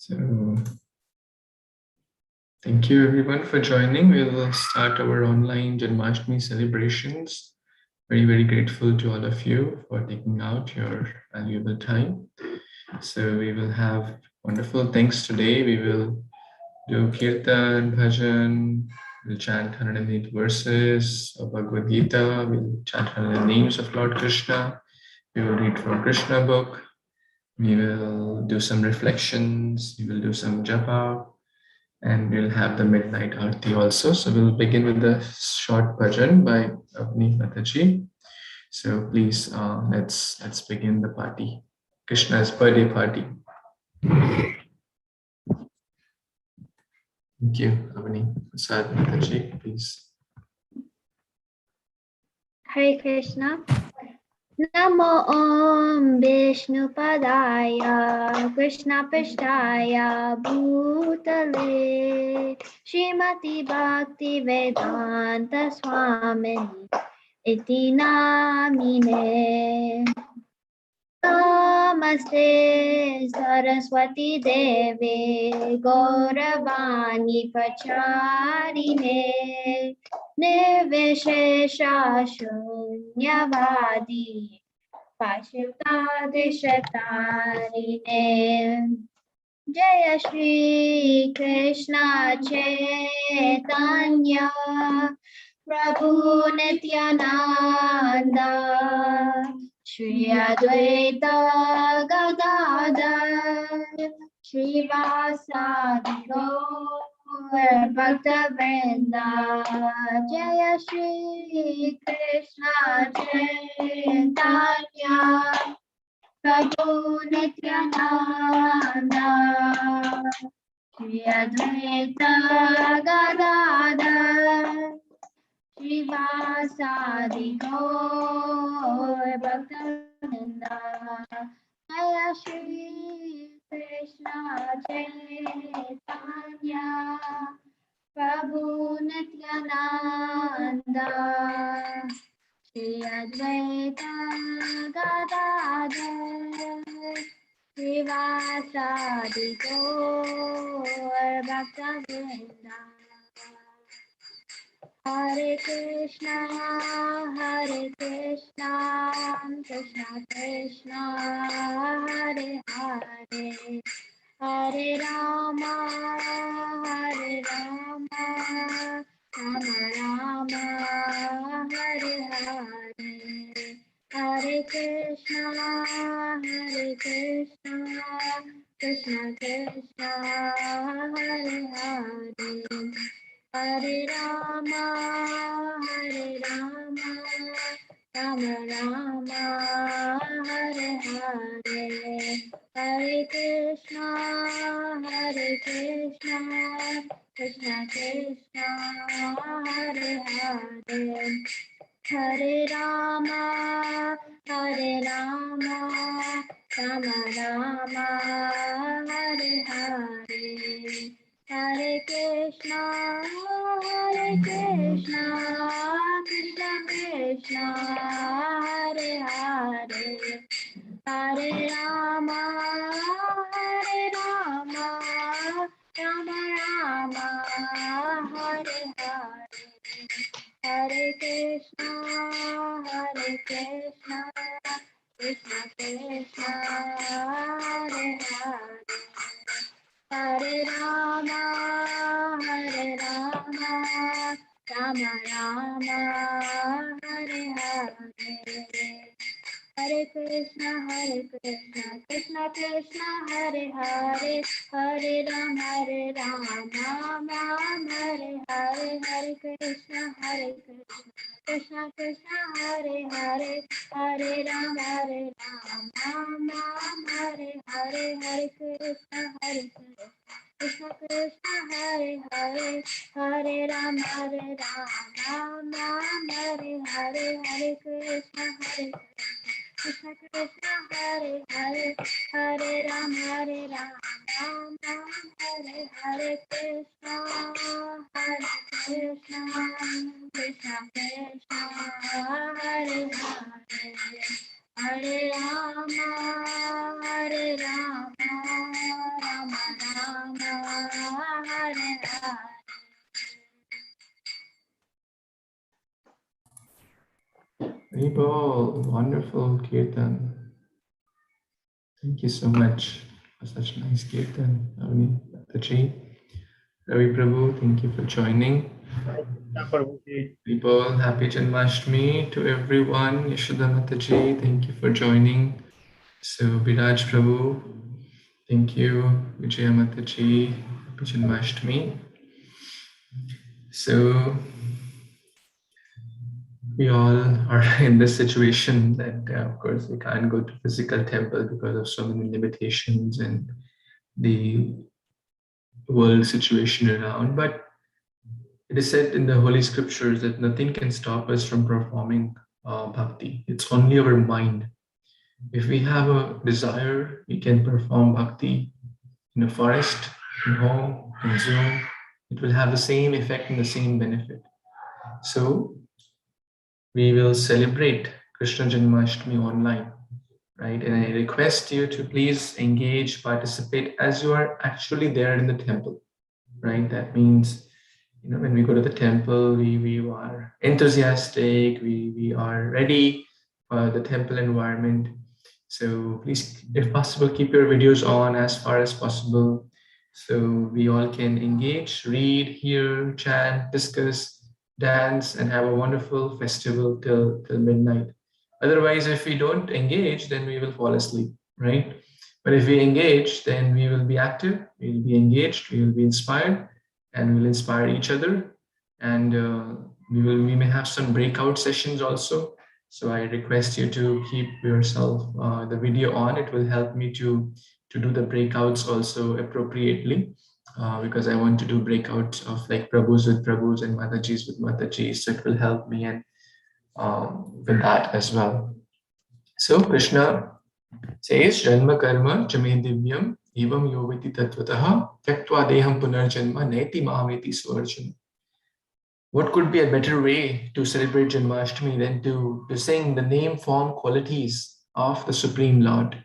So thank you everyone for joining. We'll start our online Janmashtami celebrations. Very, very grateful to all of you for taking out your valuable time. So we will have wonderful things today. We will do Kirtan, Bhajan, we'll chant 108 verses of Bhagavad Gita, we'll chant 100 names of Lord Krishna, we will read from Krishna book, we will do some reflections, we will do some japa, and we'll have the midnight arti also. So we'll begin with the short bhajan by Avni Mataji. So please, let's begin the party. Krishna's birthday party. Thank you, Avni. Prasad Mataji, please. Hare Krishna. Namo Om Vishnu Padaya Krishna Pishtaya Bhutale Srimati Bhakti Vedanta Swamini Iti Namine Namaste Saraswati Devi Gauravani Pacharine Nirvishesha Shunyavadi Pashutadishatarine Jaya Shri Krishna Chaitanya Prabhu Nityananda Shri Advaita Gadadhar Shri Vasadi Gaur Bhakta Vrinda Jaya Shri Krishna Chaitanya Prabhu Nityananda Shri Advaita Gadadhar Shivasadi Gaur Bhakta-vrinda Jaya Shri Krishna Chaitanya Prabhu Nityananda Shri Advaita Gadadhar Shivasadi Gaur Bhakta-vrinda Hare Krishna, Krishna Krishna, Hare Hare, Hare Rama, Rama Rama, Hare Hare, Hare Krishna, Krishna Krishna, Hare Hare. Hare Rama, Rama Rama, Hare Hare, Hare Krishna, Krishna Krishna, Hare Hare, Hare Rama, Rama Rama, Hare Hare. Hare Krishna, Krishna Krishna, Hare Hare, Hare Rama, Rama Rama, Hare Hare, Hare Krishna, Krishna Krishna, Hare Hare. Hare Rama, Rama Rama, Hare Hare. Hare Krishna, Krishna Krishna, Hare Hare, Hare Rama, Rama Hare Hare, Hare Krishna, Krishna Krishna, Hare Hare, Hare Rama, Rama Hare Hare, Hare Krishna, Krishna Krishna, Hare Hare, Hare Rama, Rama Hare Hare, Hare Krishna, Krishna Krishna, Hare Hare, Hare Rama, Rama Hare Hare, Krishna, Krishna Krishna, Hare Hare, Hare Rama, Rama Haribol, wonderful Kirtan. Thank you so much for such nice Kirtan, Avni Mataji. Ravi Prabhu, thank you for joining. People, happy Janmashtami to everyone. Yashoda Mataji, thank you for joining. So, Viraj Prabhu, thank you. Vijaya Mataji, happy Janmashtami. So, we all are in this situation that, of course, we can't go to physical temple because of so many limitations and the world situation around. But it is said in the Holy Scriptures that nothing can stop us from performing bhakti. It's only our mind. If we have a desire, we can perform bhakti in a forest, in home, in Zoom. It will have the same effect and the same benefit. So we will celebrate Kṛṣṇa Janmashtami online, right? And I request you to please engage, participate as you are actually there in the temple, right? That means, when we go to the temple, we are enthusiastic, we are ready for the temple environment. So please, if possible, keep your videos on as far as possible so we all can engage, read, hear, chant, discuss, dance, and have a wonderful festival till midnight. Otherwise, if we don't engage, then we will fall asleep, right? But if we engage, then we will be active, we will be engaged, we will be inspired, and we'll inspire each other. And we may have some breakout sessions also. So I request you to keep yourself the video on. It will help me to do the breakouts also appropriately, because I want to do breakouts of like Prabhus with Prabhus and Matajis with Matajis. So it will help me and with that as well. So Krishna says, Janma karma chame divyam evam yoviti tattvataha tyaktva deham punarjanma neti mameti swarjana. What could be a better way to celebrate Janmashtami than to sing the name, form, qualities of the Supreme Lord?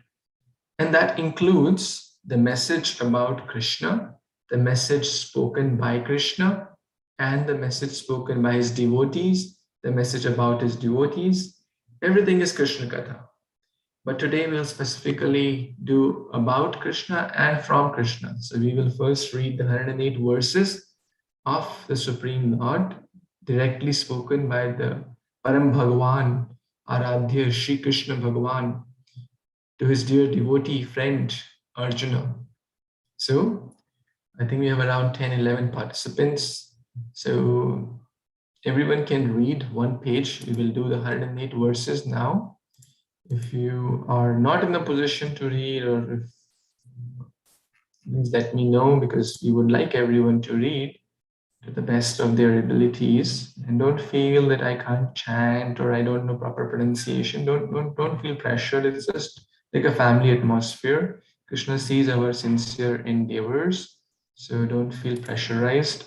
And that includes the message about Krishna, the message spoken by Krishna, and the message spoken by his devotees, the message about his devotees. Everything is Krishna Katha. But today we'll specifically do about Krishna and from Krishna. So we will first read the 108 verses of the Supreme Lord, directly spoken by the Param Bhagavan, Aradhya Shri Krishna Bhagavan, to his dear devotee friend Arjuna. So I think we have around 10, 11 participants. So everyone can read one page. We will do the 108 verses now. If you are not in the position to read, or if, please let me know, because we would like everyone to read to the best of their abilities, and don't feel that I can't chant or I don't know proper pronunciation. Don't feel pressured. It's just like a family atmosphere. Krishna sees our sincere endeavors, so don't feel pressurized.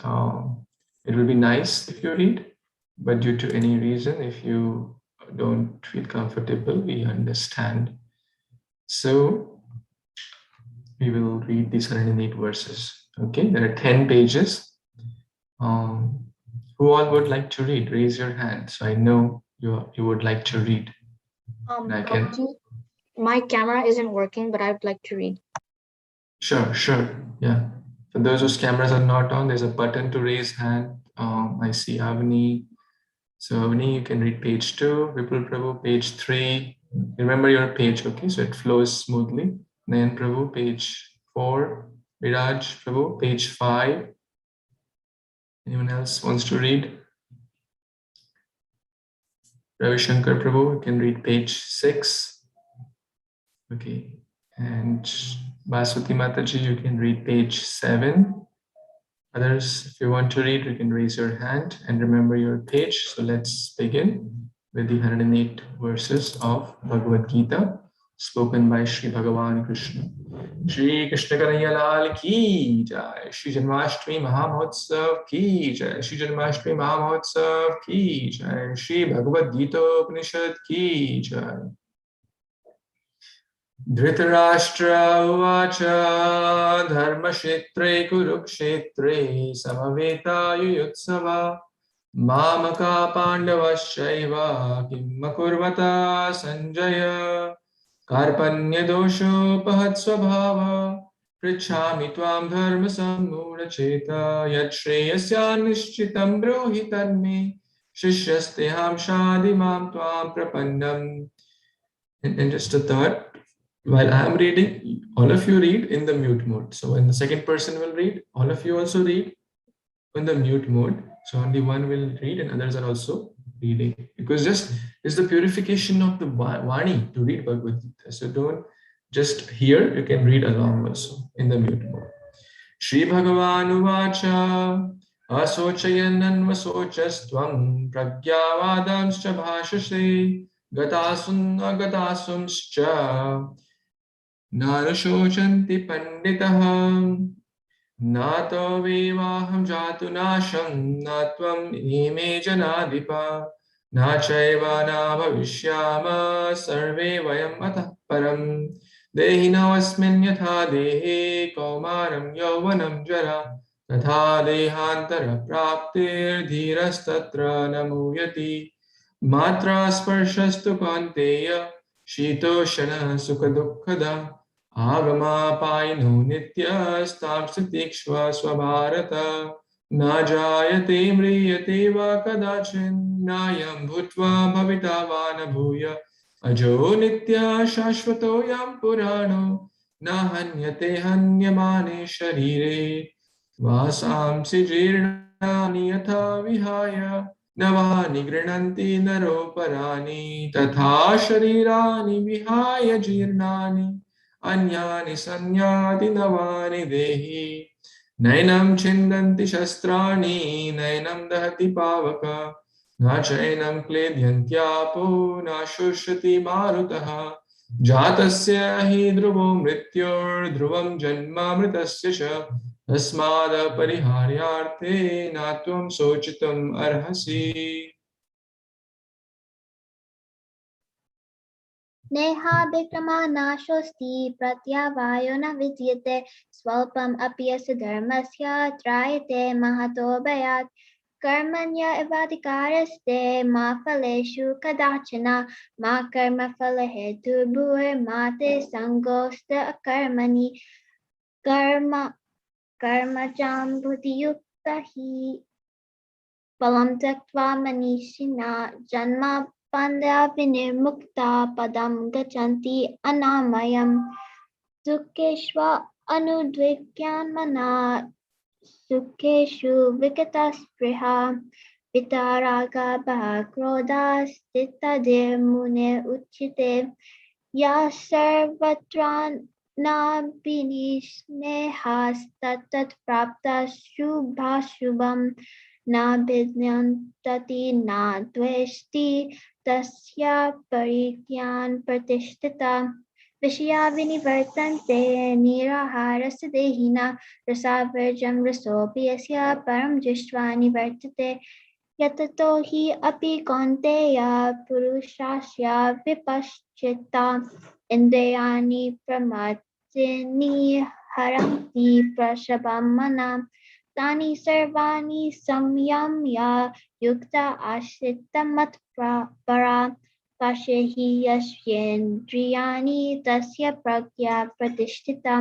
It will be nice if you read, but due to any reason, if you don't feel comfortable, we understand. So we will read these 108 verses. Okay, there are 10 pages. Who all would like to read? Raise your hand. So I know you would like to read. I can. My camera isn't working, but I'd like to read. Sure. Yeah. For those whose cameras are not on, there's a button to raise hand. I see Avni. So Avni, you can read page 2. Vipul Prabhu, page 3. Remember your page, okay? So it flows smoothly. Nayan Prabhu, page 4. Viraj Prabhu, page 5. Anyone else wants to read? Ravi Shankar Prabhu, you can read page 6. Okay. And Baswati Mataji, you can read page 7. Others, if you want to read, you can raise your hand and remember your page. So let's begin with the 108 verses of Bhagavad Gita, spoken by Sri Bhagavan Krishna. Shri Krishna Kanhaiya Lal ki jai, Shri Janmashtami Mahamotsav ki jai, Shri Janmashtami Mahamotsav ki jai, Shri Bhagavad Gita Upanishad ki jai. Dhritarashtra uvacha dharmashetre kurukshetre samaveta yuyutsava Mamaka Pandavasyaiva Kim Akurvata Sanjaya Karpanya Dosho Pahatsvabhava Prichhami Tvam Dharma Sammuna Cheta Yat Shreyasya Nishchitam Brohi Tanme Shishyasteham Shadimam Tvam Prapannam. And just a thought, while I am reading, all of you read in the mute mode. So when the second person will read, all of you also read in the mute mode. So only one will read and others are also reading. Because just is the purification of the Vani to read Bhagavad Gita. So don't just hear, you can read along also in the mute mode. Shri Bhagavan Uvacha Asochayanan Vasochastvam Pragyavadamscha Bhashase Gatasun Agatasumscha Narashochanti Panditaham Nato Vivaham Jatu Nasham Natvam Ime Janadipa Nachaiva Na Bhavishyama Sarve Vayam Atah Param Dehinavasmin Yatha Dehe Kaumaram Yauvanam Jara Tatha Dehantara Praptir Dhirastatra Namuyati Matra Sparshastu Kanteya Shitoshana Sukhadukkada Agama Paino Nityastam Satikshva Swabharata Najayate Mriyate Va Kadachin Nayam Bhutva Bhavitavana Bhuya Ajo Nitya Shashvato Yam Purano Nahanyate Hanyamane Sharire Vasam Sijirnani Yatha Vihaya Navani Grinanti Naroparani Tatha Sharirani Vihaya Jirnani Anyani Sanyati Navani Dehi Nainam Chindanti Shastrani Nainam Dahati Pavaka Nachainam Kledhyantyapo Nashushati Marutaha Jatasya Hi Dhruvam Mrityor Dhruvam Janma Mritasya Sha Tasmada Pariharyarte Natvam Sochitam Arhasi. Neha Bikrama Nashosti Pratyavayo na Vidyate Swalpam Apyasa Dharmasya Trayate Mahato Bayat Karmanya Evadikaraste Ma Phaleshu Kadachana Ma Karma Phalahetu Bhuir Mate Sangosta Karmani Karma Jambhuti Yukta Hi Palam Taktva Manishina Janma Panda Vinirmukta Padam Gachanti Anamayam Sukeshva Anudvikyan Mana Sukeshu Vikataspriha Vitaraga Bhakroda Stitadir Mune Uchite Ya Sarvatran Nabhinishnehas Tatat Prapta Shubhashubham Na Bidnyantati Na Dveshti Tasya Parityan Pratishtita Vishya Vinivartante Niraharasa Dehina Rasavirjam Rasopiyasya Param Jishva Nivartate Yatato hi api Kaunteya Purushasya Vipaschita Indriyani Pramatini Haranti Prashabhamana Tani Sarvani Samyamya Yukta Ashita Matpara Pashehi Yashyendriyani Tasya Pragya Pratishtita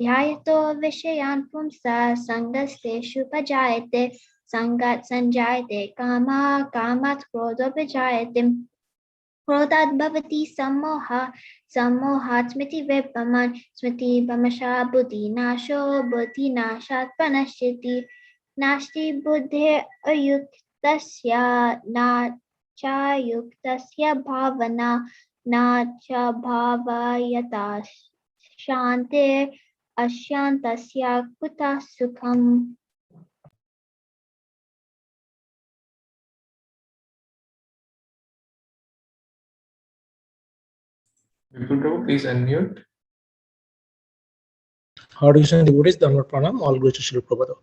Dhyayato Vishayan Pumsa Sangasteshu Pajayate Sangat Sanjayate Kama Kamat Krodho Pajayate Krodhat Bhavati Sammoha Sammohat Smiti Vipaman Smiti Vamasha Buddhi Nasho Buddhi Nashat Panashiti Nashti Buddhi Ayuktasya Na Cha Yuktasya Bhavana Na Cha Bhavayata Shante Ashyantasya Kuta Sukham. Vipul Prabhu, please unmute. How do you send devotees? Dhamma Pranam, all glory to Srila Prabhupada.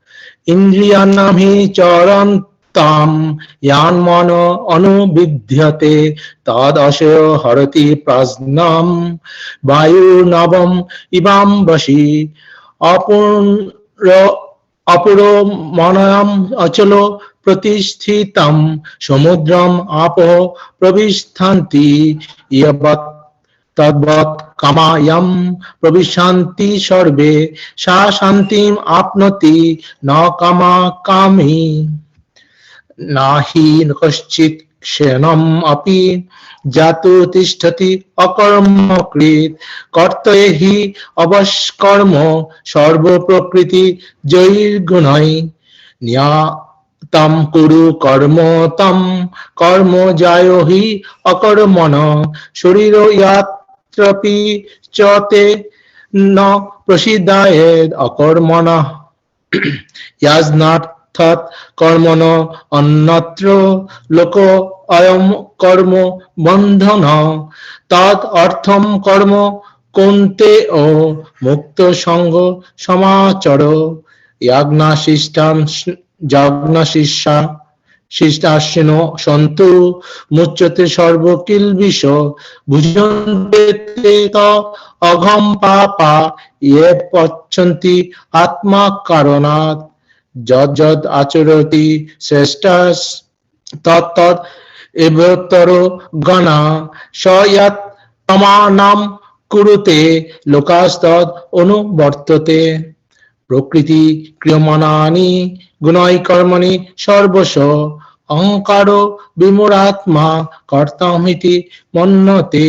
Indriyanam hi charam tam yanmana anuvidhyate tad asya harati prajnam vayu navam ibam vashi apuro manayam achalo প্রতিষ্ঠিতম Samudram আপো প্রবিষ্ঠন্তি ইয়াবৎ তদ্বৎ কামায়ম প্রবিশন্তি সর্বে সা শান্তিম আপনতি ন কামা কামি নাহি কশ্চিৎ ক্ষণম অপি জাতু তিষ্ঠতি অকর্মকৃৎ কর্তয়ে হি অবশ্যকর্ম সর্ব প্রকৃতি জৈর্গুণৈ নিয়তম কুরু কর্ম তম কর্ম জায়ো হি অকর্মণ শরীর ইয়াত্রপি চতে ন প্রসিদ্ধায়েদ অকর্মণঃ ইয়াজনার্থাৎ কর্মণ অন্যত্র লোক অয়ম কর্ম বন্ধন তদ অর্থম কর্ম কোন্তে ও মুক্ত সঙ্গ সমাচর যজ্ঞশিষ্টা শিষ্টাশ্বিন সন্তু মুচ্যতে সর্বকিলবিষ ভুজন্তে তে ত অঘম পাপা ইয়ে পচ্ছন্তি আত্মা কারণাৎ যদ আচরতি শ্রেষ্ঠস তৎ এবতর গণা স ইয়াৎ প্রমাণম কুরুতে লোকাস্তদ অনুবর্ততে প্রকৃতি ক্রিয়মাণানি গুণৈ কর্মণি সর্বস্ব অহংকার বিমূঢ়াত্মা কর্তামিতি মন্যতে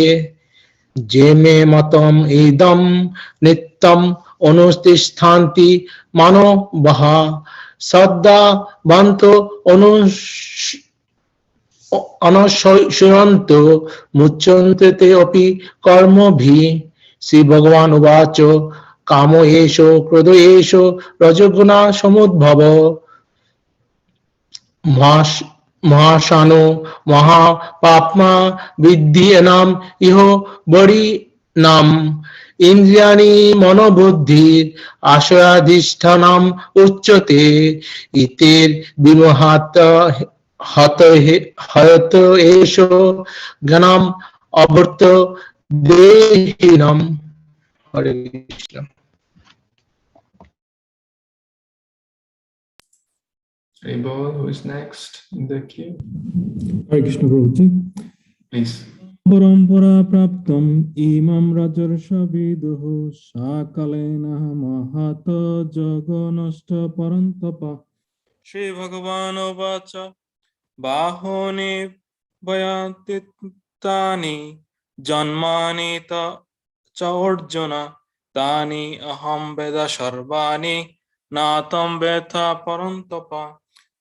যে মে মতম ইদম নিত্যম অনুতিষ্ঠান্তি মানবঃ সদ্দাবন্ত অনুশয়ন্ত মুচ্যন্তে তে অপি কর্মভি শ্রী ভগবান উবাচ কাম এষ ক্রোধ এষ রজগুণা সমুদ্ভব মহাশানো মহাপাপ্মা বিদ্ধি এনাম ইহ বড়ি নাম ইন্দ্রিয়াণি মনোবুদ্ধির আশয়াধিষ্ঠানাম উচ্যতে ইতের বিমোহাত হয়ত এষ জ্ঞানাম অবর্ত দেহিনাম। হরে Krishna. Abel, who is next in the queue? Hare Krishna Prabhuji. Please. Parampara praptam imam rajarsha viduhu sakalena mahata jaganashta parantapa Shri Bhagavan vacha bahoni vayatitani janmani ta cha orjuna tani aham veda sarvani natam vetha parantapa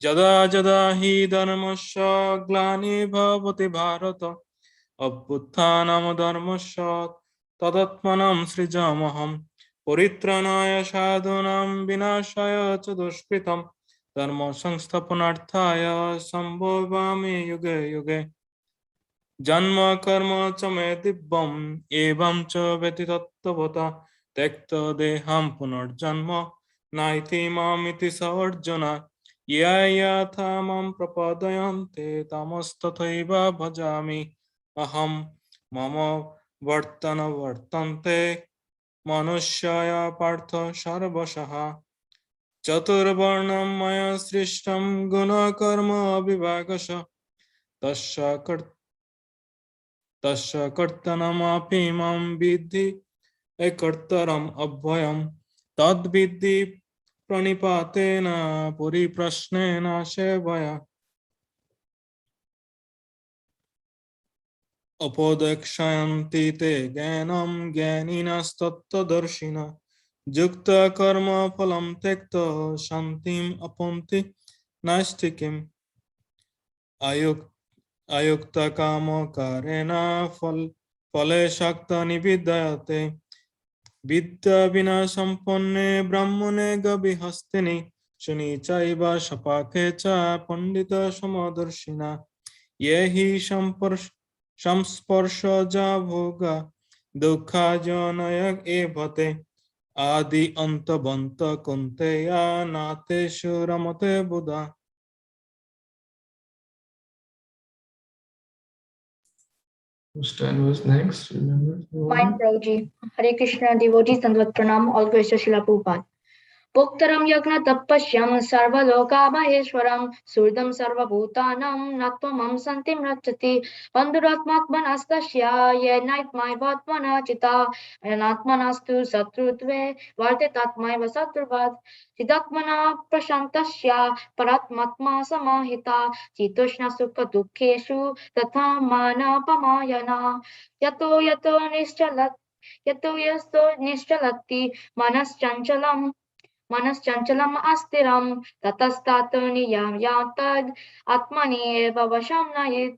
jada jada hi dharmasya glani bhavati bharata अभ्युत्थानम धर्मस्यात् तदात्मानं सृजाम्यहं परित्राणाय साधूनां विनाशाय च दुष्कृतं धर्म संस्थापनार्थाय सम्भवामि युगे युगे जन्म कर्म च मे दिव्यम् एवं च व्यतितत्वता त्यक्त देहं पुनर्जन्म नाइति मामिति स अर्जुन ये यथा मां प्रपद्यन्ते तमस्तथैव भजामि अहम मम वर्तन वर्तन्ते मनुष्याय पार्थ सर्वशः चतुर्वर्णं मया सृष्टं गुणकर्म विभागश तस्य कर्तनमपि मां विद्धि एकर्तरम् अव्ययम् तद्विद्धि प्रणिपातेन परिप्रश्नेन सेवया अपदक्षयन्ति ते ज्ञानं ज्ञानिनस्तत्त्वदर्शिनः युक्तकर्म फलं त्यक्त शान्तिम् अपन्ति नैष्ठिकीम् अयुक्तकामकारेण फले शक्तनिविद्यते विद्या विना सम्पन्ने ब्राह्मणे गविहस्तिनि शुनि चैव शपाके च पण्डितसमदर्शिनः ये हि संस्पर्शजा भोगा दुःखाजनय एवते आदि अन्तवन्त कुन्तेया नातेषु रमते बुधा। Whose turn was next? Remember? Fine, Prabhuji. Hare Krishna, devotees, Dandvat Pranam, all gracious Srila Prabhupada. Bhoktaram yagna tapasyam sarvalokamaheshwaram surdam sarvabhutanam natmamam santim rachati panduratmatmanastasya yenaitmaivatmana chita anatmanastu satrutve vartetatmaiva satrvat siddhatmana prashantasya paratmatma samahita chitoshna sukha dukkeshu tatha manapamayana yato nischalati मनश्चञ्चलम् अस्थिरं ततस्तात् नियम्यात् आत्मनि एव वशं नयेत्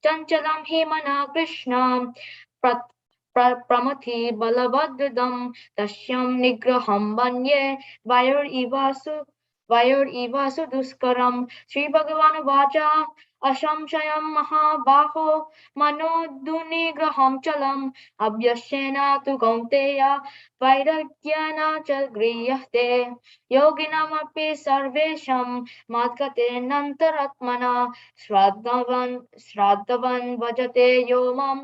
चञ्चलं हि मनः कृष्णं प्रमथि बलवदृदं तस्यं निग्रहं मन्ये वायुरिव सुदुष्करं श्रीभगवानुवाच असंशयं महाबाहो मनोदुर्निग्रहं चलम् अभ्यस्येन तु कौन्तेय वैराग्येन च गृह्यते योगिनमपि सर्वेषां मद्गतेनान्तरात्मना श्राद्धवन् भजते यो मां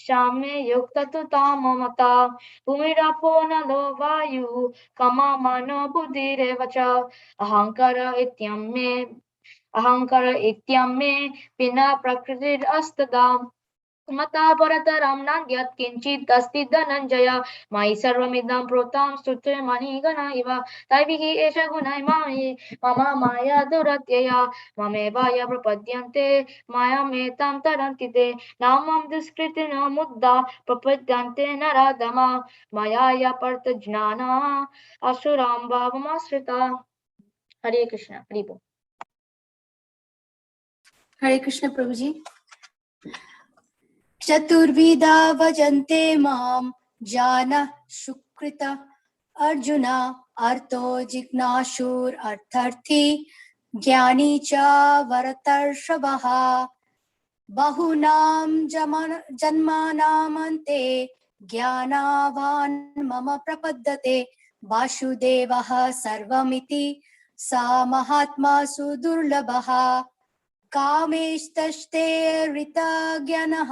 साम्ये युक्ततु मता भूमिरापो नलो वायुः कमा मनो बुद्धिरेव च अहङ्कार इत्यमे विना प्रकृतिरस्तदा मता परतरं नान्यत् किञ्चित् अस्ति धनञ्जय मयि सर्वमिदं प्रोतं स्तुते मणिगण इव दैविः एष गुणै मम माया दुरत्यया ममेवाय प्रपद्यन्ते मायामेतां तरन्ति ते नामं दुष्कृतिनो मुद्दा प्रपद्यन्ते नराधमा मया परतज्ञाना असुरां भावमाश्रिता हरे कृष्ण हरि बोल Hare Krishna Prabhuji. Chaturvida vajante mam jana shukrita arjuna arto jignashur artharthi jnani cha varatarshabha bahunam janmanamante jnanavan mama prapaddate vasudevah sarvamiti sa mahatma sudurlabha कामेस्तस्ते ऋतज्ञानः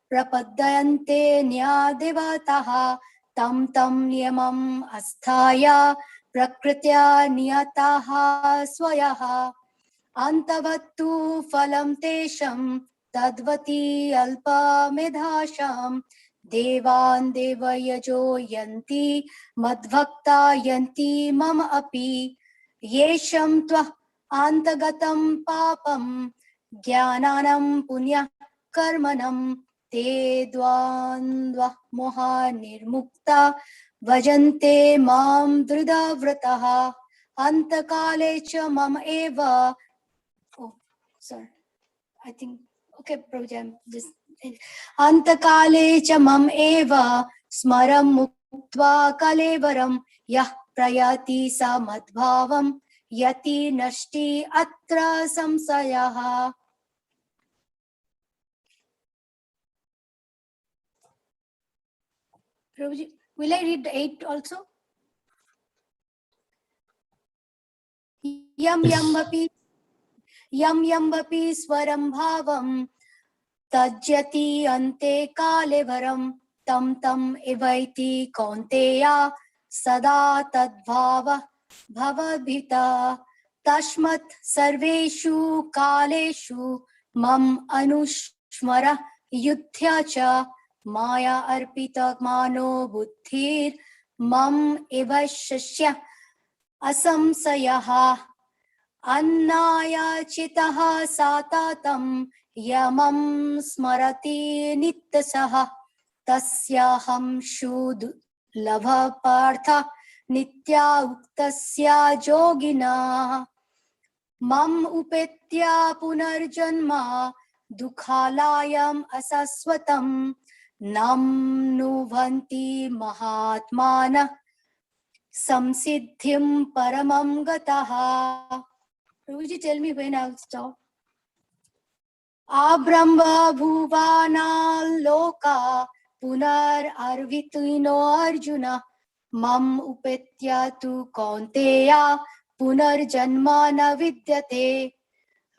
प्रपद्यन्ते न्यादेवताः तं नियमम् अस्थाय प्रकृत्या नियताः स्वयः अन्तवत्तु फलं तेषां तद्वति अल्पमेधाशां देवान् देवयजो यन्ति मद्भक्ता यन्ति मम अपि येषां त्वः आन्तगतं पापं ज्ञानानं पुण्यः कर्मणं ते द्वन्द्वः मोहा निर्मुक्ता भजन्ते मां दृढव्रतः अन्तकाले च मम एव अन्तकाले च मम एव स्मरं मुक्त्वा कलेवरं यः प्रयाति स मद्भावं यति नष्टि अत्र संशयः. Prabhuji, will I read 8 also? Yam yamvapi swaram bhavam tajyati ante kalevaram tam evaiti kaunteya sada tadbhava भवद्भिता तस्मात् सर्वेषु कालेषु मम अनुस्मर युध्य च माया अर्पितमानो बुद्धिर् मम एव शिष्य असंशयः अन्नायाचितः सातातं यमं स्मरति नित्यसः तस्याहं शुदुर्लभ पार्थ नित्या उक्तस्य जोगिना मम उपेत्य पुनर्जन्म दुःखालयम् अशाश्वतं नाम्नुवन्ति महात्मानः संसिद्धिं परमं गतः. Prabhuji, tell me when I'll stop. Abrahma bhuvana loka punar arvituino arjuna mam upetya tu kaunteya punarjanma na vidyate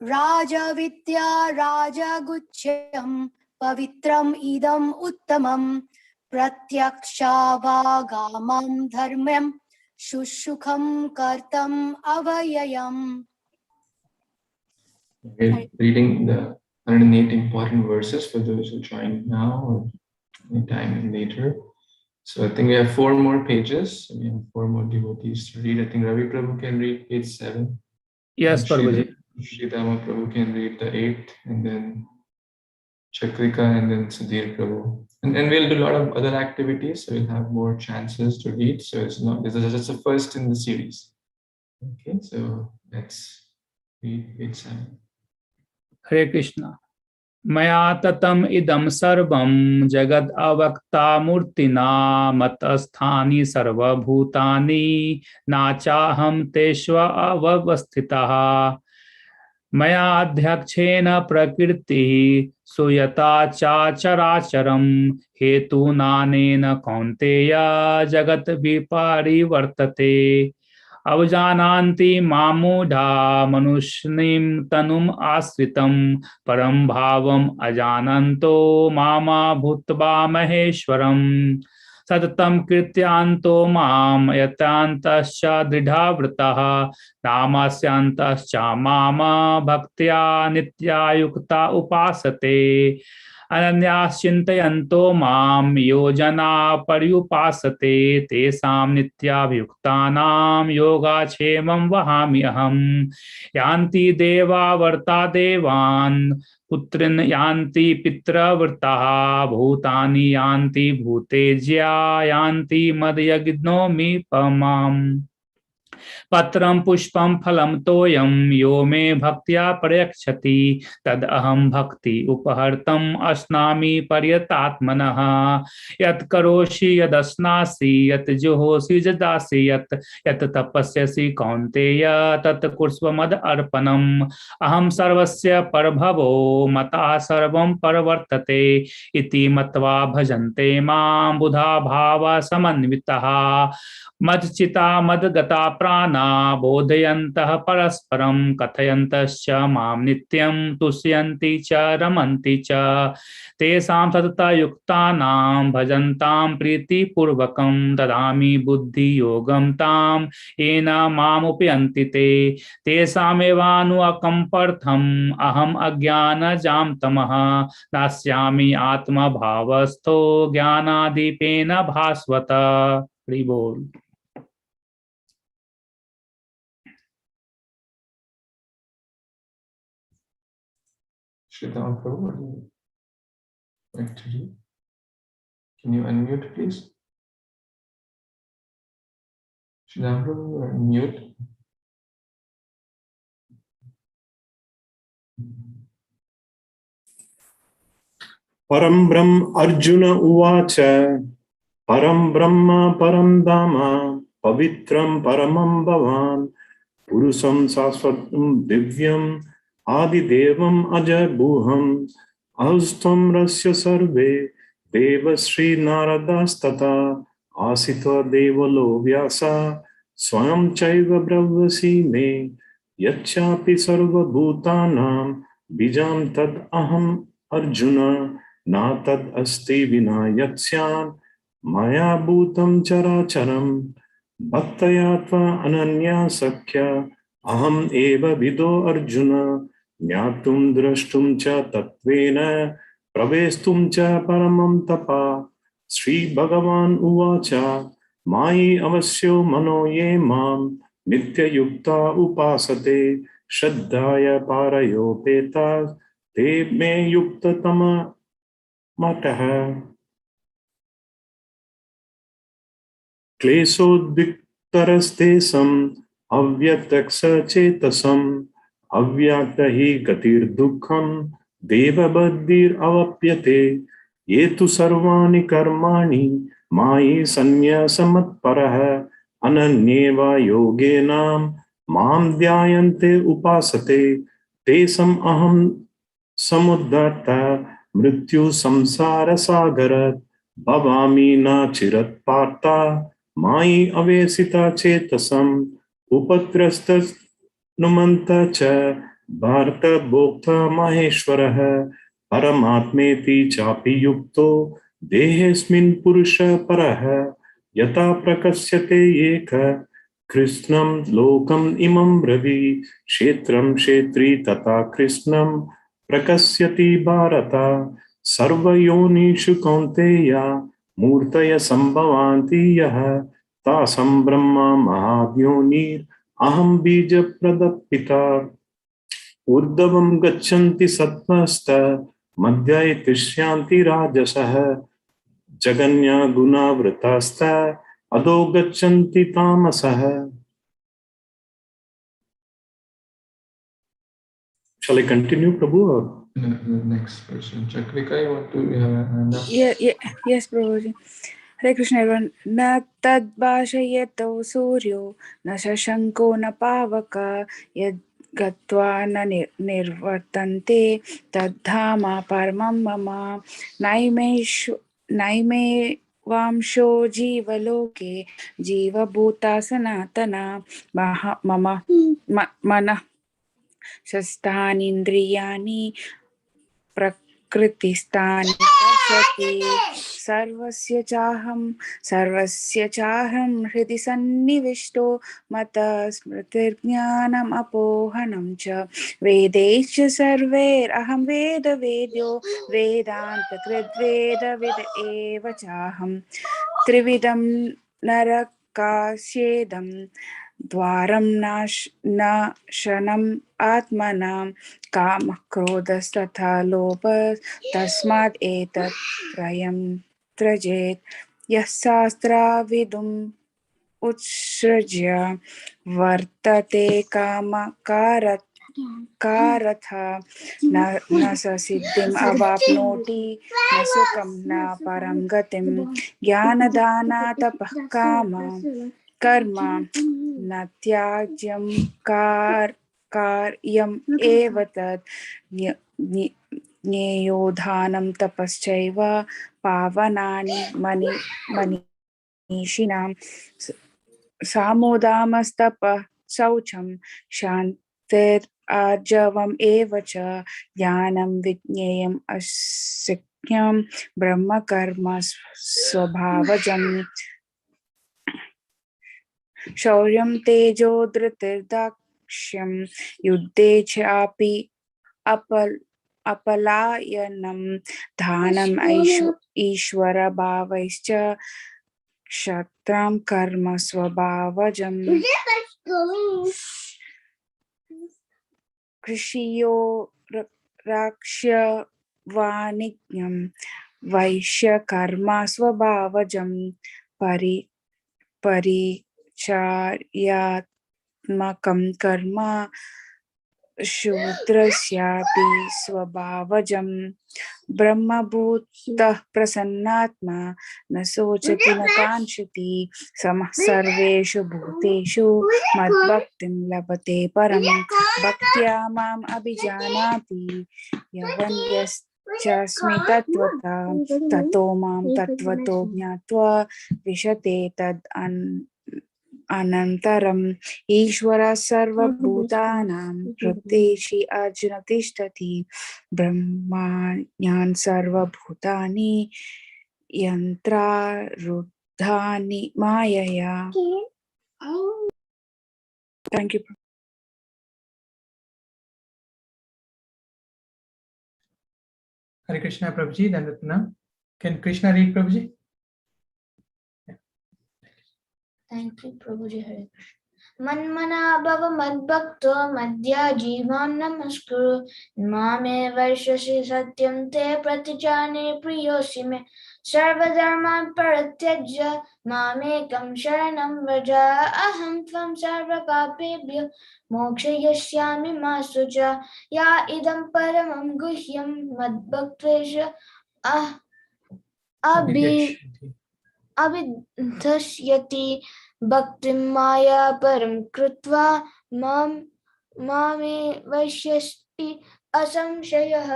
raja vidya raja guchyam pavitram idam uttamam pratyaksha vagamam dharmam शुश्रुखं कर्तम् अव्ययम्. We're reading the 108 important verses for those who joined now or anytime later. So I think we have 4 more pages. We have 4 more devotees to read. I think Ravi Prabhu can read page 7. Yes, Prabhuji. Sridhama Prabhu can read the 8th, and then Chakrika, and then Sudhir Prabhu. And we'll do a lot of other activities, so we'll have more chances to read. So it's not, this is just the first in the series. Okay, so let's read page 7. हरे कृष्णा. मया ततम इदम सर्वं जगद अवक्ता मूर्तिना मतस्थानि सर्वभूतानि नाचाहं तेष्व अवस्थितः. मया अध्यक्षेन प्रकृतिः सुयता चराचरं हेतुनानेन कौन्तेय जगत् विपरिवर्तते. अवजानान्ति मामूढ़ा मनुष्यनिं तनुम् आश्रितं परं भावम् अजानन्तो मामा भूत्वा महेश्वरम्. सततं कृत्यान्तो मां यतान्तश्च दृढावृतः नामास्यान्तश्च मामा भक्त्या नित्या युक्ता उपासते. अनन्याश्चिन्तयन्तो मां योजना पर्युपासते तेषां नित्याभियुक्तानां योगाक्षेमं वहामि अहम्. यान्ति देवावर्ता देवान् पुत्रिन् यान्ति पितृव्रताः भूतानि यान्ति भूतेज्या यान्ति मदयज्ञोमि पमाम्. पत्रं पुष्पं फलं तोयं यो मे भक्त्या प्रयच्छति तद अहं भक्ति उपहर्तम् अस्नामि पर्यतात्मनः. यत् करोषि यदस्नासि यत् जुहोषि यदासि यत् तपस्यसि कौन्तेय तत् कुर्स्व मद अर्पणम्. अहं सर्वस्य प्रभवो मतः सर्वं प्रवर्तते इति मत्वा भजन्ते मां बुधा भाव समन्वितः. मच्चिता मद्गता प्राणा बोधयन्तः परस्परं कथयन्तश्च मां नित्यं तुष्यन्ति च रमन्ति च. तेषां सततयुक्तानां भजन्तां प्रीतिपूर्वकं ददामि बुद्धियोगं तां येन मामुपयन्ति ते. तेषामेवानुकम्पार्थम् अहम् अज्ञानजां तमः नास्यामि आत्मभावस्थो ज्ञानादीपेन भास्वत. हरि बोल. Sridhama Prabhu, would you like to read? Can you unmute, please? Sridhama Prabhu, you are mute. परं ब्रह्म अर्जुन उवाच परं ब्रह्म परं धाम पवित्रं परमं भवान् पुरुषं शाश्वतं दिव्यम् आदिदेवम् अजगुहम् अहस्त्वं रस्य सर्वे देवश्री नारदास्तथा आसित्वा देवलो व्यासा स्वयं चैव ब्रवीषि मे यच्चापि सर्वभूतानां बीजं तद् अहम् अर्जुन न तद् अस्ति विना यत्स्यात् मया भूतं चराचरं भक्त्या त्वा अनन्या सख्या अहम् एव विदो अर्जुन ज्ञातुं द्रष्टुं च तत्त्वेन प्रवेष्टुं च परमं तपः. श्री भगवान् उवाच मायि अवश्यो मनो ये मां नित्ययुक्ता उपासते श्रद्धाय पारयोपेता ते मे युक्ततमा मतः. क्लेशोद्विग्नतरस्तेषाम् अव्यक्तचेतसम् अव्याक्त हि गतिर्दुःखं देवबुद्धिरवाप्यते. ये तु सर्वाणि कर्माणि मायि सन्न्यासमत्परः अनन्येव योगेन मां ध्यायन्ते उपासते तेषाम् अहं समुद्धर्ता मृत्यु संसार सागरात् भवामि न चिरात् पार्थ मायि अवेशिता चेतसम् उपत्रस्तनुमन्त च भारत भोक्ता महेश्वरः परमात्मेति चापि युक्तो देहेऽस्मिन् पुरुषः परः यथा प्रकाश्यते एकः कृष्णं लोकम् इमं रवि क्षेत्रं क्षेत्री तथा कृष्णं प्रकस्यति भारत सर्वयोनिषु कौन्तेय मूर्तय सम्भवान्ति यः तासं ब्रह्मा महायोनिर् अहं बीजप्रदपिता ऊर्ध्वं गच्छन्ति सत्त्वस्त मध्यै तिष्ठन्ति राजसः जगन्या गुणावृतास्त अधो गच्छन्ति तामसः. Shall I continue, Prabhu? Or? Next person. Chakrika, you want to have a hand up? Yes, Prabhuji. Hare Krishna, everyone. Na tad bhashayeto suryo, na shashanko na pavaka, yad gatva na nirvartante, tad dhama paramam mama, naime vamsho jiva loke, jiva bhuta sanatana, mama mana shastanindriyani प्रकृतिस्थानि कर्षति सर्वस्य चाहं हृदि सन्निविष्टो मतः स्मृतिर्ज्ञानम् अपोहनं च वेदैश्च सर्वैरहं वेदवेद्यो वेदान्तकृद्वेदविद एव चाहं त्रिविधं नरकास्येदं द्वारं नाशनम् आत्मनां कामः क्रोधस्तथा लोभः तस्मात् एतत् त्रयं त्यजेत् यः शास्त्राविदुम् उत्सृज्य वर्तते कामकारतः न स सिद्धिम् अवाप्नोति न सुखं न परं गतिं ज्ञानदाना तपः कर्म न त्याज्यं कार्यम् एव तत् ज्ञेयोदानं तपश्चैव पावनानि मनीषिणां सामोदामस्तपः शौचं क्षान्तिरार्जवम् एव च ज्ञानं विज्ञेयम् अशिक्ष्यं ब्रह्म कर्म स्वभावजम् शौर्यं तेजो धृतिर्दाक्ष्यं युद्धे चापि अपलायनं दानम् ईश्वरभावैश्च क्षत्रं कर्म स्वभावजम् कृषियो राक्ष्यवाणिज्ञं वैश्य कर्म स्वभावजम् परिचार्यात्मकं कर्म शूद्रस्यापि स्वभावजम् ब्रह्मभूतः प्रसन्नात्मा न शोचति न काङ्क्षति समः सर्वेषु भूतेषु मद्भक्तिं लभते परं भक्त्या माम् अभिजानाति यवन्यश्चास्मि तत्त्वतः ततो मां तत्त्वतो ज्ञात्वा विशते तद् अनन्तरम् ईश्वरः सर्वभूतानां हृद्देशि अर्जुन तिष्ठति ब्रह्माण्यां सर्वभूतानि यन्त्रारूढानि मायया. Thank you. Hare Krishna, Prabhuji. Dandapana. Can Krishna read, Prabhuji? Thank you, Prabhuji. Hare Krishna. Manmana bhava madbhakto madhyaji mam namaskuru mame vaishasi satyam te pratijane priyosi me sarvadharman parityajya mamekam sharanam vraja aham tvam sarvapapebhyo mokshayashyami ma sucha ya idam paramam guhyam madbhaktvesha abhidhasyati bhaktim maya param krutva mame vaishyasti asamshayah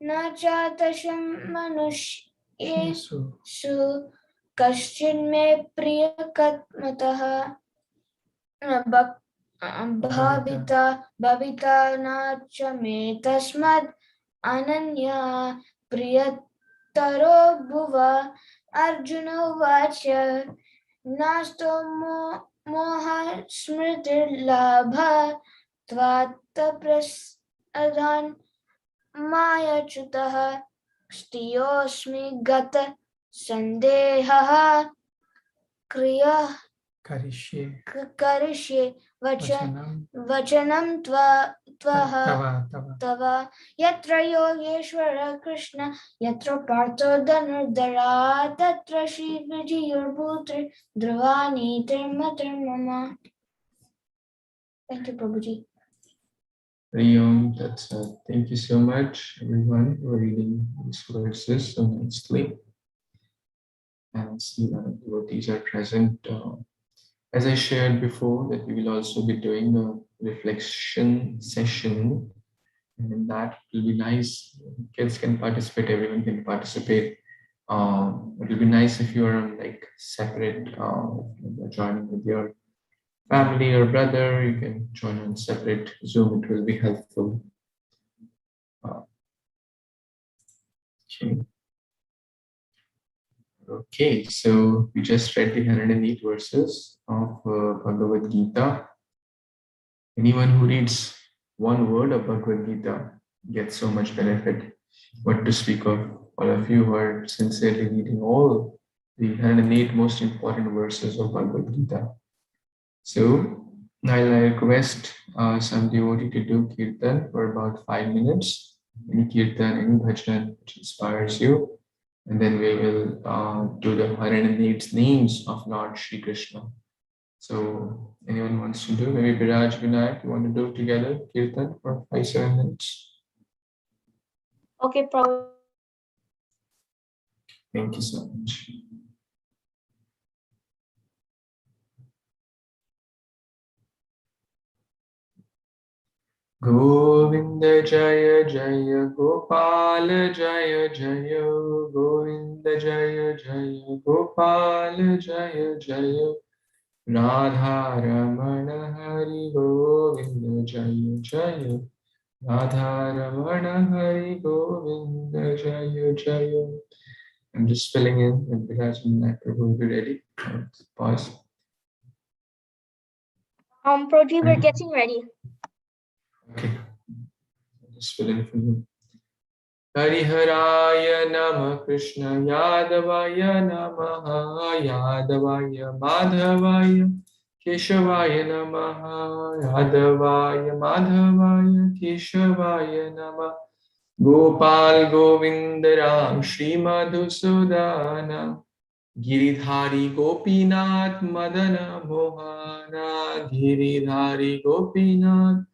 na chatasham manusyesu kaschin me priyakatmatah bhavita na cha me tasmad ananya priyataro bhuva Arjuna Vacha Nastomo moha smritirlabha tvattaprasadhan maya chutaha stiyosmi gata sandehaha kriya karishe vachanam tvaha tava yatra yogeshwara krishna yatra partho dhanurdhara tatra shri vijayurputri dhruvani tirmatir mama. Thank you, Prabhuji. Thank you so much, everyone, for reading these verses so nicely. And see that the devotees are present. As I shared before, that we will also be doing a reflection session, and in that it will be nice. Kids can participate, everyone can participate. It will be nice if you are on like separate, joining with your family or brother. You can join on separate Zoom. It will be helpful. Okay, so we just read the 108 verses of Bhagavad Gita. Anyone who reads one word of Bhagavad Gita gets so much benefit. What to speak of all of you who are sincerely reading all the 108 most important verses of Bhagavad Gita. So I'll request some devotee to do kirtan for about 5 minutes. Any kirtan, any bhajan which inspires you. And then we will do the 108 names of Lord Shri Krishna. So anyone wants to do? Maybe Biraj, Vinayak, you want to do together kirtan for 5-7 minutes? Okay, Prabhu. Thank you so much. Govinda Jaya Jaya Gopal Jaya Jaya Govinda Jaya Jaya Gopal Jaya Jaya Radha Ramana Hari Govinda Jaya Jaya Radha Ramana Hari Govinda Jaya Jaya. I'm just filling in and Biraj and Prabhu will be ready. Pause. Prabhuji, we're getting ready. Okay. Just fill in for you. Hariharaya Nama Krishna Yadavaya Namaha Yadavaya Madhavaya Keshavaya Namaha Yadavaya Madhavaya Keshavaya Namaha Gopal Govindaram Śrīmad-Bhāgavatam Giridhari Gopinath Madana Mohana Giridhari Gopinath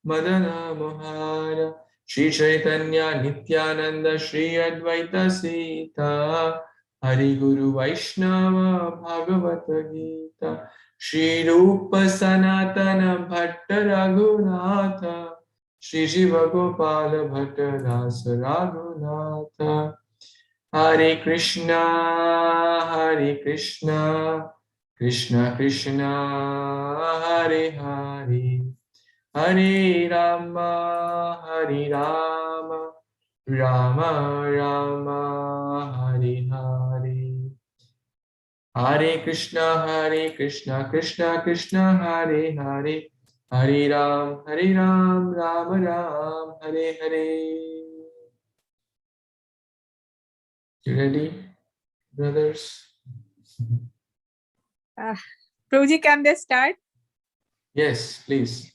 Madana Mohana Shri Chaitanya Nityananda Shri Advaita Sita Hari Guru Vaishnava Bhagavata Gita Shri Rupa Sanatana Bhatta Raghunatha Shri Jiva Gopala Bhatta Rasa Raghunatha Hare Krishna Krishna Krishna Hare Hare Hare Rama Rama Rama Hare Hare Hare Krishna Krishna Krishna Hare Hare Hare Ram Rama Ram Hare Hare. You ready, brothers? Prabhuji, can they start? Yes, please.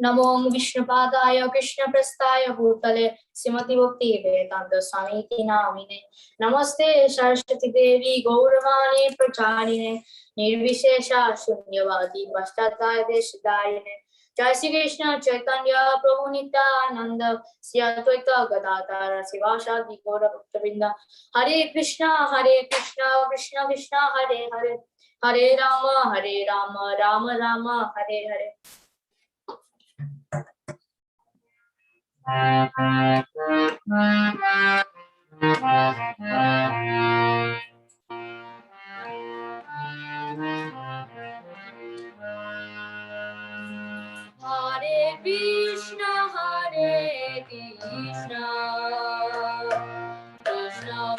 Namo Vishnupadaya Krishna Prasthaya Bhutale Srimati Bhakti Vedanta Swami Iti Namine Namaste Saraswati Devi Gauravani Pracharine Nirvishesha Shunyavadi Vastataya Deshidarine Jai Shri Krishna Chaitanya Prabhu Nityananda Sri Advaita Gadadhara Sivasadi Gaura Bhaktavinda Hare Krishna Krishna Krishna Hare Hare Hare Rama Rama Rama Hare Hare. Hare Krishna Krishna Krishna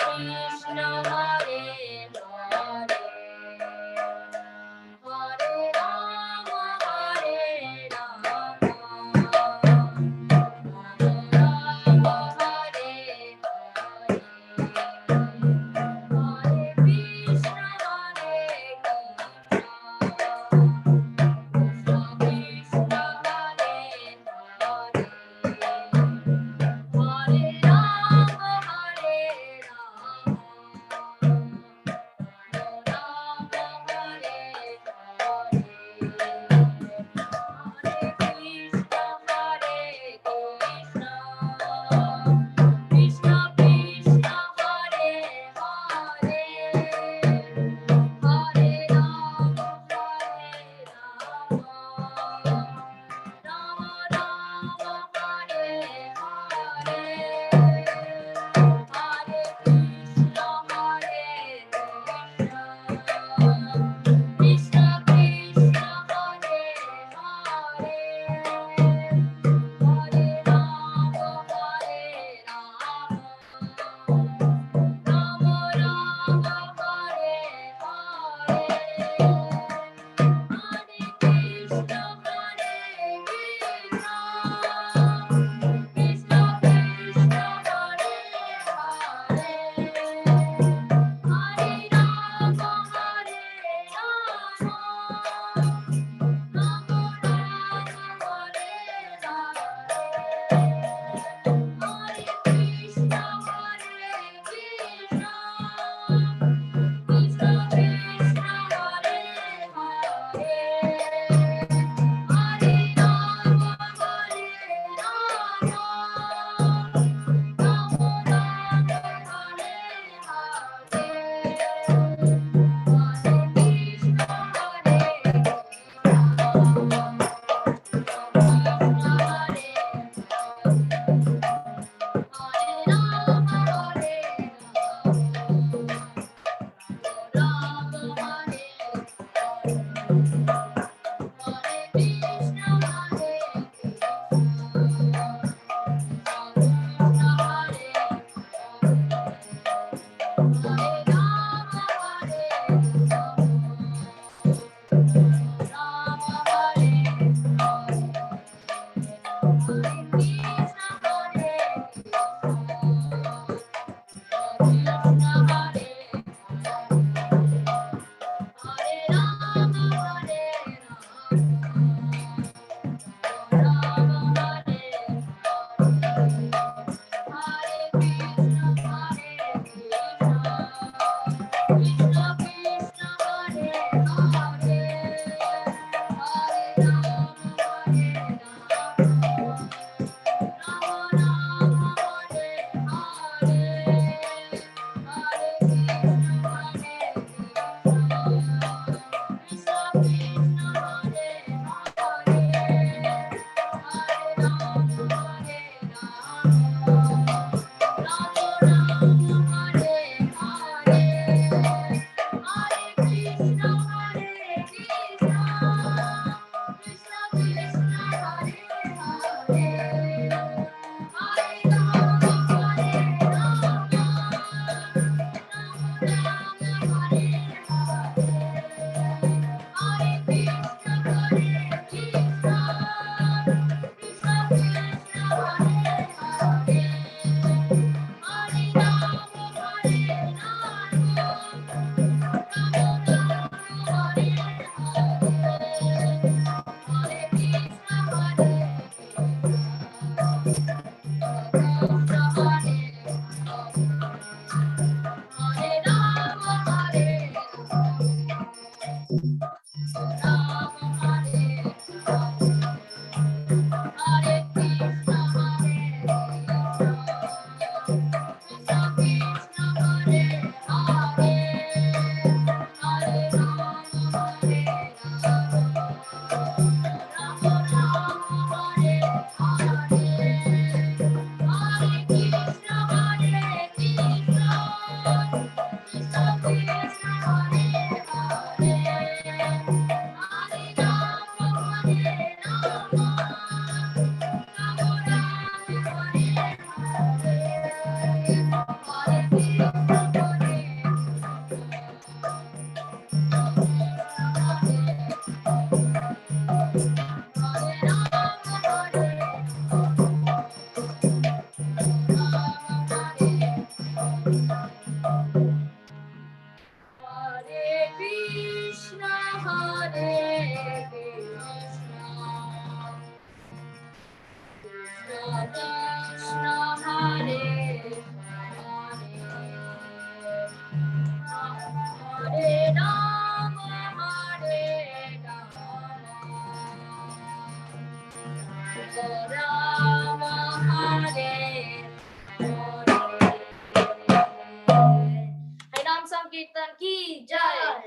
Harinam Sankirtan ki jai.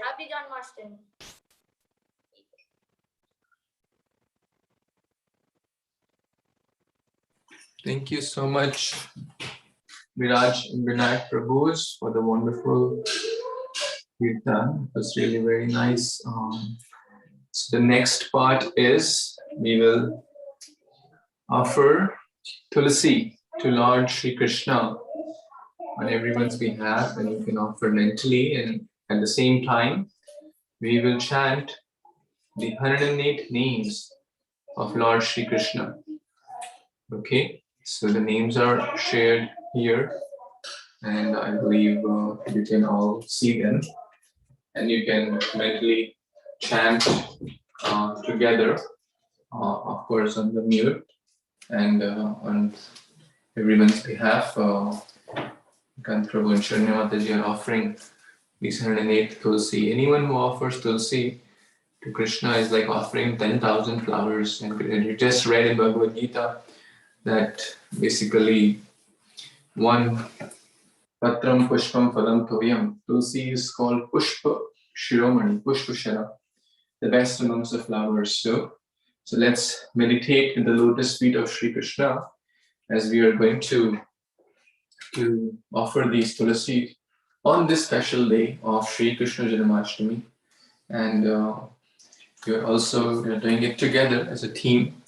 Happy Janmashtami. Thank you so much, Viraj and Vinayak Prabhus, for the wonderful kirtan. It was really very nice. So the next part is we will offer Tulasi to Lord Shri Krishna on everyone's behalf, and you can offer mentally, and at the same time we will chant the 108 names of Lord Shri Krishna. Okay, so the names are shared here, and I believe you can all see them, and you can mentally chant together, of course on the mute, and on everyone's behalf. Kant Prabhu and Sharnyamataji are offering these 108 tulsi. Anyone who offers tulsi to Krishna is like offering 10,000 flowers. And you just read in Bhagavad Gita that basically one patram pushpam phalam toyam. Tulsi is called pushpa shiromani, pushpashara, the best amongst the flowers. So let's meditate in the lotus feet of Sri Krishna as we are going to offer these tulasi on this special day of Sri Krishna Janmashtami. And we're also doing it together as a team,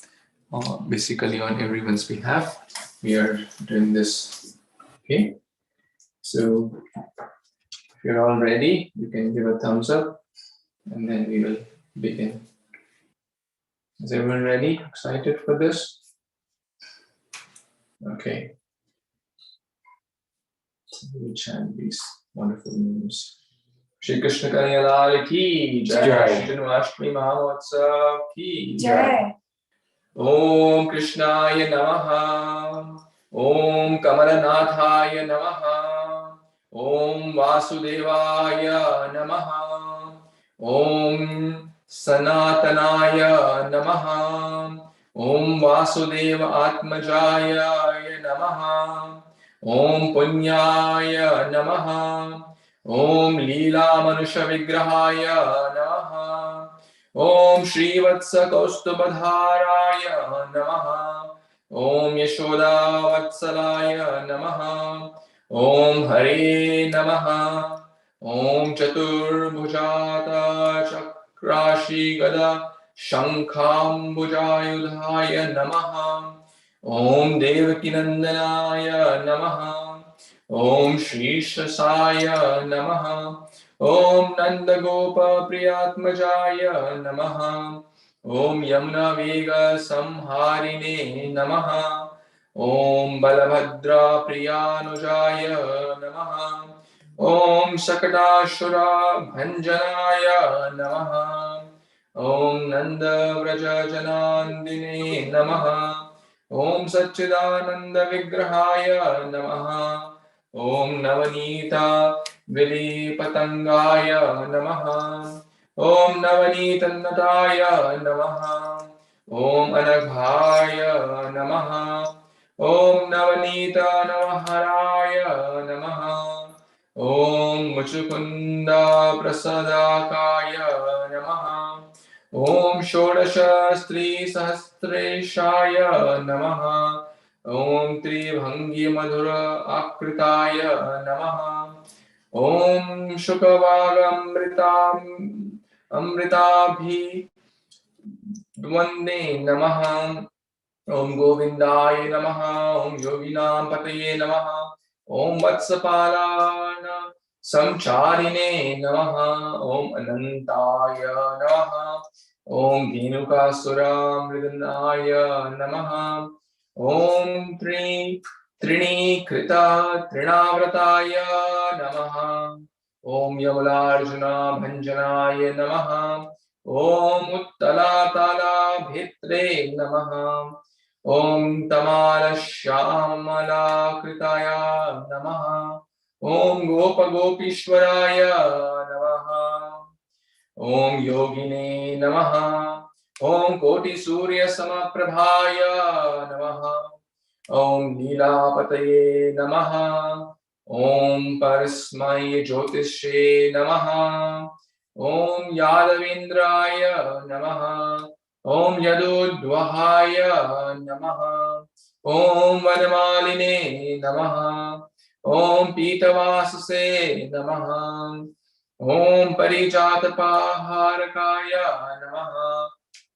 basically on everyone's behalf. We are doing this. Okay, so If you're all ready, you can give a thumbs up and then we will begin. Is everyone ready? Excited for this? Okay. So we chant these wonderful names. Shri Kṛṣṇa Kanhaiya Lal ki jai. Janmashtami Celebrations ki jai. Om Krishnaya Namaha. Om Kamalanathaya Namaha. Om Vasudevaya Namaha. Om Sanatanaya Namaha. Om Vasudeva Atmajaya Namaha. Om Punyaya Namaha. Om Leela Manusha Vigrahaya Namaha. Om Shri Vatsa Kaustubhadharaya Namaha. Om Yashoda Vatsalaya Namaha. Om Hare Namaha. Om Chatur Bhujata Chakrashi Gada Shankham Bhujayudhaya Namaha. Om Devaki Nandanaya Namaha. Om Shri Shasaya Namaha. Om Nanda Gopa Priyatmajaya Namaha. Om Yamuna Vega Samharine Namaha. Om Balabhadra Priyanujaya Namaha. Om Sakadashura Bhanjanaya Namaha. Om Nanda Vraja Janandine Namaha. Om Satchidananda Vigrahaya Namaha. Om Navanita Vili Patangaya Namaha. Om Navanitanataya Namaha. Om Anaghaya Namaha. Om Navanita Navaharaya Namaha. Om Muchukunda Prasadakaya Namaha. Om Shodashastri Sahasreshaya Namaha. Om Tribhangi Madhura Akritaya Namaha. Om Shukavagamritam Amritabhi Dvande Namaha. Om Govindaya Namaha. Om Yoginam Pataye Namaha. Om Vatsapalana Samcharine Namaha. Om Anantaya Namaha. Om Dhinukasura Mridhanaya Namaha. Om Trini Krita Trinavrataya Namaha. Om Yamalarjuna Bhanjanaya Namaha. Om Uttala Tala Bhitre Namaha. Om Tamala Shyamala Kritaya Namaha. Om Gopa Gopishwaraya Namaha. Om Yogine Namaha. Om Koti Surya Samaprabhaya Namaha. Om Leelapataye Namaha. Om Parasmai Jyotishe Namaha. Om Yadavindraya Namaha. Om Yadudvahaya Namaha. Om Vanamaline Namaha. Om Pitavasase Namaha. Om Parijatapaharakaya Namaha.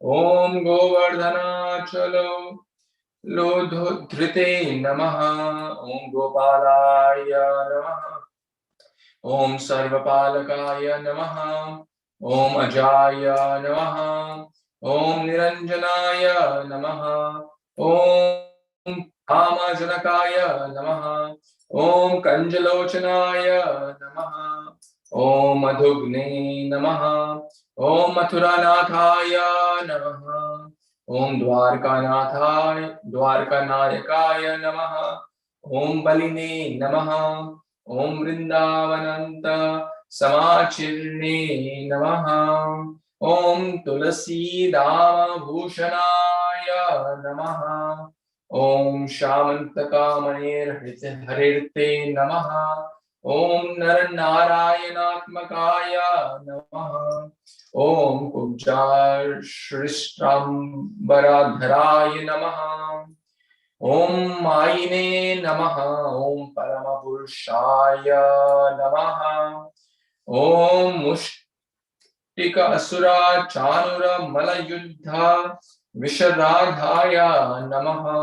Om Govardhana Chalo Lodhrite Namaha. Om Gopalaya Namaha. Om Sarvapalakaya Namaha. Om Ajaya Namaha. Om Niranjanaya Namaha. Om Kamajanakaya Namaha. Om Kanjalochanaya Namaha. Om Madhugne Namaha. Om Mathuranathaya Namaha. Om Dwarkanayakaya Namaha. Om Baline Namaha. Om Vrindavananta Samachirne Namaha. Om Tulasi Dama Bhushanaya Namaha. Om Shamantaka Manir Harirte Namaha. Om Naranarayanatmakaya Namaha. Om Kubjar Shrishtambaradharaya Namaha. Om Aine Namaha. Om Paramapurushaya Namaha. Om Mushtika Asura Chanura Malayuddha Visharadhaya Namaha.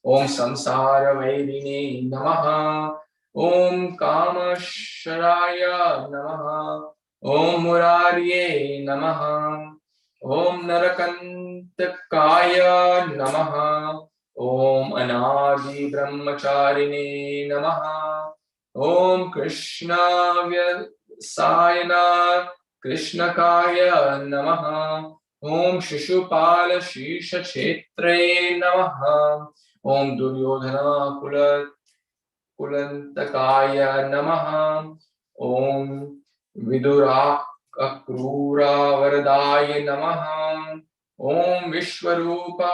Om Samsara Vairine Namaha. Om Kamashwaraya Namaha. Om Murarye Namaha. Om Narakantakaya Namaha. Om Anadi Brahmacharine Namaha. Om Krishna Vyasayana Krishnakaya Namaha. Om Shishupala Shisha Kshetre Namaha. Om Duryodhana Kulantakaya Namaha. Om Vidura Akrura Varadaya Namaha. Om Vishwarupa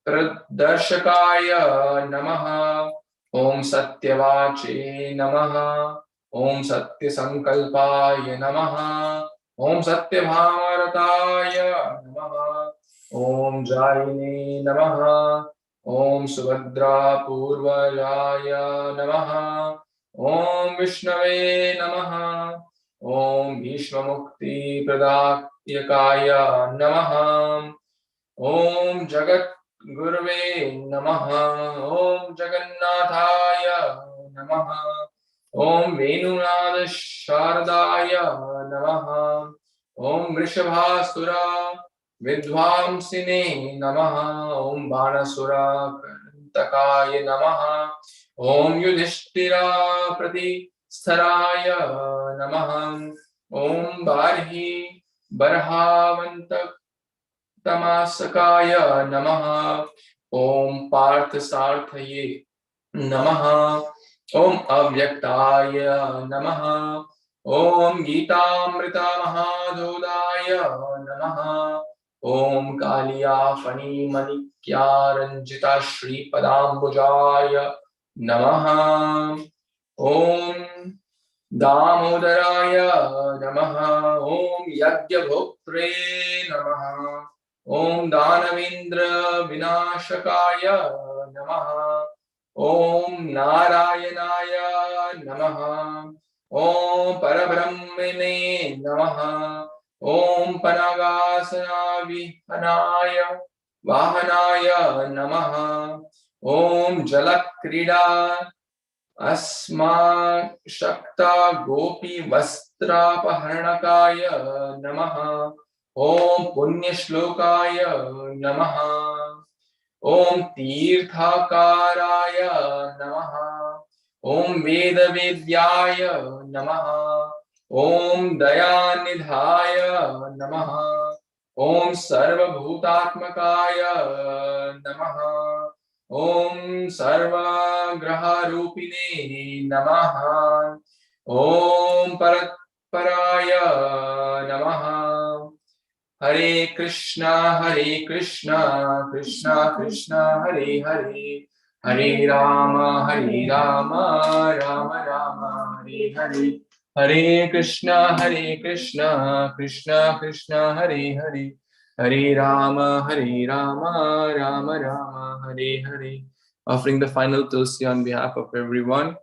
Pradarshakaya Namaha. Om Satyavache Namaha. Om Satyasankalpaya Namaha. Om Satyabhamarataya Namaha. Om Jaine Namaha. Om Subhadra Purvajaya Namaha. Om Vishnave Namaha. Om Bhishmamukti Pradakyakaya Namaha. Om Jagat Gurve Namaha. Om Jagannathaya Namaha. Om Venunada Sharadaya Namaha. Om Vrishabhasura Vidvamsine Namaha. Om Banasura Kantakaya Namaha. Om Yudhishthira Pratistaraya Namaha. Om Barhi Barhavantak Tamasakaya Namaha. Om Parthasarthaye Namaha. Om Avyaktaya Namaha. Om Gitamrita Mahadodaya Namaha. Om Kaliya Fani Manikya Ranjita Shri Padambujaya Namaha. Om Damodaraya Namaha. Om Yagyabhoktre Namaha. Om Danavindra Vinashakaya Namaha. Om Narayanaya Namaha. Om Parabrahmane Namaha. Om Panagasana Vihanaya Vahanaya Namaha. Om Jalakrida Asma Shakta Gopi Vastra Paharnakaya Namaha. Om Punya Shlokaya Namaha. Om Tirthakaraya Namaha. Om Veda Vedyaya Namaha. Om Dayanidhaya Namaha. Om Sarva Bhutatmakaya Namaha. Om Sarva Graha Rupine Namaha. Om Paratparaya Namaha. Hare Krishna, Krishna Krishna, Hare Hare, Hare Rama, Rama Rama, Hare Hare, Hare Krishna, Krishna Krishna, Hare Hare, Hare Rama, Rama Rama, Hare Hare. Offering the final tulsi on behalf of everyone.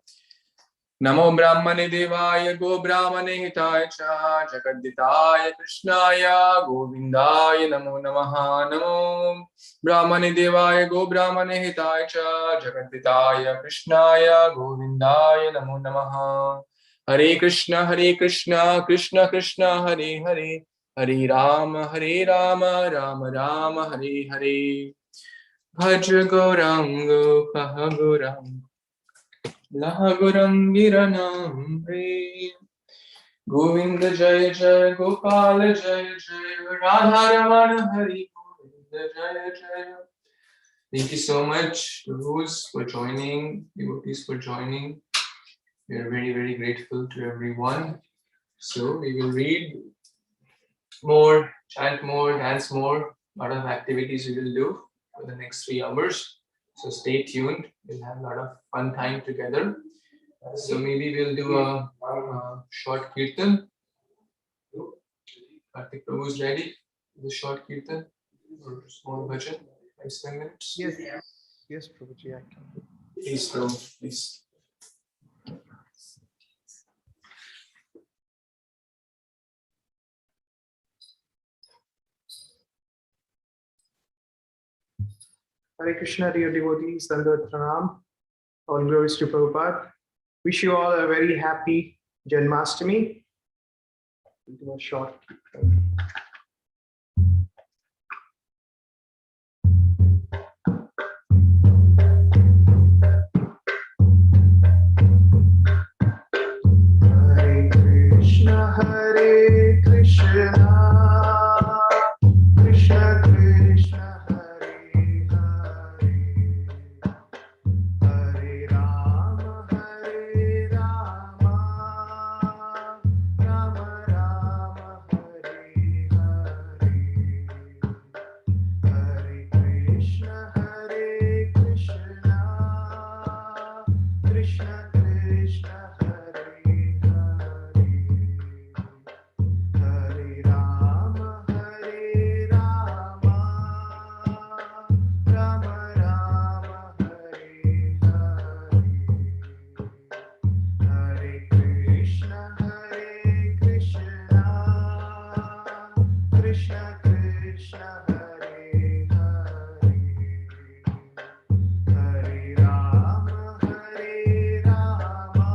Namo Brahmane Devaya Go Brahmane Hitaya Cha Jagaditaya Krishnaya Govindaya Namo Namaha. Namo Brahmane Devaya Go Brahmane Hitaya Cha Jagaditaya Krishnaya Govindaya Namo Namaha. Hare Krishna, Krishna Krishna, Hare Hare, Hare Rama, Rama Rama, Hare Hare. Bhaj Gaurango Paha Gaurango Lahaguram Giranam Pre Govinda Jaya Jaya Gopala Jaya Jaya Radharamana Hari Govinda Jaya Jaya. Thank you so much, Gurus, for joining, devotees for joining. We are very, very grateful to everyone. So we will read more, chant more, dance more. A lot of activities we will do for the next 3 hours. So stay tuned. We'll have a lot of fun time together. So maybe we'll do a short kirtan. Kartik Prabhu is ready. The short kirtan or small bhajan, 5-7 minutes. Yes, Prabhuji, I can. Please, Prabhu, please. Hare Krishna, dear devotees, Dandavat Pranam. All glories to Prabhupada. Wish you all a very happy Janmashtami. We'll do a short. Hare Krishna, Hare Krishna, Krishna Krishna, Hare Hare, Hare Rama, Hare Rama, Rama Rama, Hare Hare, Hare Krishna, Hare Krishna, Krishna Krishna, Hare Hare Rama, Hare Rama, Rama Rama, Hare Hare, Hare Krishna, Hare Krishna, Krishna Krishna, Hare Hare, Hare Rama, Hare Rama,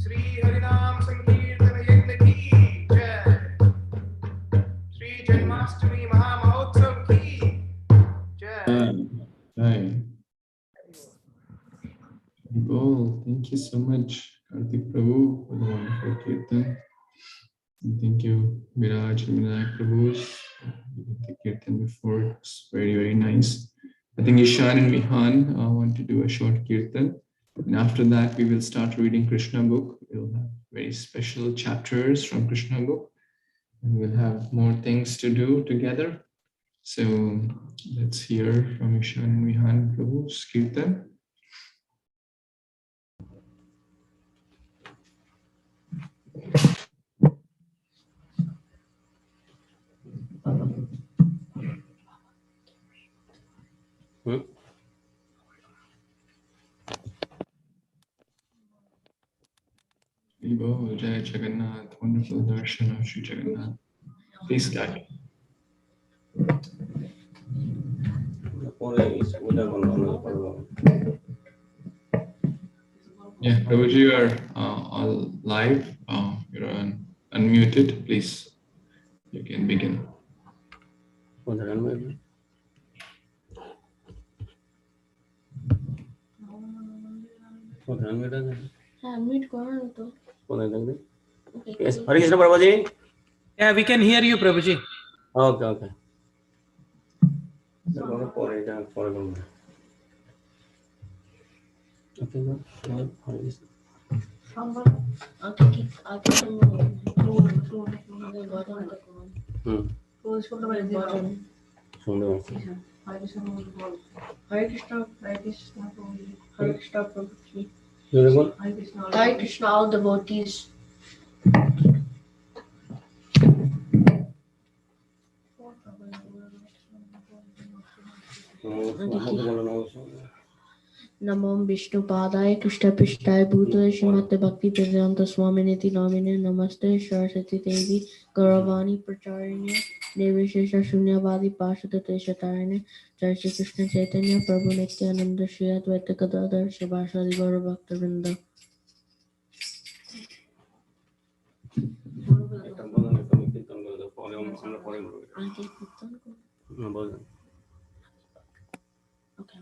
Shri Harinam Sankirtana Yajna ki jai. Shri Janmashtami Mahamahotsav ki jai. Hi. Well, thank you so much, Karthik Prabhu, for the wonderful kirtan. And thank you, Viraj and Vinayak Prabhus, for the kirtan before. It was very, very nice. I think Ishan and Mihan want to do a short kirtan. And after that, we will start reading Kṛṣṇa book. We'll have very special chapters from Kṛṣṇa book. And we'll have more things to do together. So let's hear from Ishan and Mihan Prabhu's kirtan. Jai Jagannath, wonderful darshan of Sri Jagannath. Please start. Yeah, Prabhuji, you are all live. You're unmuted. Please, you can begin. Yes, Hare Krishna Prabhuji. Yeah, we can hear you, Prabhuji. Okay, okay. Hare Krishna, Hare Krishna, Hare Krishna, Prabhuji. Hare Krishna, all devotees. Namam Vishnu Padaya Krishna Pishtaya Bhutale Śrīmad Bhakti Vedanta Swami Niti Namine Namaste Saraswati Devi Gauravani Pracharine Nirvishesha Shunyavadi Pashata Teshatarine Jai Shri Krishna Chaitanya Prabhu Nityananda Shri Advaita Gadadhar Shivasadi Gaura Bhakta Vrinda. Okay.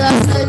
Kṛṣṇa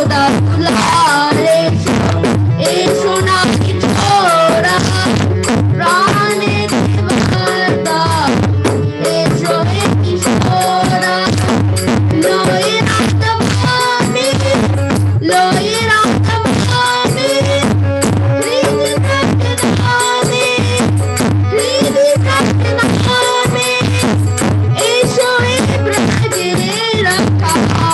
Yashoda Tulare Eshona Kichora Rane Devata Esho Kishora Loira Tamani Loira Tamani Kriti Prakadani Kriti Prakadani Esho Ibrahim Rakha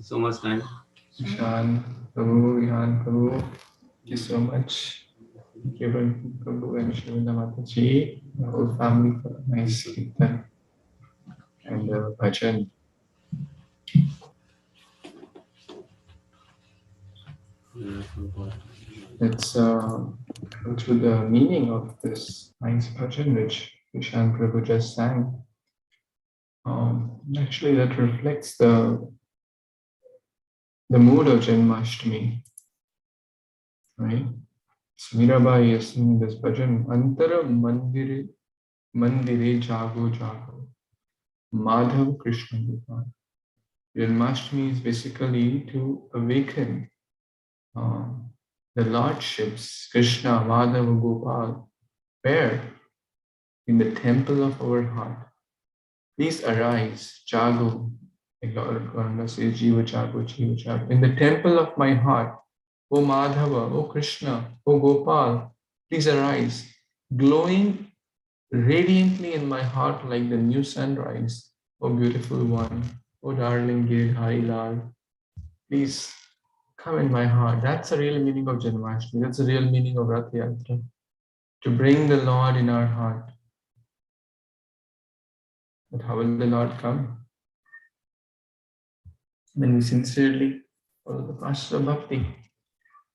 so much time. Ishan, Prabhu, Ihan, Prabhu, thank you so much. Thank you, Prabhu and Shrimad Mataji, the whole family for a nice kirtan and bhajan. Let's go through the meaning of this nice bhajan which Ishan Prabhu just sang. Actually, that reflects the mood of Janmashtami, right? So Mirabai is singing this bhajan, Antara Mandire Jago Jago, Madhav Kṛṣṇa Gopal. Janmashtami is basically to awaken the lordships, Kṛṣṇa, Madhava, Gopal, where in the temple of our heart. Please arise, Jago. Like Lord Karna says, Jiva Jago, Jiva Jago. In the temple of my heart, O Madhava, O Kṛṣṇa, O Gopal, please arise, glowing radiantly in my heart like the new sunrise. O beautiful one, O darling Giridhari Lal, please come in my heart. That's the real meaning of Janmashtami. That's the real meaning of Rath Yatra. To bring the Lord in our heart. But how will the Lord come? When we sincerely follow the process of bhakti.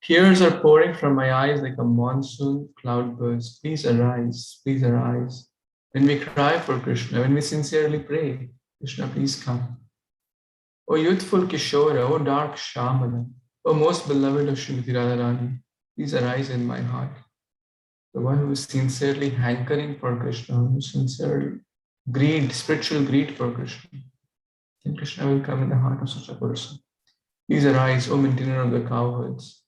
Tears are pouring from my eyes like a monsoon cloudburst. Please arise, please arise. When we cry for Kṛṣṇa, when we sincerely pray, Kṛṣṇa, please come. O youthful Kishora, O dark Shamana, O most beloved of Srimati Radharani, please arise in my heart. The one who is sincerely hankering for Kṛṣṇa, who sincerely spiritual greed for Kṛṣṇa. Then Kṛṣṇa will come in the heart of such a person. Please arise, O maintainer of the cowherds.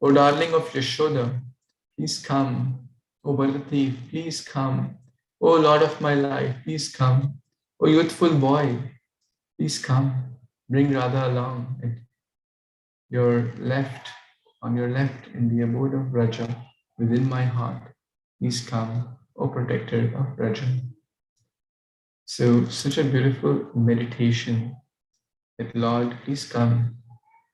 O darling of Yashoda, please come. O Bharati, please come. O Lord of my life, please come. O youthful boy, please come. Bring Radha along at your left, on your left in the abode of Raja, within my heart. Please come, O protector of Raja. So, such a beautiful meditation that Lord, please come.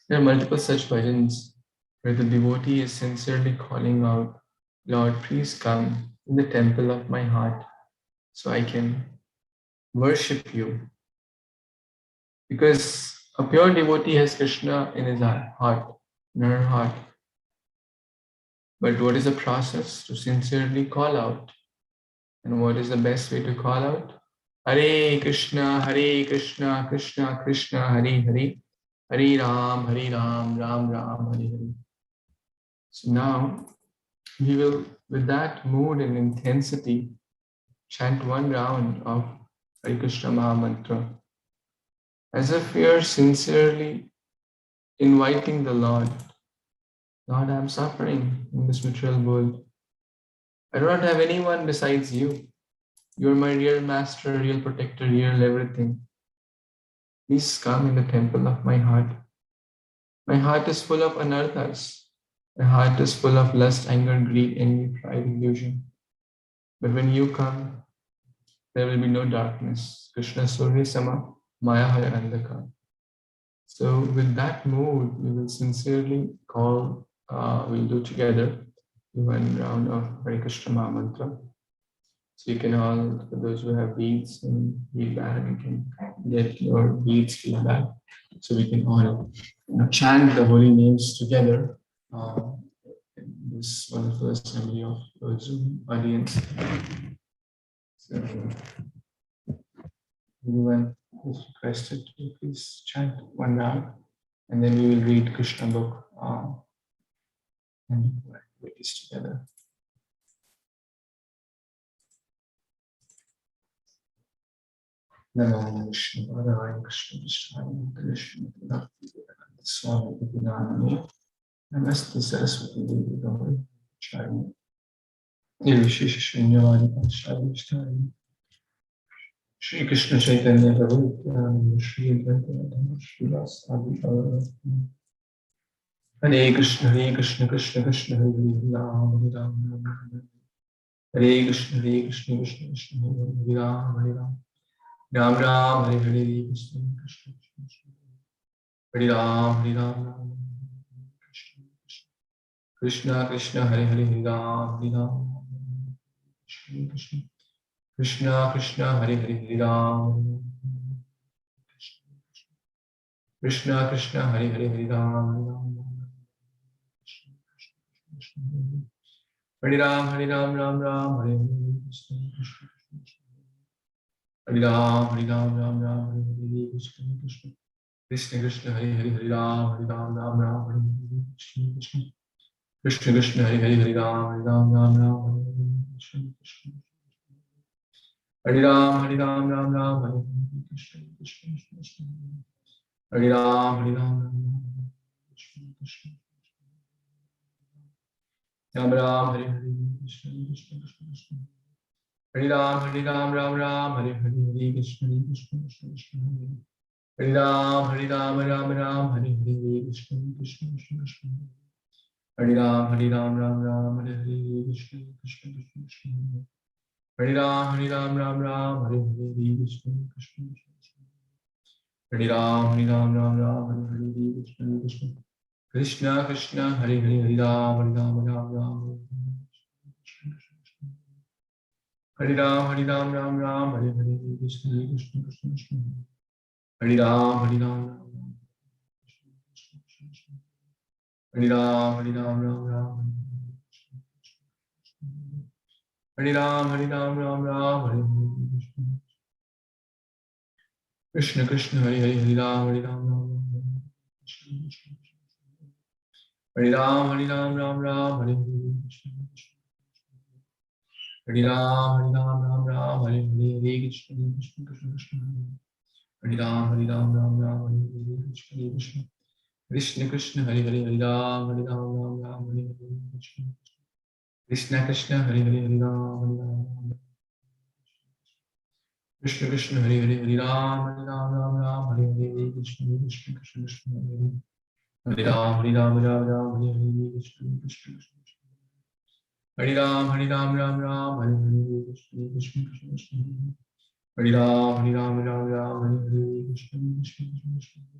There are multiple such bhajans where the devotee is sincerely calling out, Lord, please come in the temple of my heart so I can worship you. Because a pure devotee has Kṛṣṇa in his heart, in her heart. But what is the process? To sincerely call out. And what is the best way to call out? Hare Kṛṣṇa, Krishna Krishna, Hare Hare, Hare Ram, Ram Ram, Hare Hare. So now we will, with that mood and intensity, chant one round of Hare Krishna Maha Mantra, as if we are sincerely inviting the Lord. Lord, I am suffering in this material world. I do not have anyone besides you. You are my real master, real protector, real everything. Please come in the temple of my heart. My heart is full of anarthas. My heart is full of lust, anger, greed, envy, pride, illusion. But when you come, there will be no darkness. Krishna Surya Sama, Maya Hara Andhakar. So with that mood, we will sincerely call, we'll do together one round of Hare Krishna Maha Mantra. So you can all, for those who have beads and feedback, you can get your beads feedback. So we can all chant the holy names together in this wonderful assembly of Zoom audience. So everyone is requested to please chant one round, and then we will read Krishna book and read this together. Namo Vishnu Padaya Krishna Vishnu Krishna Bhakti Swami Vidanani Namaste Saraswati Devi Gauri Charni Nirvishesh Shunyavadi Pachari Vishtari Shri Krishna Chaitanya Prabhu Nityananda Shri Advaita Shri Vas Adi Hare Krishna Krishna Krishna Hare Ram Ram Hare Krishna Krishna Krishna Hare Ram Ram Ram Ram Hare Hare Krishna Krishna Krishna Hare Ram, Krishna Krishna, Hare Hare, Hare Ram, Krishna Krishna, Hare Hare, Hare Ram, Krishna Krishna, Hare Hare, Hare Ram, Hare Ram, Hare Ram, Ram Ram, Hare Hare, Hare Ram, Hare Ram, Ram Ram, Hare Hare, Krishna Krishna, Hare Hare, Hare Ram, Ram Ram, Hare Hare, Krishna Krishna, Hare Hare, Hare Ram, Ram Ram, Hare Hare Ram, Hare Ram, Ram Ram, Hare Hare, Hare Ram, Hare Ram, Ram Ram, Hare Hare, Krishna Krishna, Hare Ram, Hare Ram, Ram Ram, Hare Hare, Krishna Krishna, Hare Ram, Hare Ram, Ram Ram, Hare Hare, Krishna Krishna, Hare Ram, Hare Ram, Ram Ram, Hare Hare, Krishna Krishna, Hare Ram, Hare Ram, Ram Ram, Hare Hare, Krishna Krishna, Hare Ram, Hare Ram, Ram Ram, Hare Hare, Krishna Krishna, Krishna Krishna, Hare Hare, Hare Ram, Ram Ram, Hare Ram, Hare Ram, Ram Ram, Hare Hare, Krishna Krishna, Hare Ram, Hare Ram, Hare Ram, Hare Ram, Ram Ram, Hare Ram, Hare Ram, Ram Ram, Hare Hare, Krishna Krishna, Hare Hare, Hare Ram, Ram Ram, Hare Ram, Hare Ram, Ram Ram, Hare Hare, Hare Ram, Hare Ram, Ram Ram, Hare Hare, Krishna Krishna, Hare Ram, Hare Ram, Ram Ram, Hare Hare, Krishna Krishna, Hare Hare, Hare Ram, Ram Ram, Hare Hare, Krishna Krishna, Hare Hare, Hare Ram, Krishna Krishna, Hare Hare, Hare Ram, Ram Ram, Hare Hare, Krishna Krishna, Hare Ram, Hare Ram, Ram Ram, Hare Hare, Krishna Krishna, Hare Ram, Hare Ram, Ram Ram, Hare Hare, Krishna Krishna, Hare Ram, Hare Ram, Ram Ram, Hare Hare, Krishna Krishna,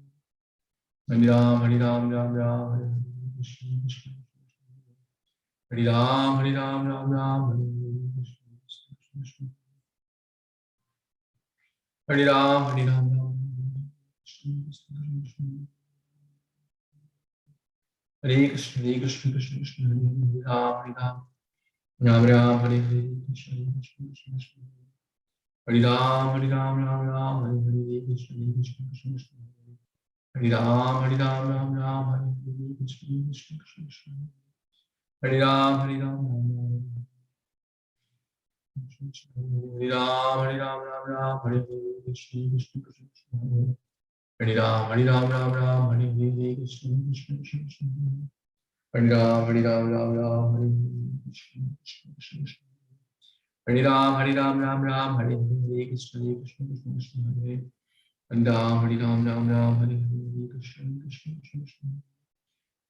Hare Ram, Hare Ram, Ram Ram, Hare Hare, Krishna Krishna, Hare Ram, Hare Ram, Ram Ram, Hare Hare, Krishna Krishna, Hare Ram, Hare Ram, Ram Ram, Hare Krishna, Krishna Krishna, Hare Ram, Hare Ram, Ram Ram, Hare Hare, Krishna Krishna, Hare Ram, Hare Ram, Ram Ram, Hare Hare, Krishna Krishna, Hare Ram, Hare Ram, Ram Ram, Hare Hare, Krishna Krishna, Hare Ram, Hare Ram, Ram Ram, Hare Ram, Hare Ram, Ram Ram, Hare Hare, Krishna Krishna, Hare Ram, Hare Ram, Ram Ram, Hare Hare, Krishna Krishna, Hare Ram, Hare Ram, Ram Ram, Hare Hare, Krishna, Hare Ram, Hare Ram, Ram Ram, Hare Hare, Krishna Krishna, Hare Ram, Hare Ram, Ram Ram, Hare Hare, Krishna Krishna,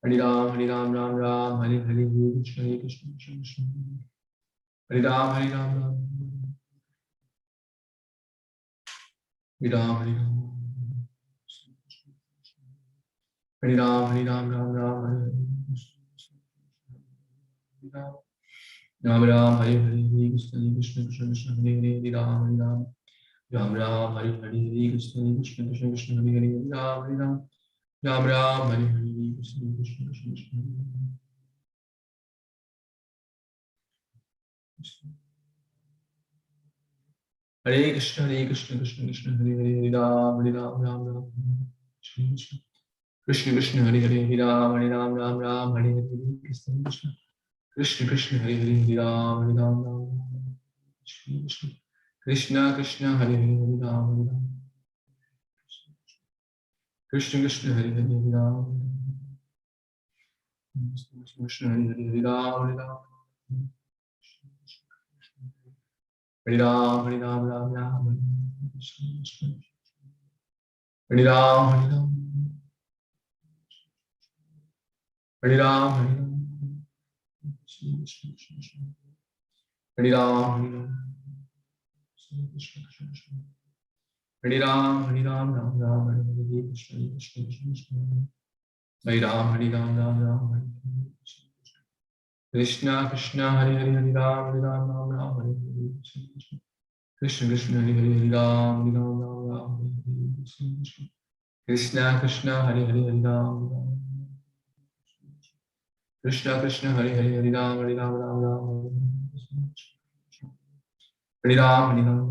Hare Ram, Hare Ram, Ram Ram, Hare Hare, Krishna Krishna, Hare Ram, Hare Ram, Ram Hare Ram, Hare Ram, Hare Ram, Hare Ram, Ram Ram, Hare Hare, Ram Ram, Hare Hare, Krishna Krishna, Hare Hare, Hare Ram, Hare Ram, Ram Ram, Hare Hare, Krishna Krishna, Hare Hare, Ram Ram, Ram Ram, Hare Hare, Krishna Krishna, Hare Krishna, Krishna Krishna, Hare Hare, Hare Ram, Ram Ram, Krishna Krishna, Hare Hare, Hare Ram, Ram Ram, Hare Hare, Krishna Krishna, Hare Hare, Hare Ram, Ram, Krishna Krishna, Hare Hare, Hare Ram, Krishna Krishna, Hare Hare, Hare Ram, Krishna Hare Hare, Hare Ram, Hare Ram, Hare Ram, Ram Ram, Hare Ram, Hare Ram, Hare Ram, Hare Ram, Hare Ram, Hare Ram, Hare Ram, Ram Ram, Hare Hare, Krishna Krishna, Krishna Krishna, Hare Ram, Ram Ram, Hare Hare, Krishna Krishna, Hare Hare, Hare Ram, Ram Ram, Hare Hare, Krishna Krishna, Hare Hare, Ram Ram, Hare Hare, Krishna Krishna, Hare Hare, Hare Ram, Krishna Krishna, Hare Hare, Hare Ram, Ram Ram, Hare Ram, Hare Ram.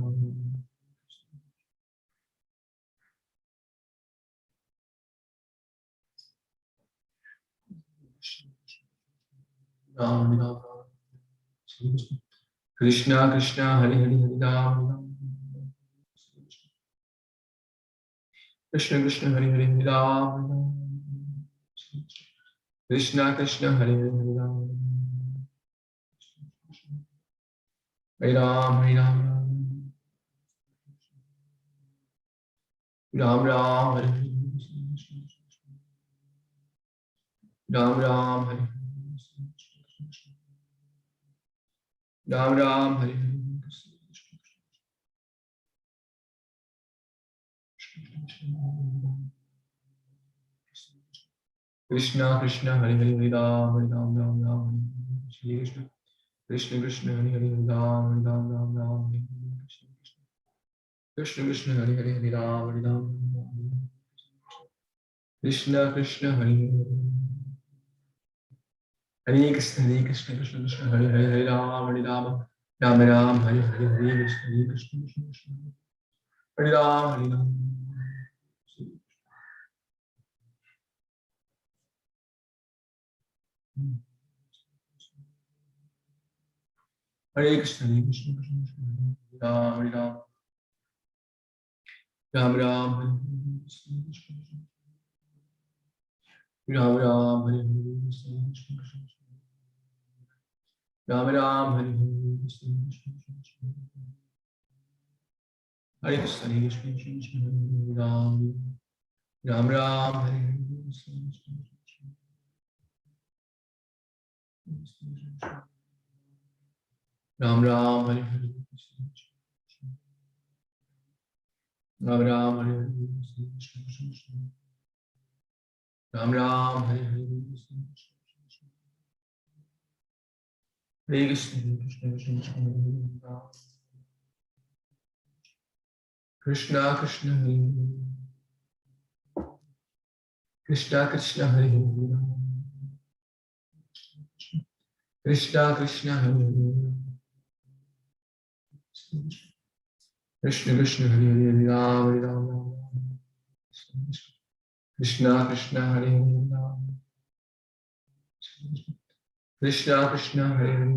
Ram Ram, Krishna Krishna, Hare Hare, Hare Ram, Krishna Krishna, Hare Hare, Hare Ram, Krishna Krishna, Hare Hare, Hare Ram, Hare Ram, Hare Ram, Ram Ram, Hare Hare, Ram Ram, Hare Ram Ram, Hare Hare, Krishna Krishna, Hare Hare, Hare Ram, Hare Ram, Ram Ram, Hare Krishna, Krishna Krishna, Hare Hare, Hare Ram, Hare Ram, Ram Ram, Hare Krishna Krishna, Hare Hare, Hare Ram, Hare Ram, Krishna Krishna, Hare Hare, Hare Krishna, Hare Krishna, Krishna Krishna, Hare Hare, Hare Ram, Hare Ram, Ram Ram, Hare Hare, Hare Krishna, Hare Krishna, Krishna Krishna, Hare Ram, Hare Ram. Hare Krishna, Hare Krishna, Krishna Krishna, Hare Ram, Ram Ram, Hare Hare, Ram Ram, Hare Hare, Ram Ram, Hare Hare, Hare Krishna, Hare Krishna, Krishna Krishna, Ram Ram, Hare Hare, Ram Ram, Hare Hare, Ram Ram, Hare Hare, Ram Ram, Hare Hare, Hare Krishna, Krishna Krishna, Krishna Krishna, Hare Hare, Krishna Krishna, Hare Hare, Krishna Krishna, Hare Hare, Krishna Krishna, Hare Hare, Ram Ram, Krishna Krishna, Hare Hare, Ram, Krishna Krishna, Hare Hare,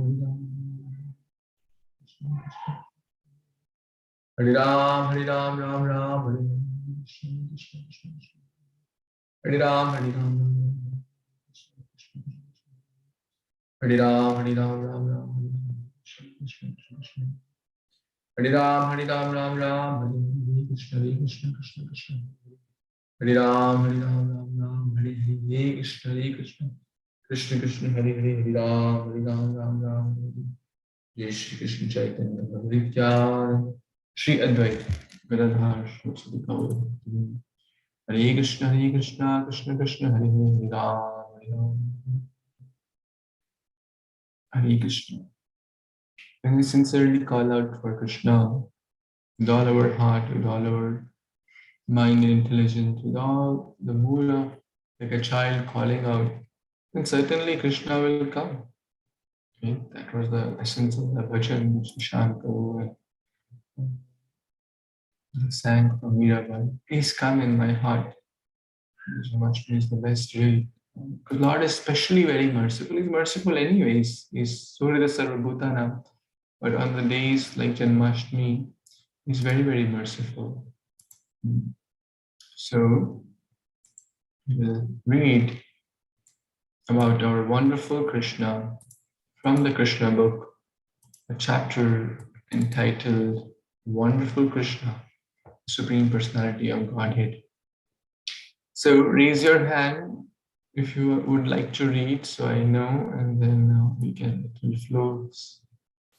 Hare Ram, Ram Ram, Hare Hare, Hare Ram, Hare Ram, Hare Ram, Ram Ram, Hare Ram, Ram Ram, Hare Krishna, Krishna Krishna, Hare Ram, Ram Ram, Hare Hare, Krishna, Krishna Krishna Krishna, Hare Hare, Hare Ram, Ram Ram, Jai Shri Krishna Chaitanya, Nityan, Shri Advaita, Gadadhar, Shri Gaura. Hare Krishna, Krishna Krishna, Hare Hare, Hare Ram, Hare Krishna. And we sincerely call out for Krishna with all our heart, with all our mind and intelligence, with all the mood of like a child calling out, then certainly Krishna will come. Okay? That was the essence of the bhajan which Shanko sang from Mirabai. Please come in my heart. Janmashtami is the best way. Because Lord is especially very merciful. He's merciful anyways. He's Surya Sarvabhutanam. But on the days like Janmashtami, he's very, very merciful. So we'll read about our wonderful Krishna from the Krishna book, a chapter entitled Wonderful Krishna, Supreme Personality of Godhead. So raise your hand if you would like to read, so I know, and then it will flow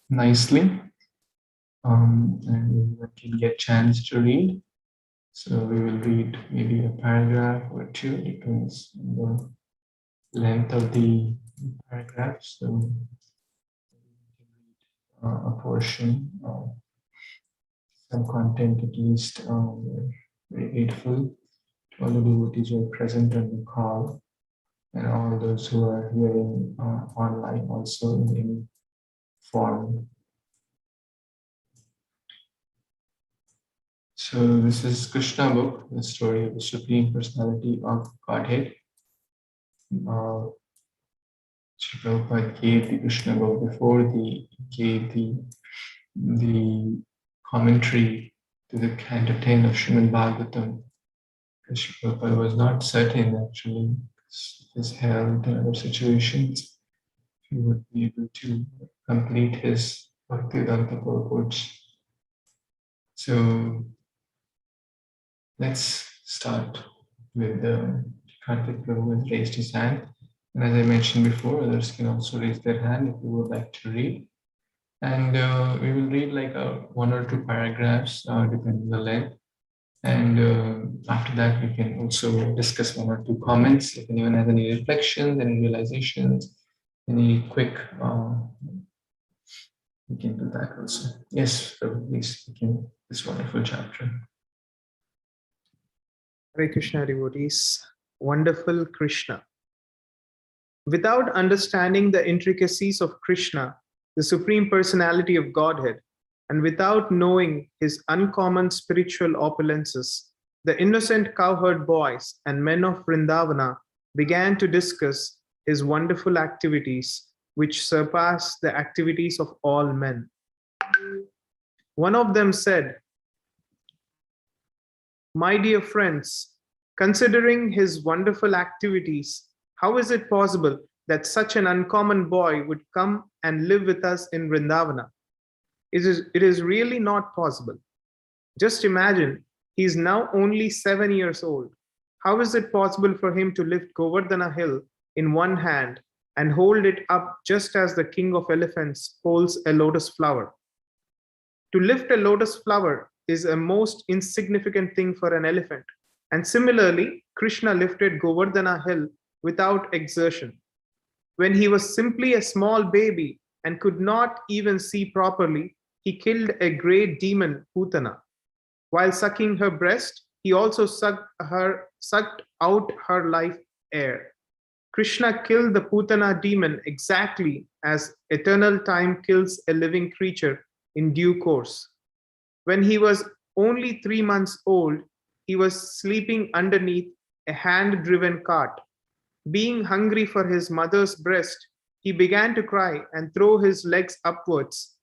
nicely, and we can get chance to read. So we will read maybe a paragraph or two, depends on the length of the paragraph. So a portion of some content at least. We're very grateful to all the devotees who are present on the call and all those who are hearing online also in any form. So this is Kṛṣṇa book, the story of the Supreme Personality of Godhead. Srila Prabhupada gave the Kṛṣṇa book before he gave the commentary to the Canto 10 of Śrīmad-Bhāgavatam. Srila Prabhupada was not certain actually, his health and other situations, if he would be able to complete his Bhaktivedanta purports. So let's start with Karthik Prabhu has raised his hand. And as I mentioned before, others can also raise their hand if you would like to read. And we will read like one or two paragraphs, depending on the length. And after that, we can also discuss one or two comments. If anyone has any reflections, any realizations, any quick, we can do that also. Yes, Prabhu, please begin this wonderful chapter. Hare Krishna devotees, wonderful Krishna. Without understanding the intricacies of Krishna, the Supreme Personality of Godhead, and without knowing his uncommon spiritual opulences, the innocent cowherd boys and men of Vrindavana began to discuss his wonderful activities, which surpass the activities of all men. One of them said, "My dear friends, considering his wonderful activities, how is it possible that such an uncommon boy would come and live with us in Vrindavana? It is really not possible. Just imagine, he is now only 7 years old. How is it possible for him to lift Govardhana hill in one hand and hold it up just as the king of elephants holds a lotus flower? To lift a lotus flower is a most insignificant thing for an elephant. And similarly, Krishna lifted Govardhana hill without exertion. When he was simply a small baby and could not even see properly, he killed a great demon, Putana. While sucking her breast, he also sucked out her life air. Krishna killed the Putana demon exactly as eternal time kills a living creature in due course. When he was only 3 months old, he was sleeping underneath a hand-driven cart. Being hungry for his mother's breast, he began to cry and throw his legs upwards.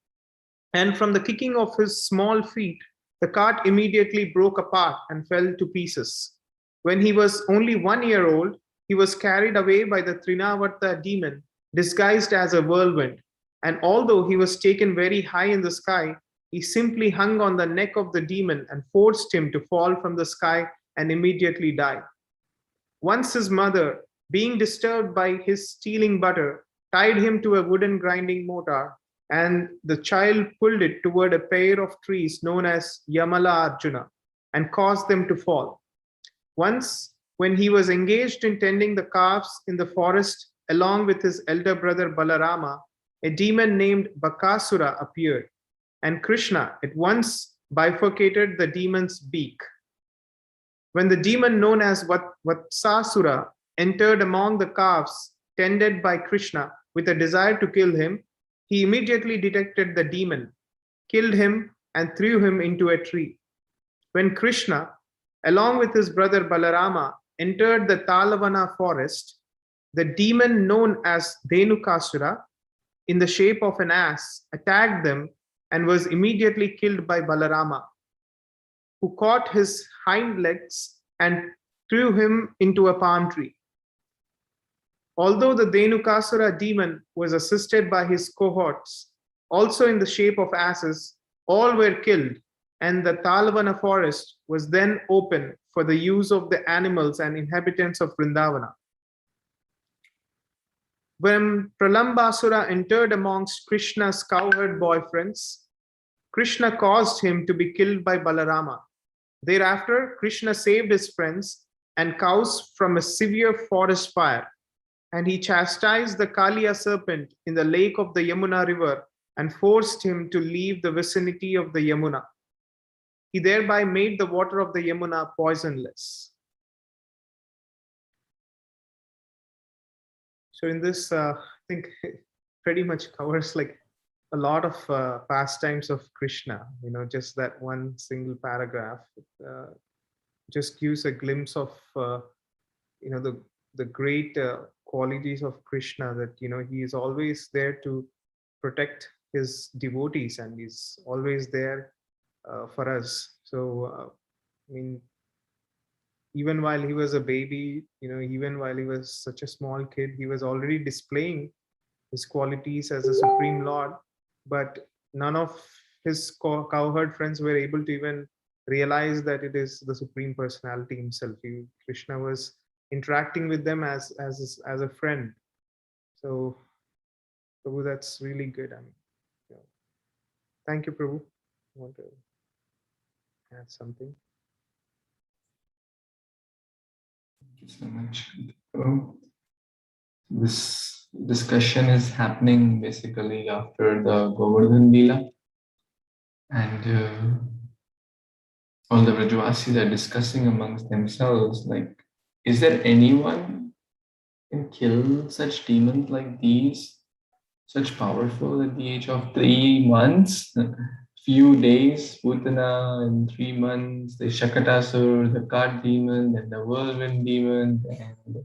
And from the kicking of his small feet, the cart immediately broke apart and fell to pieces. When he was only 1 year old, he was carried away by the Trinavarta demon, disguised as a whirlwind. And although he was taken very high in the sky, he simply hung on the neck of the demon and forced him to fall from the sky and immediately die. Once his mother, being disturbed by his stealing butter, tied him to a wooden grinding mortar, and the child pulled it toward a pair of trees known as Yamala Arjuna and caused them to fall. Once, when he was engaged in tending the calves in the forest along with his elder brother Balarama, a demon named Bakasura appeared, and Krishna at once bifurcated the demon's beak. When the demon known as Vatsasura entered among the calves tended by Krishna with a desire to kill him, he immediately detected the demon, killed him, and threw him into a tree. When Krishna, along with his brother Balarama, entered the Talavana forest, the demon known as Dhenukasura, in the shape of an ass, attacked them and was immediately killed by Balarama, who caught his hind legs and threw him into a palm tree. Although the Dhenukasura demon was assisted by his cohorts, also in the shape of asses, all were killed, and the Talavana forest was then open for the use of the animals and inhabitants of Vrindavana. When Pralambasura entered amongst Krishna's cowherd boyfriends, Krishna caused him to be killed by Balarama. Thereafter, Krishna saved his friends and cows from a severe forest fire, and he chastised the Kaliya serpent in the lake of the Yamuna river and forced him to leave the vicinity of the Yamuna. He thereby made the water of the Yamuna poisonless. So in this, I think it pretty much covers like a lot of pastimes of Krishna, just that one single paragraph just gives a glimpse of, the great qualities of Krishna, that, he is always there to protect his devotees and he's always there for us. So, I mean, even while he was a baby, even while he was such a small kid, he was already displaying his qualities as a Supreme Lord, but none of his cowherd friends were able to even realize that it is the Supreme Personality himself. Krishna was interacting with them as a friend. So, Prabhu, that's really good. I mean, thank you, Prabhu. I want to add something. Thank you so much. So, this discussion is happening basically after the Govardhan Leela, and all the Vrajavasis are discussing amongst themselves, like, is there anyone can kill such demons like these, such powerful at the age of 3 months, few days, Putana, in 3 months, the Shakatasur, the cart demon, and the whirlwind demon, and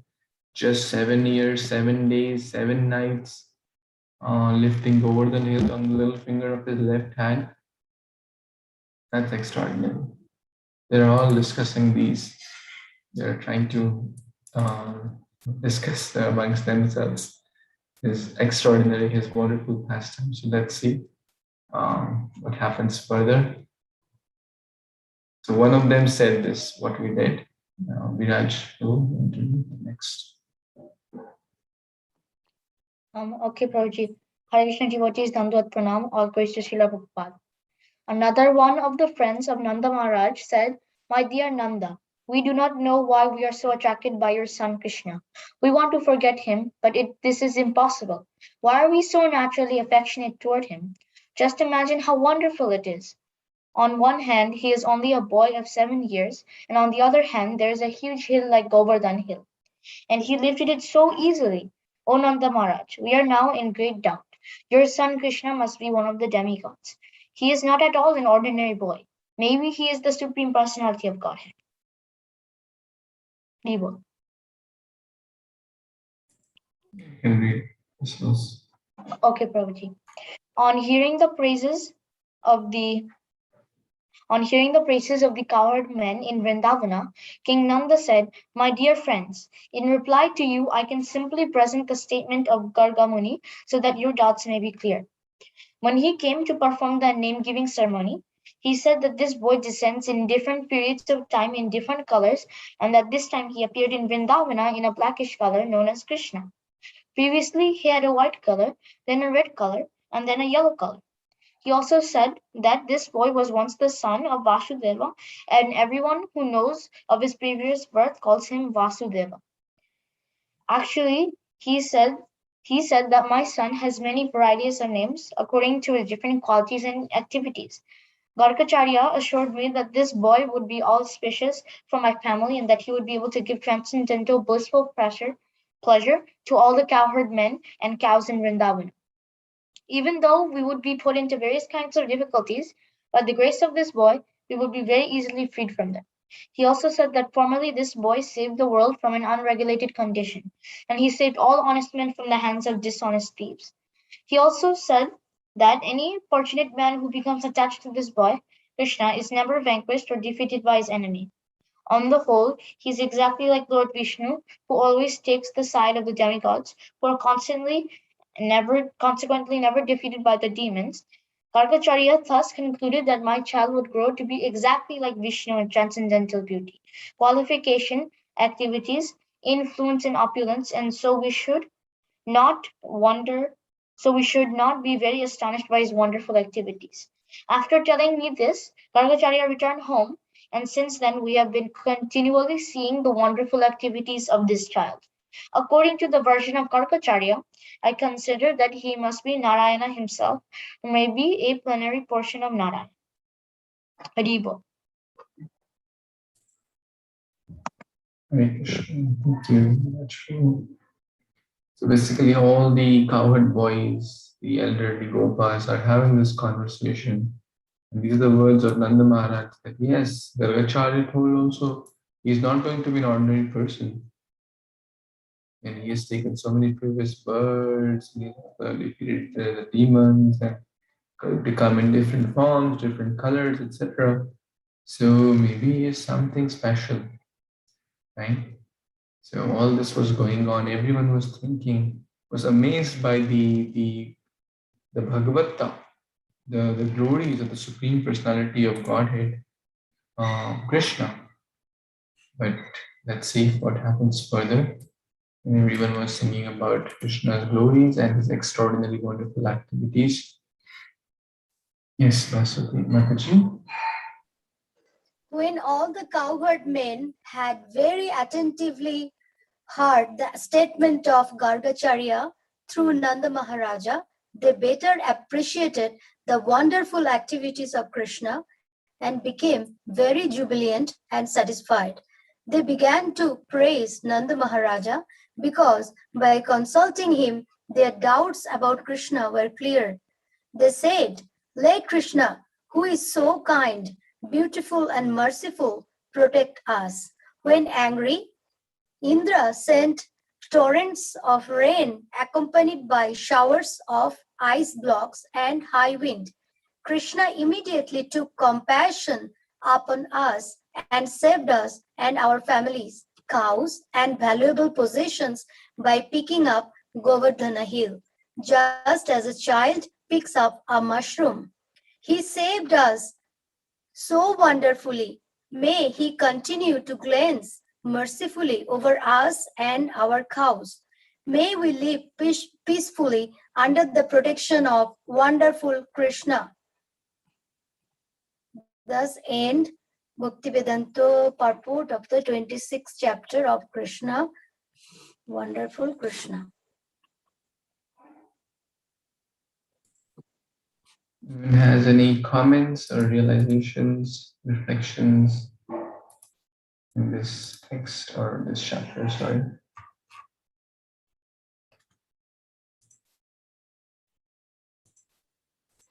just 7 years, 7 days, 7 nights, lifting Govardhan hill on the little finger of his left hand. That's extraordinary. They're all discussing these. They're trying to discuss amongst themselves his extraordinary, his wonderful pastime. So let's see what happens further. So one of them said this, what we did. Now, Viraj, go into the next. Okay, Prabhuji. Hare Krishna devotees, Dandavad Pranam, all praise to Srila Prabhupada. Another one of the friends of Nanda Maharaj said, "My dear Nanda, we do not know why we are so attracted by your son Krishna. We want to forget him, but this is impossible. Why are we so naturally affectionate toward him? Just imagine how wonderful it is. On one hand, he is only a boy of 7 years, and on the other hand, there is a huge hill like Govardhan Hill, and he lifted it so easily. O Nanda Maharaj, we are now in great doubt. Your son Krishna must be one of the demigods. He is not at all an ordinary boy. Maybe he is the Supreme Personality of Godhead." Libon. Can read this was. Okay, Prabhuji. On hearing the praises of the cowherd men in Vrindavana, King Nanda said, "My dear friends, in reply to you, I can simply present the statement of Garga Muni so that your doubts may be clear. When he came to perform the name-giving ceremony, he said that this boy descends in different periods of time in different colors, and that this time he appeared in Vrindavana in a blackish color known as Kṛṣṇa. Previously, he had a white color, then a red color, and then a yellow color. He also said that this boy was once the son of Vasudeva, and everyone who knows of his previous birth calls him Vasudeva. Actually, he said that my son has many varieties of names according to his different qualities and activities. Gargacharya assured me that this boy would be auspicious for my family and that he would be able to give transcendental blissful pleasure to all the cowherd men and cows in Vrindavan. Even though we would be put into various kinds of difficulties, by the grace of this boy, we would be very easily freed from them. He also said that formerly this boy saved the world from an unregulated condition, and he saved all honest men from the hands of dishonest thieves. He also said that any fortunate man who becomes attached to this boy, Krishna, is never vanquished or defeated by his enemy. On the whole, he is exactly like Lord Vishnu, who always takes the side of the demigods, who are consequently never defeated by the demons. Gargacharya thus concluded that my child would grow to be exactly like Vishnu in transcendental beauty, qualification, activities, influence, and opulence, and so we should not be very astonished by his wonderful activities. After telling me this, Gargacharya returned home. And since then, we have been continually seeing the wonderful activities of this child. According to the version of Karkacharya, I consider that he must be Narayana himself, or maybe a plenary portion of Narayana. Haribo. Hare Krishna. Thank you very much. So basically, all the cowherd boys, the elderly Gopas, are having this conversation. And these are the words of Nanda Maharaj that yes, Gargacharya told also he's not going to be an ordinary person. And he has taken so many previous birds, he has defeated the demons and they come in different forms, different colors, etc. So maybe he is something special, right? So all this was going on. Everyone was thinking, was amazed by the Bhagavata, the glories of the Supreme Personality of Godhead, Kṛṣṇa. But let's see what happens further. And everyone was singing about Krishna's glories and his extraordinarily wonderful activities. Yes, Vasudhi Mataji. When all the cowherd men had very attentively heard the statement of Gargacharya through Nanda Maharaja, they better appreciated the wonderful activities of Krishna and became very jubilant and satisfied. They began to praise Nanda Maharaja because by consulting him, their doubts about Krishna were cleared. They said, "Let Krishna, who is so kind, beautiful and merciful, protect us." When angry, Indra sent torrents of rain accompanied by showers of ice blocks and high wind. Krishna immediately took compassion upon us and saved us and our families, cows, and valuable possessions by picking up Govardhana hill, just as a child picks up a mushroom. He saved us so wonderfully. May he continue to glance mercifully over us and our cows. May we live peacefully under the protection of wonderful Krishna. Thus end Bhaktivedanta purport of the 26th chapter of Krishna, wonderful Krishna. Anyone has any comments or realizations, reflections in this text or this chapter? Sorry.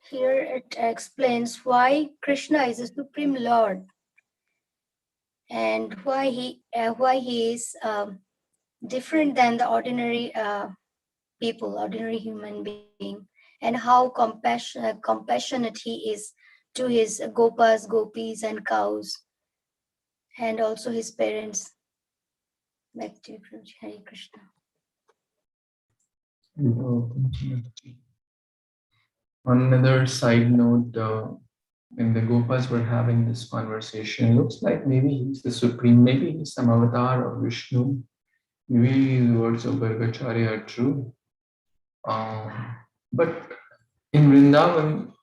Here it explains why Krishna is a supreme Lord and why he is different than the ordinary people, ordinary human being, and how compassionate he is to his gopas, gopis, and cows, and also his parents. Back to you, Prabhuji. Hare Krishna. On another side note, when the Gopas were having this conversation, it looks like maybe he's the supreme, maybe he's some avatar of Vishnu. Maybe the words of Gargacharya are true. But in Vrindavan,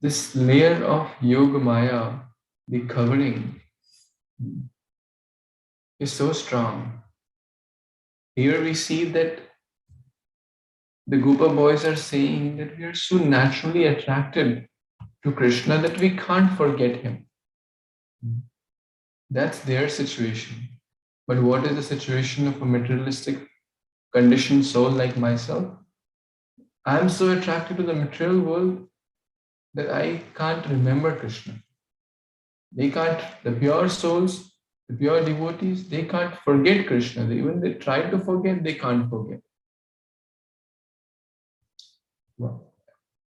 this layer of Yoga Maya, the covering, is so strong. Here we see that the Gopa boys are saying that we are so naturally attracted to Krishna that we can't forget him. That's their situation. But what is the situation of a materialistic conditioned soul like myself? I'm so attracted to the material world that I can't remember Krishna. They can't, the pure souls, the pure devotees, they can't forget Krishna. Even they try to forget, they can't forget. Wow.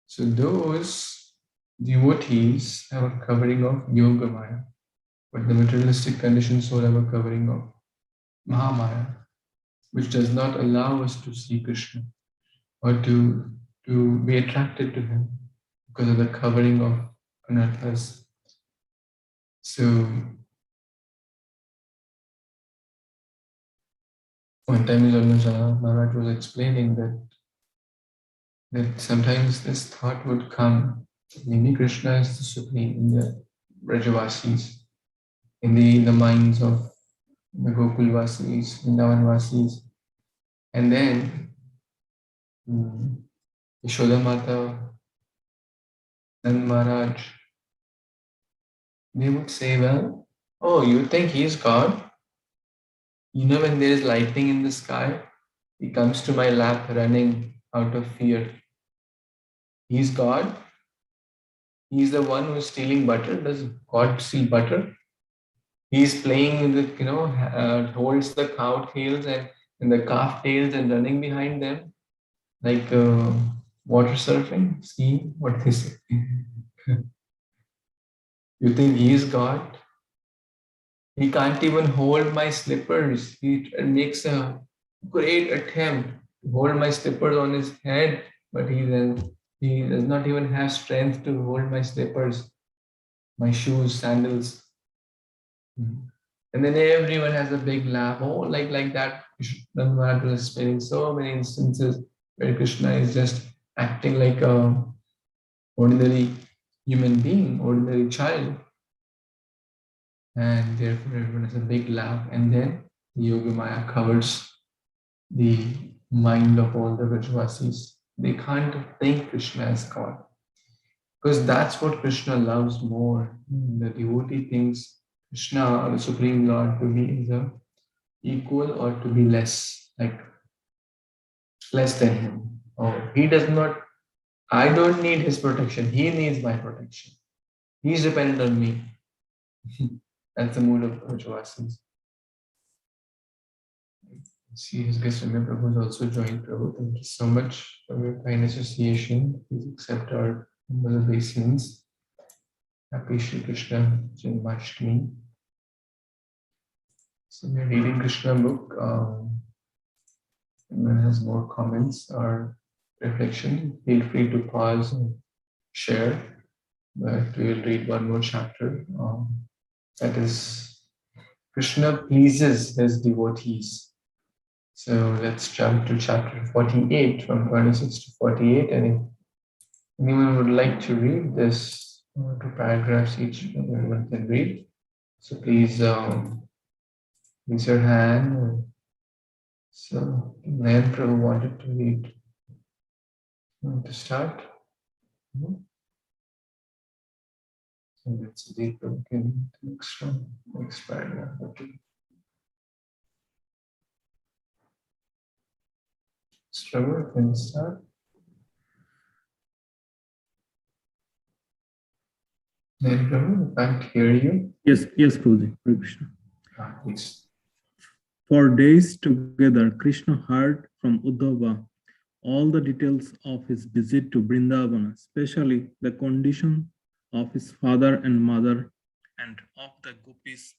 So those devotees have a covering of Yoga Maya, but the materialistic conditioned soul have a covering of Mahamaya, which does not allow us to see Krishna or to be attracted to him because of the covering of anarthas. So one time Maharaj was explaining that sometimes this thought would come, maybe Krishna is the supreme in the Brajavasis. in the minds of the Gokulvasis, Vrindavanvasis. And then Yashoda Mata, Nand Maharaj, they would say, well, oh, you think he's God? You know, when there is lightning in the sky, he comes to my lap running out of fear. He's God. He's the one who's stealing butter. Does God steal butter? He's playing with the, holds the cow tails and the calf tails and running behind them like water surfing, skiing. What they say? You think he is God? He can't even hold my slippers. He makes a great attempt to hold my slippers on his head, but he does not even have strength to hold my slippers, my shoes, sandals. And then everyone has a big laugh. Oh, like that. Maharaj was explaining so many instances where Krishna is just acting like a ordinary human being, ordinary child. And therefore everyone has a big laugh. And then the Yogamaya covers the mind of all the Vrajavasis. They can't think Krishna as God. Because that's what Krishna loves more. The devotee thinks Krishna, or the Supreme Lord, to be either equal or to be less, like less than him. Or he does not, I don't need his protection. He needs my protection. He's dependent on me. That's the mood of Vrajavasis. See, his guest member Prabhu has also joined Prabhu. Thank you so much for your kind association. Please accept our humble obeisance. Happy Shri Krishna Janmashtami. So we're reading Krishna book. Anyone has more comments or reflection, feel free to pause and share. But we will read one more chapter. That is, Krishna pleases his devotees. So let's jump to chapter 48, from 26 to 48. And if anyone would like to read this, 2 paragraphs each, everyone can read. So please raise your hand. So Nayan Prabhu wanted to read. Want to start? So let's see, Prabhu can next paragraph. Okay. Prabhu, can you start? Nayan Prabhu, I can't hear you. Yes, Prabhuji. Hare Krishna. Please. For days together, Krishna heard from Uddhava all the details of his visit to Vrindavana, especially the condition of his father and mother and of the gopis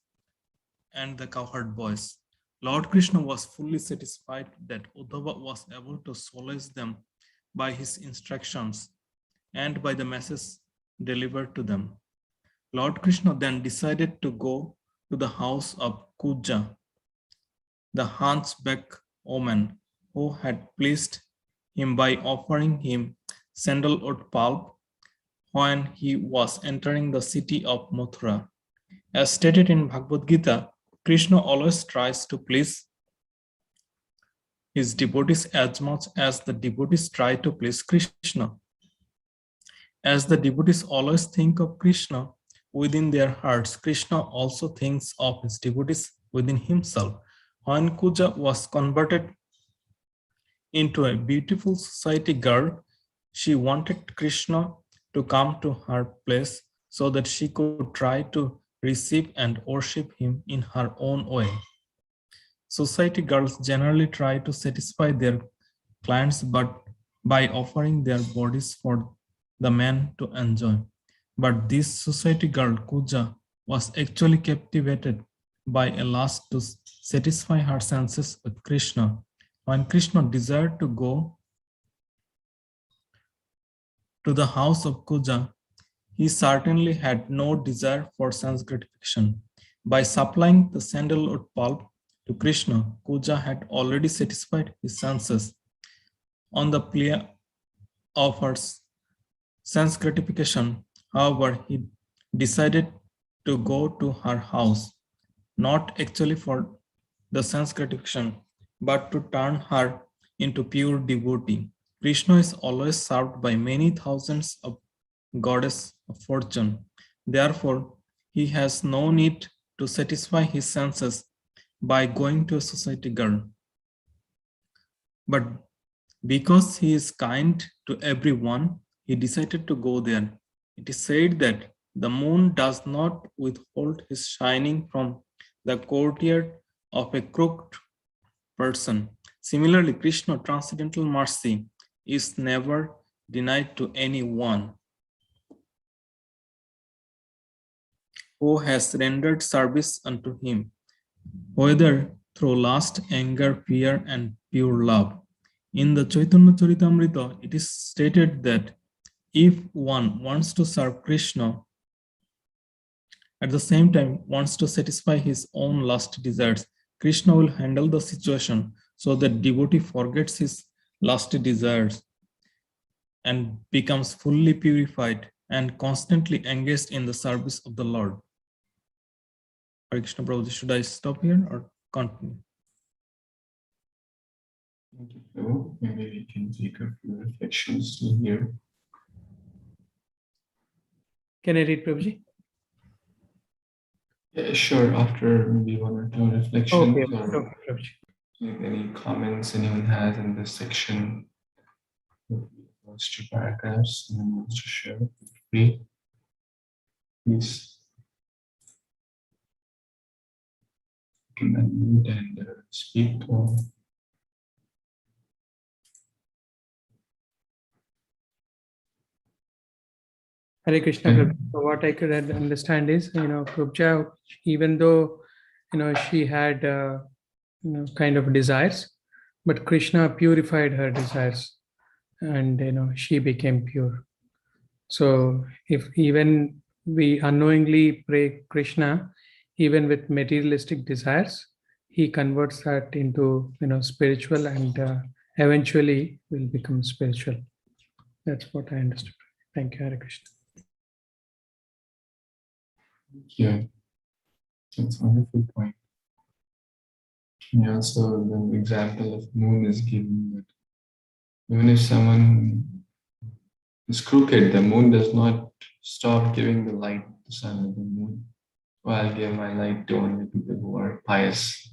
and the cowherd boys. Lord Krishna was fully satisfied that Uddhava was able to solace them by his instructions and by the message delivered to them. Lord Krishna then decided to go to the house of Kuja, the hunchback woman who had pleased him by offering him sandalwood pulp when he was entering the city of Mathura. As stated in Bhagavad Gita, Krishna always tries to please his devotees as much as the devotees try to please Krishna. As the devotees always think of Krishna within their hearts, Krishna also thinks of his devotees within himself. When Kuja was converted into a beautiful society girl, she wanted Krishna to come to her place so that she could try to receive and worship him in her own way. Society girls generally try to satisfy their clients by offering their bodies for the man to enjoy. But this society girl, Kuja, was actually captivated by a lust to satisfy her senses with Krishna. When Krishna desired to go to the house of Kuja, he certainly had no desire for sense gratification. By supplying the sandalwood pulp to Krishna, Kuja had already satisfied his senses. On the plea of her sense gratification, however, he decided to go to her house, not actually for the sense gratification, but to turn her into pure devotee. Krishna is always served by many thousands of goddess of fortune. Therefore, he has no need to satisfy his senses by going to a society girl. But because he is kind to everyone, he decided to go there. It is said that the moon does not withhold his shining from the courtyard of a crooked person. Similarly, Krishna's transcendental mercy is never denied to anyone who has rendered service unto him, whether through lust, anger, fear, and pure love. In the Chaitanya Charitamrita, it is stated that if one wants to serve Krishna, at the same time wants to satisfy his own lust desires, Krishna will handle the situation so that devotee forgets his lusty desires and becomes fully purified and constantly engaged in the service of the Lord. Hare Krishna Prabhuji, should I stop here or continue? Thank you, Prabhu. Maybe we can take a few reflections in here. Can I read, Prabhuji? Yeah, sure. After maybe one or two reflections, Okay, or okay, Prabhuji. any comments anyone has in this section, first two paragraphs, and then wants to share, feel free. Please. You can unmute and speak. Hare Krishna. Prabhuji. So what I could understand is, Kubja, even though, she had, kind of desires, but Krishna purified her desires, and she became pure. So if even we unknowingly pray Krishna, even with materialistic desires, he converts that into spiritual, and eventually will become spiritual. That's what I understood. Thank you, Hare Krishna. Yeah, that's a wonderful point. Yeah, also the example of moon is given that even if someone is crooked, the moon does not stop giving the light to the sun and the moon. Well, I'll give my light to only people who are pious.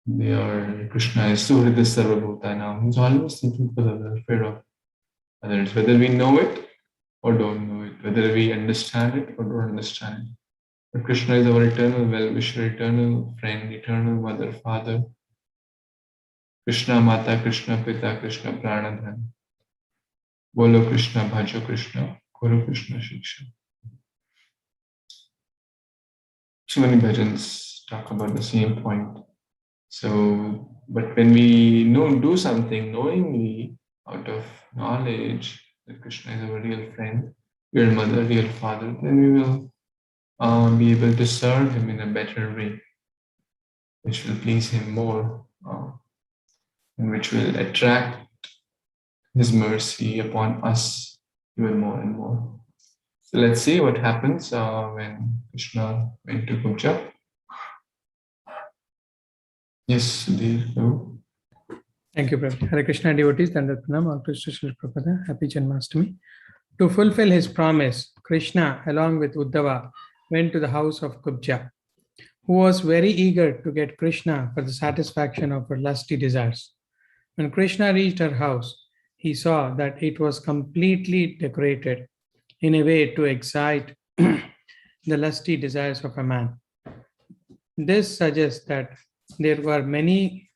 They are Krishna is Surya Sarvabhuta now. He's always thinking for the welfare of others, whether we know it or don't know it, whether we understand it or don't understand it. But Krishna is our eternal well-wisher, eternal friend, eternal mother, father. Krishna Mata, Krishna Pita, Krishna Pranadhan. Bolo Krishna, Bhajo Krishna, Guru Krishna Shiksha. So many bhajans talk about the same point. So, but when we do something knowingly, out of knowledge that Krishna is our real friend, real mother, real father, then we will be able to serve him in a better way, which will please him more, and which will attract his mercy upon us even more and more. So let's see what happens when Krishna went to Kubja. Yes, Sudhir, no? Thank you, Prabhuji. Hare Krishna devotees, Dandavat Pranam, all Krishna Shri Prabhupada, happy Janmashtami. To fulfill his promise, Krishna, along with Uddhava, went to the house of Kubja, who was very eager to get Krishna for the satisfaction of her lusty desires. When Krishna reached her house, he saw that it was completely decorated in a way to excite the lusty desires of a man. This suggests that there were many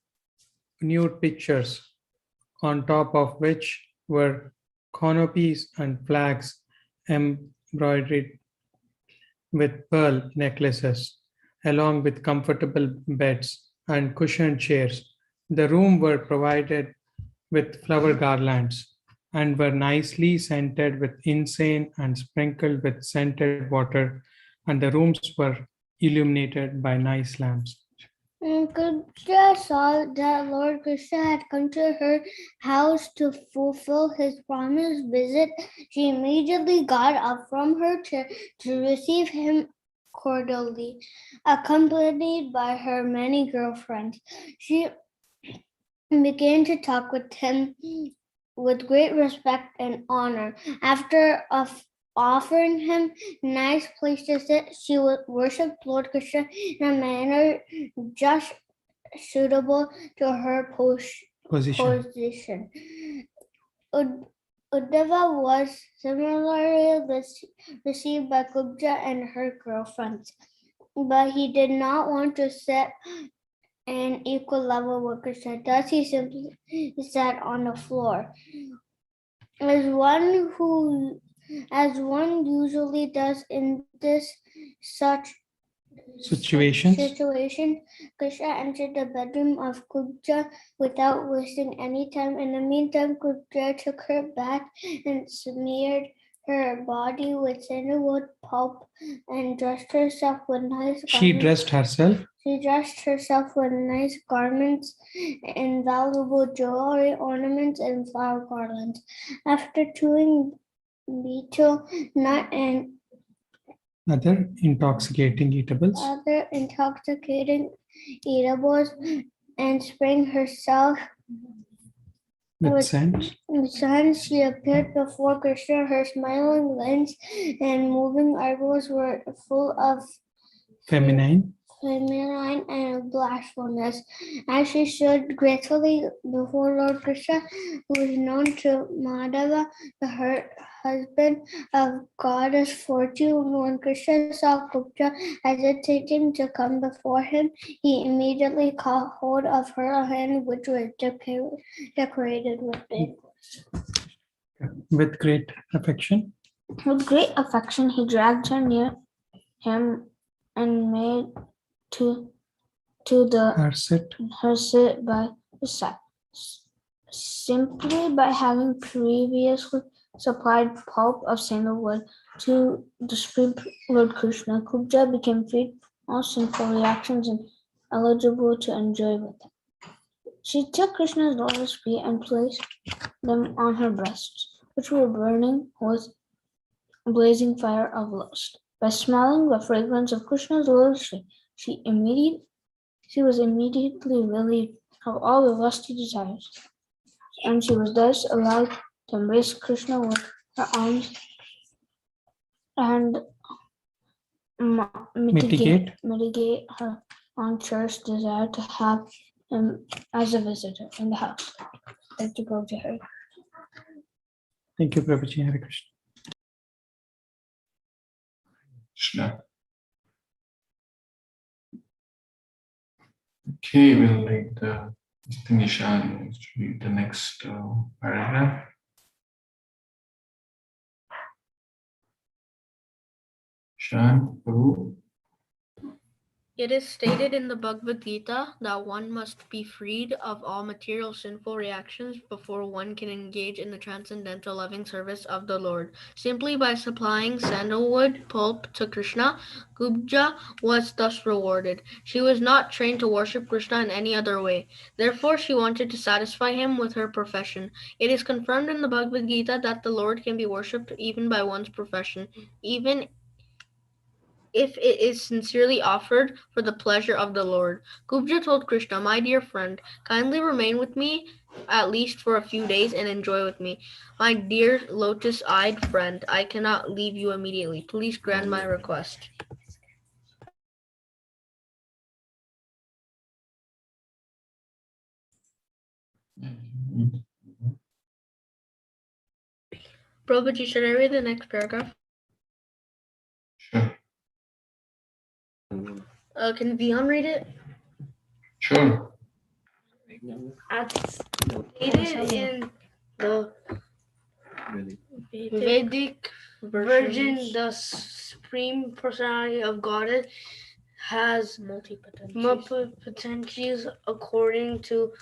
nude pictures, on top of which were canopies and flags embroidered with pearl necklaces, along with comfortable beds and cushioned chairs. The room were provided with flower garlands and were nicely scented with incense and sprinkled with scented water, and the rooms were illuminated by nice lamps. When Kṛṣṇa saw that Lord Krishna had come to her house to fulfill his promised visit, she immediately got up from her chair to receive him cordially. Accompanied by her many girlfriends, she began to talk with him with great respect and honor. After offering him nice place to sit, she worshipped Lord Kṛṣṇa in a manner just suitable to her position. Uddhava was similarly received by Kubja and her girlfriends, but he did not want to sit an equal level with Kṛṣṇa. Thus, he simply sat on the floor. As one usually does in such situation, Kṛṣṇa entered the bedroom of Kubja without wasting any time. In the meantime, Kubja took her bath and smeared her body with sandalwood pulp and dressed herself with nice garments. She dressed herself with nice garments and valuable jewelry, ornaments, and flower garlands. After chewing betel nut and other intoxicating eatables and spraying herself with sand, she appeared before Kṛṣṇa. Her smiling lips and moving eyebrows were full of feminine and bashfulness. As she stood gracefully before Lord Kṛṣṇa, who was known to Madhava, the husband of goddess Fortune. When Kṛṣṇa saw Kubja hesitating to come before him, he immediately caught hold of her hand, which was decorated with bangles. With great affection? With great affection, he dragged her near him and made her sit by his side. Simply by having previously supplied pulp of sandalwood to the Supreme Lord Kṛṣṇa, Kubja became freed from all sinful reactions and eligible to enjoy with him. She took Kṛṣṇa's lotus feet and placed them on her breasts, which were burning with blazing fire of lust. By smelling the fragrance of Kṛṣṇa's lotus feet, she was immediately relieved of all the lusty desires, and she was thus allowed to embrace Kṛṣṇa with her arms and mitigate her uncherished desire to have him as a visitor in the house. Thank you, Prabhuji. Thank you, Prabhuji. Hare Krishna. Krishna. Okay, we'll read the Nishan is to read the next paragraph. Shan, Prabhu. It is stated in the Bhagavad Gita that one must be freed of all material sinful reactions before one can engage in the transcendental loving service of the Lord. Simply by supplying sandalwood pulp to Kṛṣṇa, Kubja was thus rewarded. She was not trained to worship Kṛṣṇa in any other way. Therefore, she wanted to satisfy him with her profession. It is confirmed in the Bhagavad Gita that the Lord can be worshipped even by one's profession, even if it is sincerely offered for the pleasure of the Lord. Kubja told Kṛṣṇa, "My dear friend, kindly remain with me at least for a few days and enjoy with me. My dear lotus-eyed friend, I cannot leave you immediately. Please grant my request." Prabhuji, should I read the next paragraph? Sure. Can Vihan read it? Sure. As stated in the Vedic version, the Supreme Personality of Godhead has multiple potencies according to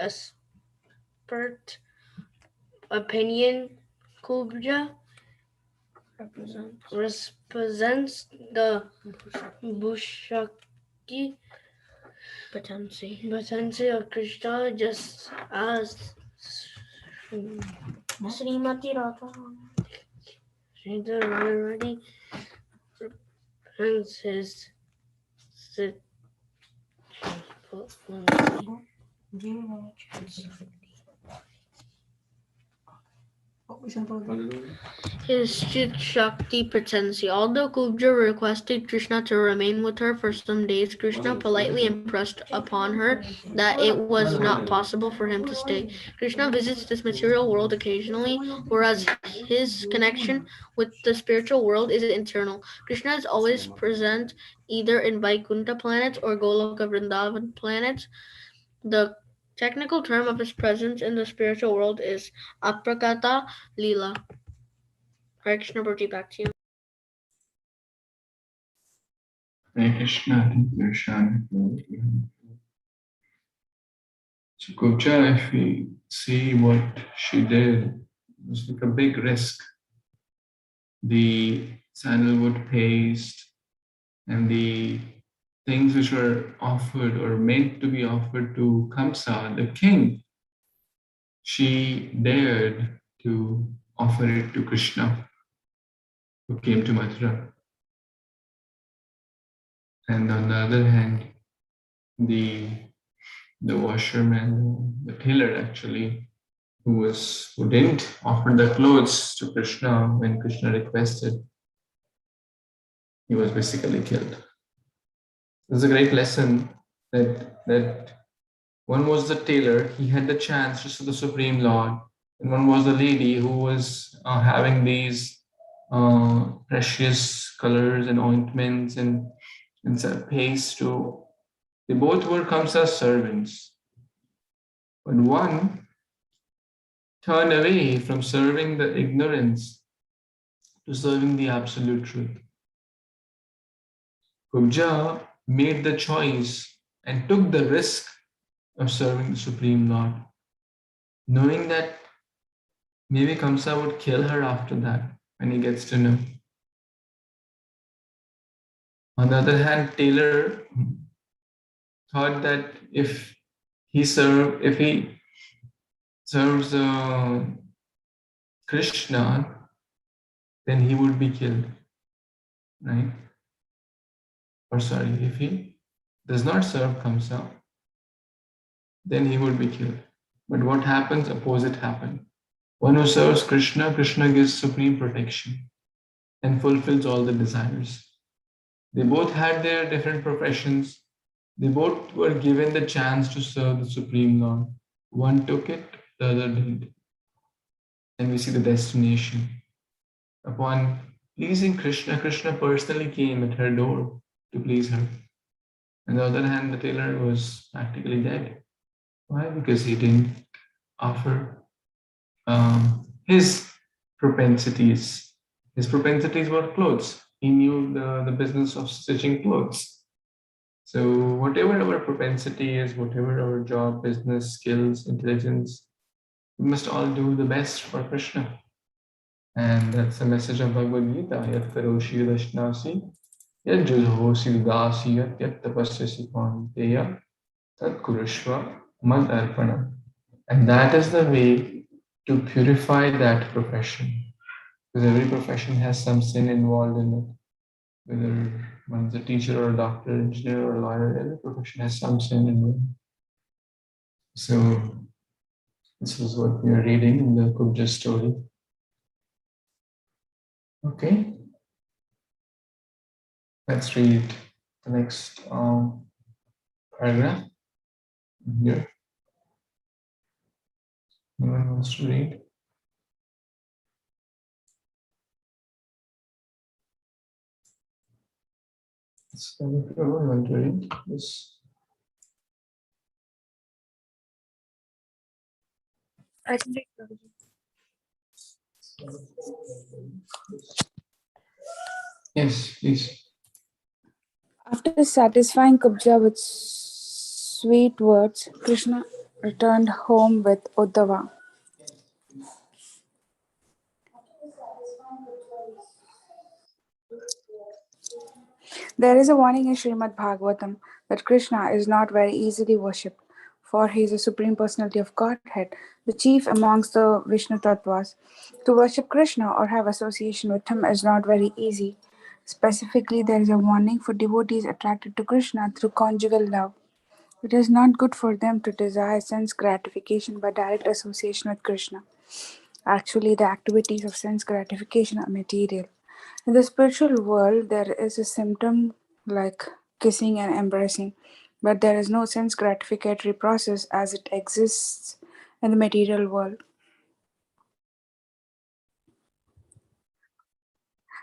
expert opinion. Kubja represents the Bhushakti potency of Kṛṣṇa, just as Srimati Radharani Hence his his Chit Shakti potency. Although Kubja requested Krishna to remain with her for some days, Krishna politely impressed upon her that it was not possible for him to stay. Krishna visits this material world occasionally, whereas his connection with the spiritual world is internal. Krishna is always present either in Vaikuntha planets or Goloka Vrindavan planets. The technical term of his presence in the spiritual world is Aprakata Leela. Hare Krishna, Burji, back to you. Hare Krishna, thank you, Shan. So Kubja, if we see what she did, it was like a big risk. The sandalwood paste and the things which were offered or meant to be offered to Kamsa, the king, she dared to offer it to Krishna, who came to Mathura. And on the other hand, the washerman, the tailor actually, who didn't offer the clothes to Krishna when Krishna requested, he was basically killed. There's a great lesson that one was the tailor, he had the chance to see the Supreme Lord, and one was the lady who was having these precious colors and ointments and paste to. They both were Kamsa's servants, but one turned away from serving the ignorance to serving the absolute truth. Kubja made the choice and took the risk of serving the Supreme Lord, knowing that maybe Kamsa would kill her after that when he gets to know. On the other hand, Taylor thought that if he serves Krishna, then he would be killed, right? Or sorry, if he does not serve Kamsa, then he would be killed. But what happens? Opposite happened. One who serves Krishna, Krishna gives supreme protection and fulfills all the desires. They both had their different professions. They both were given the chance to serve the Supreme Lord. One took it, the other did. And we see the destination. Upon pleasing Krishna, Krishna personally came at her door to please her. On the other hand, the tailor was practically dead. Why? Because he didn't offer his propensities. His propensities were clothes. He knew the business of stitching clothes. So whatever our propensity is, whatever our job, business, skills, intelligence, we must all do the best for Krishna. And that's the message of Bhagavad-gita. Yat karoshi yudashnasi, yat judhosi udasi, yat tapasyasi kaunteya, tat kurushva mad arpana. And that is the way to purify that profession. Because every profession has some sin involved in it. Whether one's a teacher or a doctor, engineer or a lawyer, every profession has some sin involved. So this is what we are reading in the Kubja story. Okay. Let's read the next paragraph here. Anyone wants to read? So if everyone want to read this. I can read. Yes, please. After satisfying Kubja with sweet words, Krishna returned home with Uddhava. There is a warning in Śrīmad-Bhāgavatam that Krishna is not very easily worshipped, for he is the Supreme Personality of Godhead, the chief amongst the Vishnu Tattvas. To worship Krishna or have association with him is not very easy. Specifically, there is a warning for devotees attracted to Krishna through conjugal love. It is not good for them to desire sense gratification by direct association with Krishna. Actually, the activities of sense gratification are material. In the spiritual world, there is a symptom like kissing and embracing, but there is no sense gratificatory process as it exists in the material world.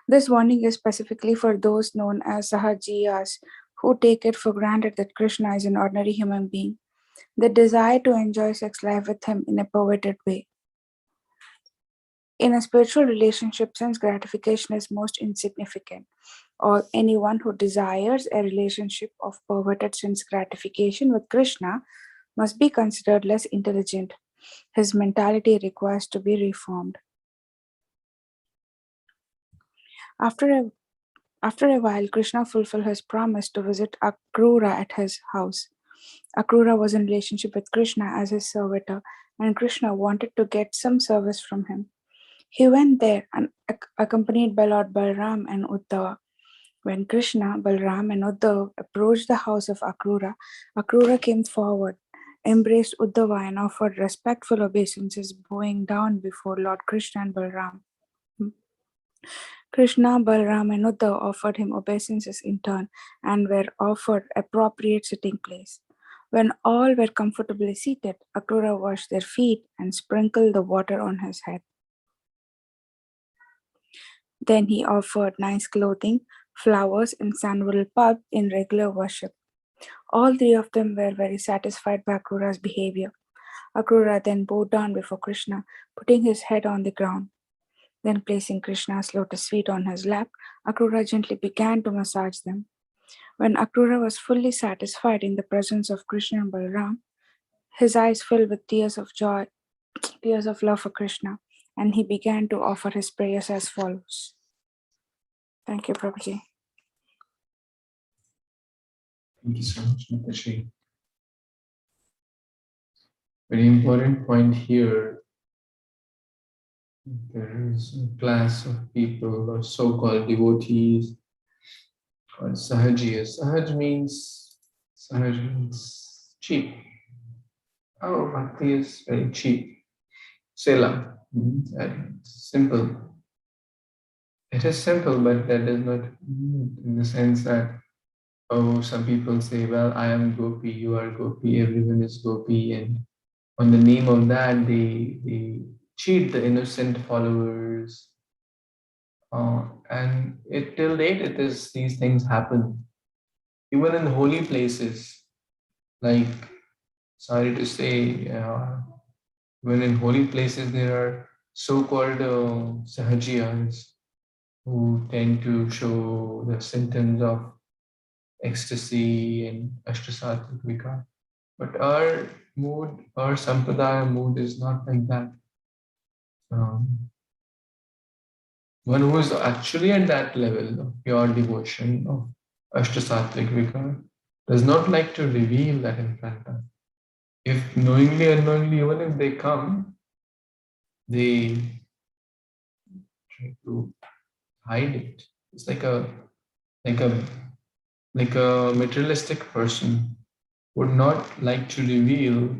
This warning is specifically for those known as Sahajiyas, who take it for granted that Krishna is an ordinary human being. They desire to enjoy sex life with him in a perverted way. In a spiritual relationship, sense gratification is most insignificant, or anyone who desires a relationship of perverted sense gratification with Krishna must be considered less intelligent. His mentality requires to be reformed. After a while, Krishna fulfilled his promise to visit Akrura at his house. Akrura was in relationship with Krishna as his servitor, and Krishna wanted to get some service from him. He went there and accompanied by Lord Balram and Uddhava. When Krishna, Balram, and Uddhava approached the house of Akrura, Akrura came forward, embraced Uddhava, and offered respectful obeisances, bowing down before Lord Krishna and Balram. Krishna, Balram, and Uddhava offered him obeisances in turn and were offered appropriate sitting place. When all were comfortably seated, Akrura washed their feet and sprinkled the water on his head. Then he offered nice clothing, flowers, and sandalwood pulp in regular worship. All three of them were very satisfied by Akrura's behavior. Akrura then bowed down before Krishna, putting his head on the ground. Then placing Krishna's lotus feet on his lap, Akrura gently began to massage them. When Akrura was fully satisfied in the presence of Krishna and Balram, his eyes filled with tears of joy, tears of love for Krishna, and he began to offer his prayers as follows. Thank you, Prabhuji. Thank you so much, Mataji. Very important point here. There is a class of people or so-called devotees or Sahajiyas. Sahaj means cheap. Oh, bhakti is very cheap. Sela means simple. It is simple, but that does not mean in the sense that, oh, some people say, well, I am Gopi, you are Gopi, everyone is Gopi, and on the name of that, they cheat the innocent followers. And till date, these things happen. Even in holy places, like, sorry to say, when in holy places, there are so-called Sahajiyas who tend to show the symptoms of ecstasy and Ashtasattvic Vikar. But our mood, our Sampradaya mood is not like that. One who is actually at that level of pure devotion, of Ashtasattvic Vikar, does not like to reveal that in front of. If knowingly or unknowingly, even if they come, they try to hide it. It's like a materialistic person would not like to reveal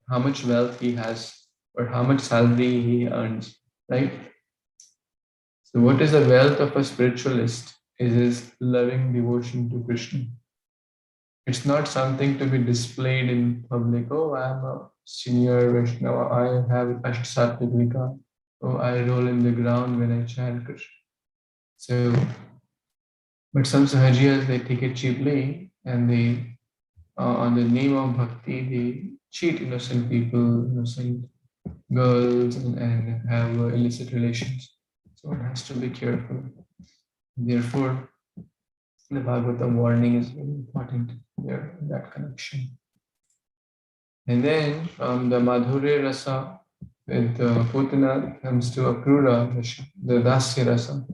how much wealth he has or how much salary he earns, right? So what is the wealth of a spiritualist is his loving devotion to Krishna. It's not something to be displayed in public. Oh, I am a senior Vaishnava, I have Ashtasattvic Vikar. Oh, I roll in the ground when I chant Krishna. So, but some Sahajiyas, they take it cheaply and they, on the name of bhakti, they cheat innocent people, innocent girls, and have illicit relations. So one has to be careful. Therefore, the Bhagavatam warning is very important there in that connection. And then from the Madhurya Rasa with Putana comes to Akrura, the Dasya Rasa.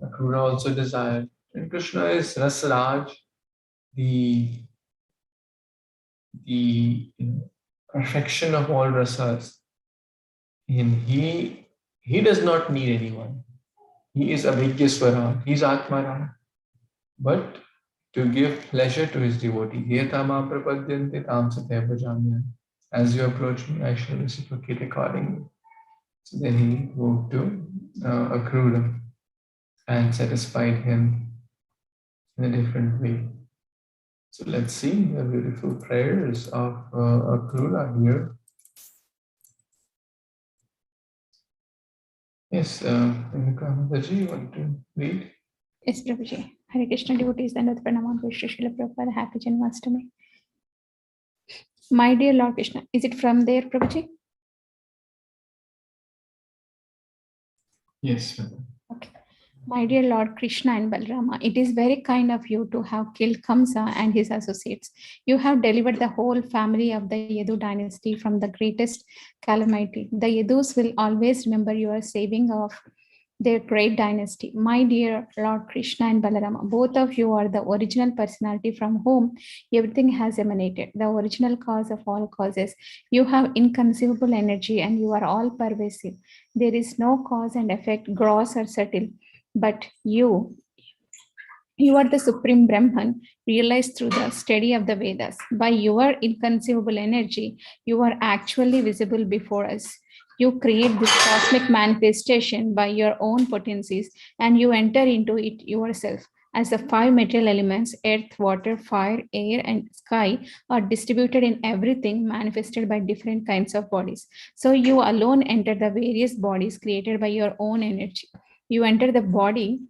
Akrura also desired. And Krishna is Rasaraj, the perfection of all rasas. And he does not need anyone. He is Abhigyaswara, he is Atmaram. But to give pleasure to his devotee, as you approach me, I shall reciprocate accordingly. So then he moved to Akrura and satisfied him in a different way. So let's see the beautiful prayers of Akrura here. Yes, Mataji, you want to read? Yes, Prabhuji. Hare Krishna devotees and Pranamam Krishna Srila Prabhupada. Happy Janmashtami. My dear Lord Krishna, is it from there, Prabhuji? Yes, madam. Okay. My dear Lord Krishna and Balarama, it is very kind of you to have killed Kamsa and his associates. You have delivered the whole family of the Yadu dynasty from the greatest calamity. The Yadus will always remember your saving of their great dynasty. My dear Lord Krishna and Balarama, both of you are the original personality from whom everything has emanated, the original cause of all causes. You have inconceivable energy and you are all pervasive. There is no cause and effect, gross or subtle, but you are the supreme Brahman, realized through the study of the Vedas. By your inconceivable energy, you are actually visible before us. You create this cosmic manifestation by your own potencies, and you enter into it yourself. As the five material elements, earth, water, fire, air, and sky, are distributed in everything manifested by different kinds of bodies. So you alone enter the various bodies created by your own energy. You enter the body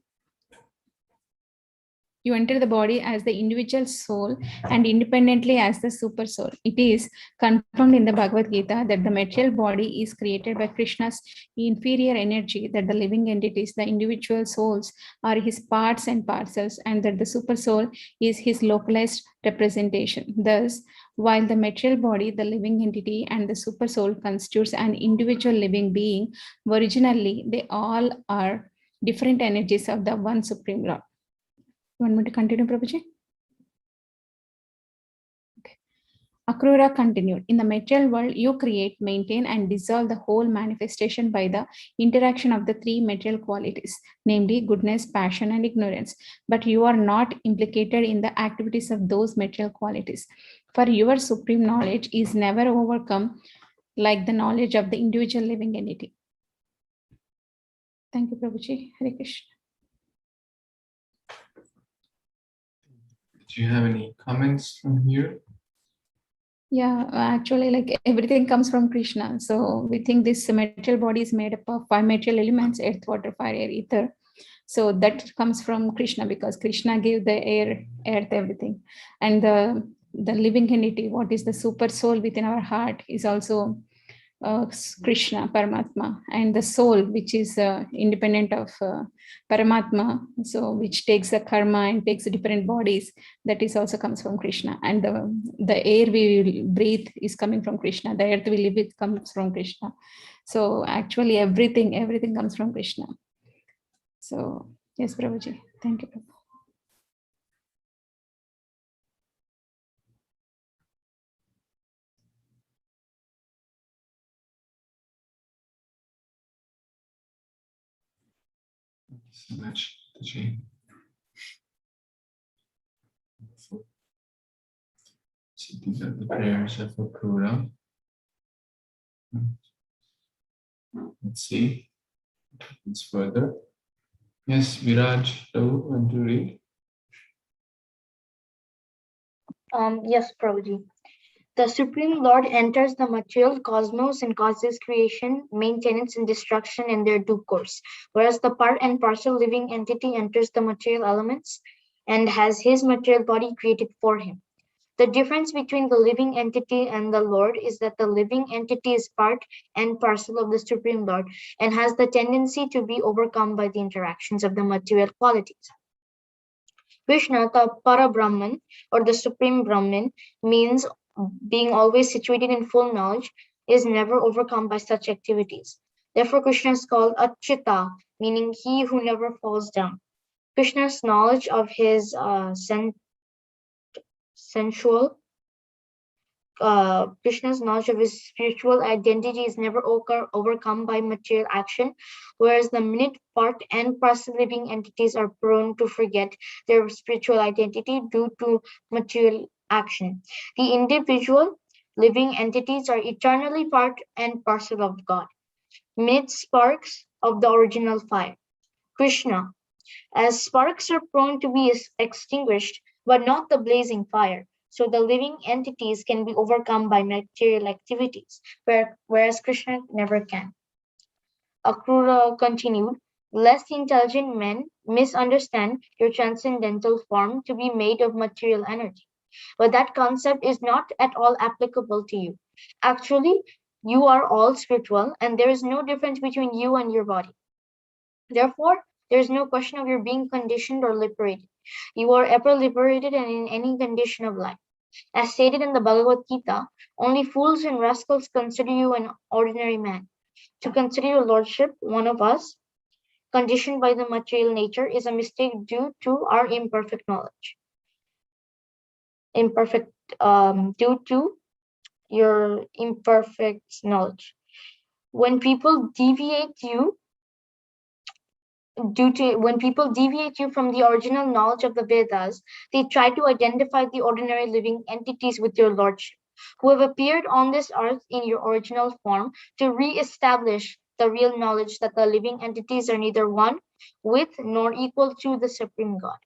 as the individual soul and independently as the super soul. It is confirmed in the Bhagavad Gita that the material body is created by Krishna's inferior energy, that the living entities, the individual souls, are his parts and parcels, and that the super soul is his localized representation. Thus, while the material body, the living entity, and the super soul constitutes an individual living being, originally they all are different energies of the one Supreme Lord. You want me to continue, Prabhuji? Okay. Akrura continued. In the material world, you create, maintain, and dissolve the whole manifestation by the interaction of the three material qualities, namely goodness, passion, and ignorance. But you are not implicated in the activities of those material qualities. For your supreme knowledge is never overcome like the knowledge of the individual living entity. Thank you, Prabhuji. Hare Krishna. Do you have any comments from here? Yeah, actually, like everything comes from Krishna. So we think this material body is made up of five material elements: earth, water, fire, air, ether. So that comes from Krishna because Krishna gave the air, earth, everything. And the living entity, what is the super soul within our heart, is also Krishna, Paramatma, and the soul, which is independent of Paramatma, so which takes the karma and takes the different bodies, that is also comes from Krishna. And the air we breathe is coming from Krishna. The earth we live with comes from Krishna. So actually everything comes from Krishna. So yes, Prabhuji, thank you. Thank you so much, Mataji. So these are the prayers of Akrura. Let's see what happens further. Yes, Viraj, want to read? Yes, Prabhuji. The Supreme Lord enters the material cosmos and causes creation, maintenance, and destruction in their due course, whereas the part and parcel living entity enters the material elements and has his material body created for him. The difference between the living entity and the Lord is that the living entity is part and parcel of the Supreme Lord and has the tendency to be overcome by the interactions of the material qualities. Krishna, the Para-Brahman or the Supreme Brahman, means being always situated in full knowledge, is never overcome by such activities. Therefore, Krishna is called Achyuta, meaning he who never falls down. Krishna's knowledge of his sensual Krishna's knowledge of his spiritual identity is never overcome by material action, whereas the minute part and parcel living entities are prone to forget their spiritual identity due to material action. The individual living entities are eternally part and parcel of God, minute sparks of the original fire. Krishna, as sparks are prone to be extinguished, but not the blazing fire. So the living entities can be overcome by material activities, whereas Krishna never can. Akrura continued, less intelligent men misunderstand your transcendental form to be made of material energy. But that concept is not at all applicable to you. Actually, you are all spiritual, and there is no difference between you and your body. Therefore, there is no question of your being conditioned or liberated. You are ever liberated and in any condition of life. As stated in the Bhagavad Gita, only fools and rascals consider you an ordinary man. To consider your lordship one of us, conditioned by the material nature, is a mistake due to our imperfect knowledge. Due to your imperfect knowledge. When people deviate you from the original knowledge of the Vedas, they try to identify the ordinary living entities with your lordship, who have appeared on this earth in your original form to re-establish the real knowledge that the living entities are neither one with nor equal to the Supreme God.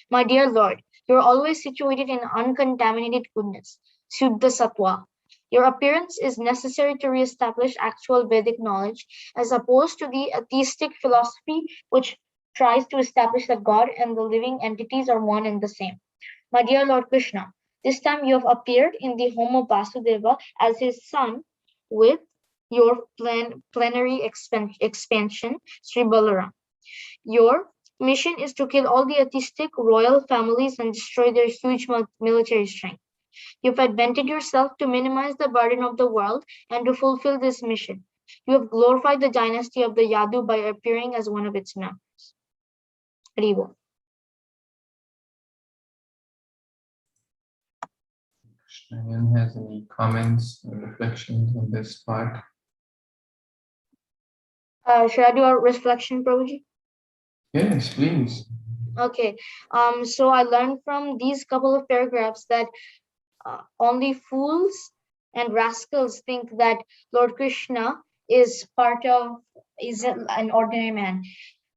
My dear Lord, you are always situated in uncontaminated goodness, Shuddha Sattva. Your appearance is necessary to re-establish actual Vedic knowledge, as opposed to the atheistic philosophy which tries to establish that God and the living entities are one and the same. My dear Lord Krishna, this time you have appeared in the home of Vasudeva as his son with your plenary expansion, Sri Balaram. Your mission is to kill all the atheistic royal families and destroy their huge military strength. You've invented yourself to minimize the burden of the world and to fulfill this mission. You have glorified the dynasty of the Yadu by appearing as one of its members. Haribo. Anyone has any comments or reflections on this part? Should I do a reflection, Prabhuji? Yes, please. Okay. So I learned from these couple of paragraphs that only fools and rascals think that Lord Krishna is an ordinary man.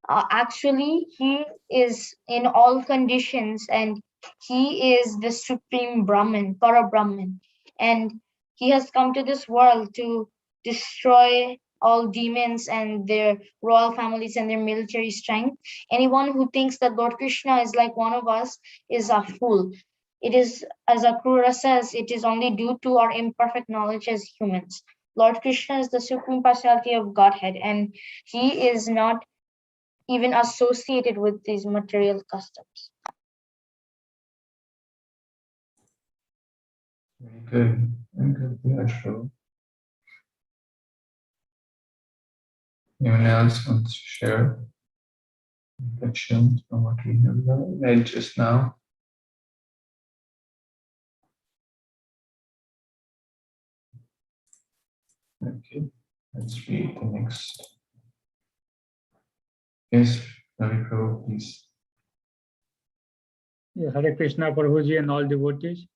Actually, he is in all conditions, and he is the supreme Brahman, Para Brahman, and he has come to this world to destroy all demons and their royal families and their military strength. Anyone who thinks that Lord Krishna is like one of us is a fool. It is, as Akrura says, it is only due to our imperfect knowledge as humans. Lord Krishna is the supreme personality of Godhead, and he is not even associated with these material customs. Very good. Very good. Yeah, sure. Anyone else wants to share reflections from what we have read just now? Okay, let's read the next. Yes, Ravi Prabhu, please. Hare Krishna Prabhuji and all devotees.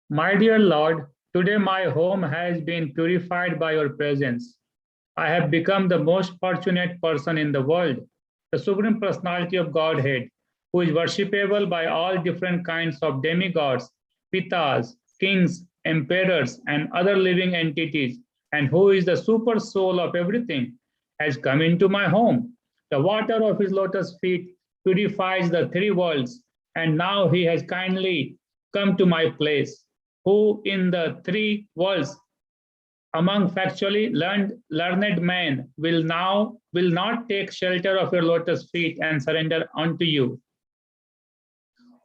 My dear Lord, today my home has been purified by your presence. I have become the most fortunate person in the world, the Supreme Personality of Godhead, who is worshipable by all different kinds of demigods, pitas, kings, emperors, and other living entities, and who is the super soul of everything, has come into my home. The water of his lotus feet purifies the three worlds, and now he has kindly come to my place, who in the three worlds among factually learned men will not take shelter of your lotus feet and surrender unto you.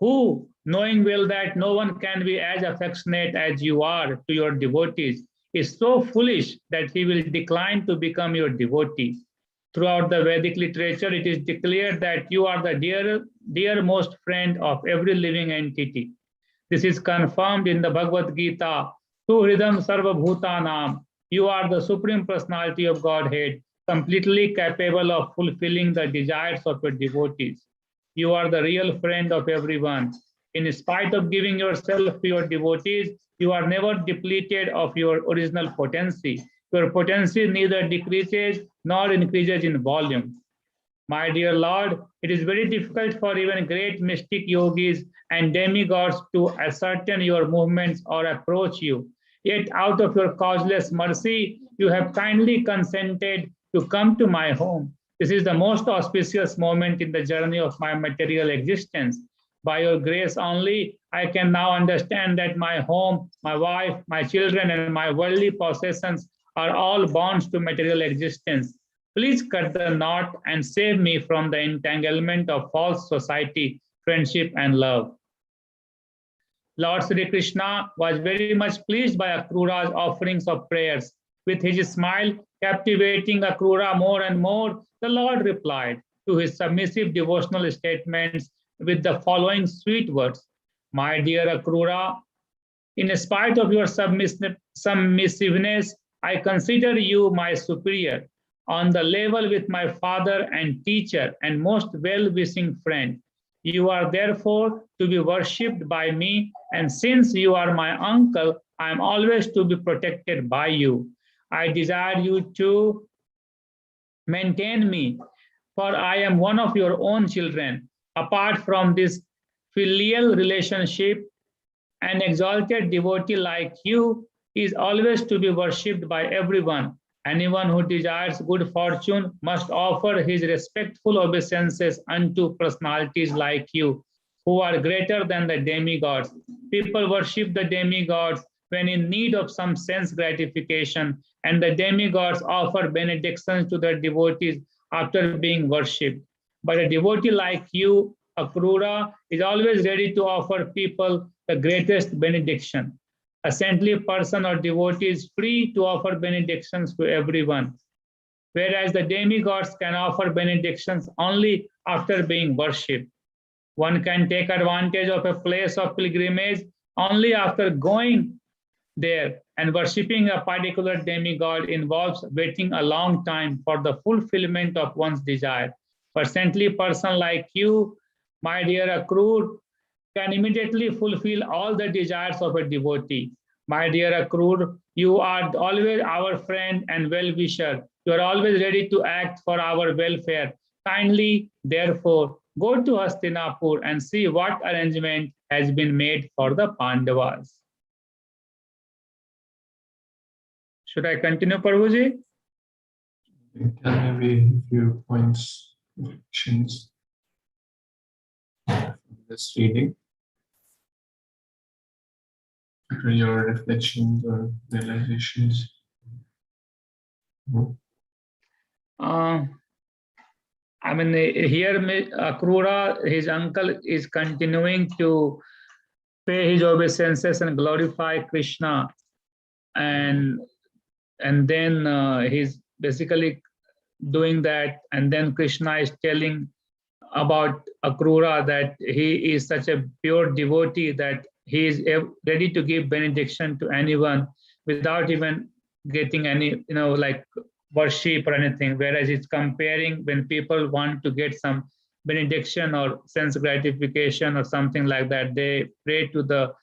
Who, knowing well that no one can be as affectionate as you are to your devotees, is so foolish that he will decline to become your devotee. Throughout the Vedic literature, it is declared that you are the dearmost friend of every living entity. This is confirmed in the Bhagavad Gita. Tu Hridam Sarva Bhutanam. You are the Supreme Personality of Godhead, completely capable of fulfilling the desires of your devotees. You are the real friend of everyone. In spite of giving yourself to your devotees, you are never depleted of your original potency. Your potency neither decreases nor increases in volume. My dear Lord, it is very difficult for even great mystic yogis and demigods to ascertain your movements or approach you. Yet out of your causeless mercy, you have kindly consented to come to my home. This is the most auspicious moment in the journey of my material existence. By your grace only, I can now understand that my home, my wife, my children, and my worldly possessions are all bonds to material existence. Please cut the knot and save me from the entanglement of false society, friendship, and love. Lord Sri Krishna was very much pleased by Akrura's offerings of prayers. With his smile captivating Akrura more and more, the Lord replied to his submissive devotional statements with the following sweet words. My dear Akrura, in spite of your submissiveness, I consider you my superior, on the level with my father and teacher and most well-wishing friend. You are therefore to be worshipped by me, and since you are my uncle, I am always to be protected by you. I desire you to maintain me, for I am one of your own children. Apart from this filial relationship, an exalted devotee like you is always to be worshipped by everyone. Anyone who desires good fortune must offer his respectful obeisances unto personalities like you, who are greater than the demigods. People worship the demigods when in need of some sense gratification, and the demigods offer benedictions to their devotees after being worshipped. But a devotee like you, Akrura, is always ready to offer people the greatest benediction. A saintly person or devotee is free to offer benedictions to everyone, whereas the demigods can offer benedictions only after being worshipped. One can take advantage of a place of pilgrimage only after going there, and worshipping a particular demigod involves waiting a long time for the fulfillment of one's desire. A saintly person like you, my dear Akrura, can immediately fulfill all the desires of a devotee. My dear Akrura, you are always our friend and well-wisher. You are always ready to act for our welfare. Kindly, therefore, go to Hastinapur and see what arrangement has been made for the Pandavas. Should I continue, Prabhuji? Tell me maybe a few points, reflections from this reading. What are your reflections or realizations? I mean, here Akrura, his uncle, is continuing to pay his obeisances and glorify Krishna, and then he's basically doing that, and then Krishna is telling about Akrura that he is such a pure devotee that he is ready to give benediction to anyone without even getting any, like worship or anything. Whereas it's comparing when people want to get some benediction or sense gratification or something like that, they pray to the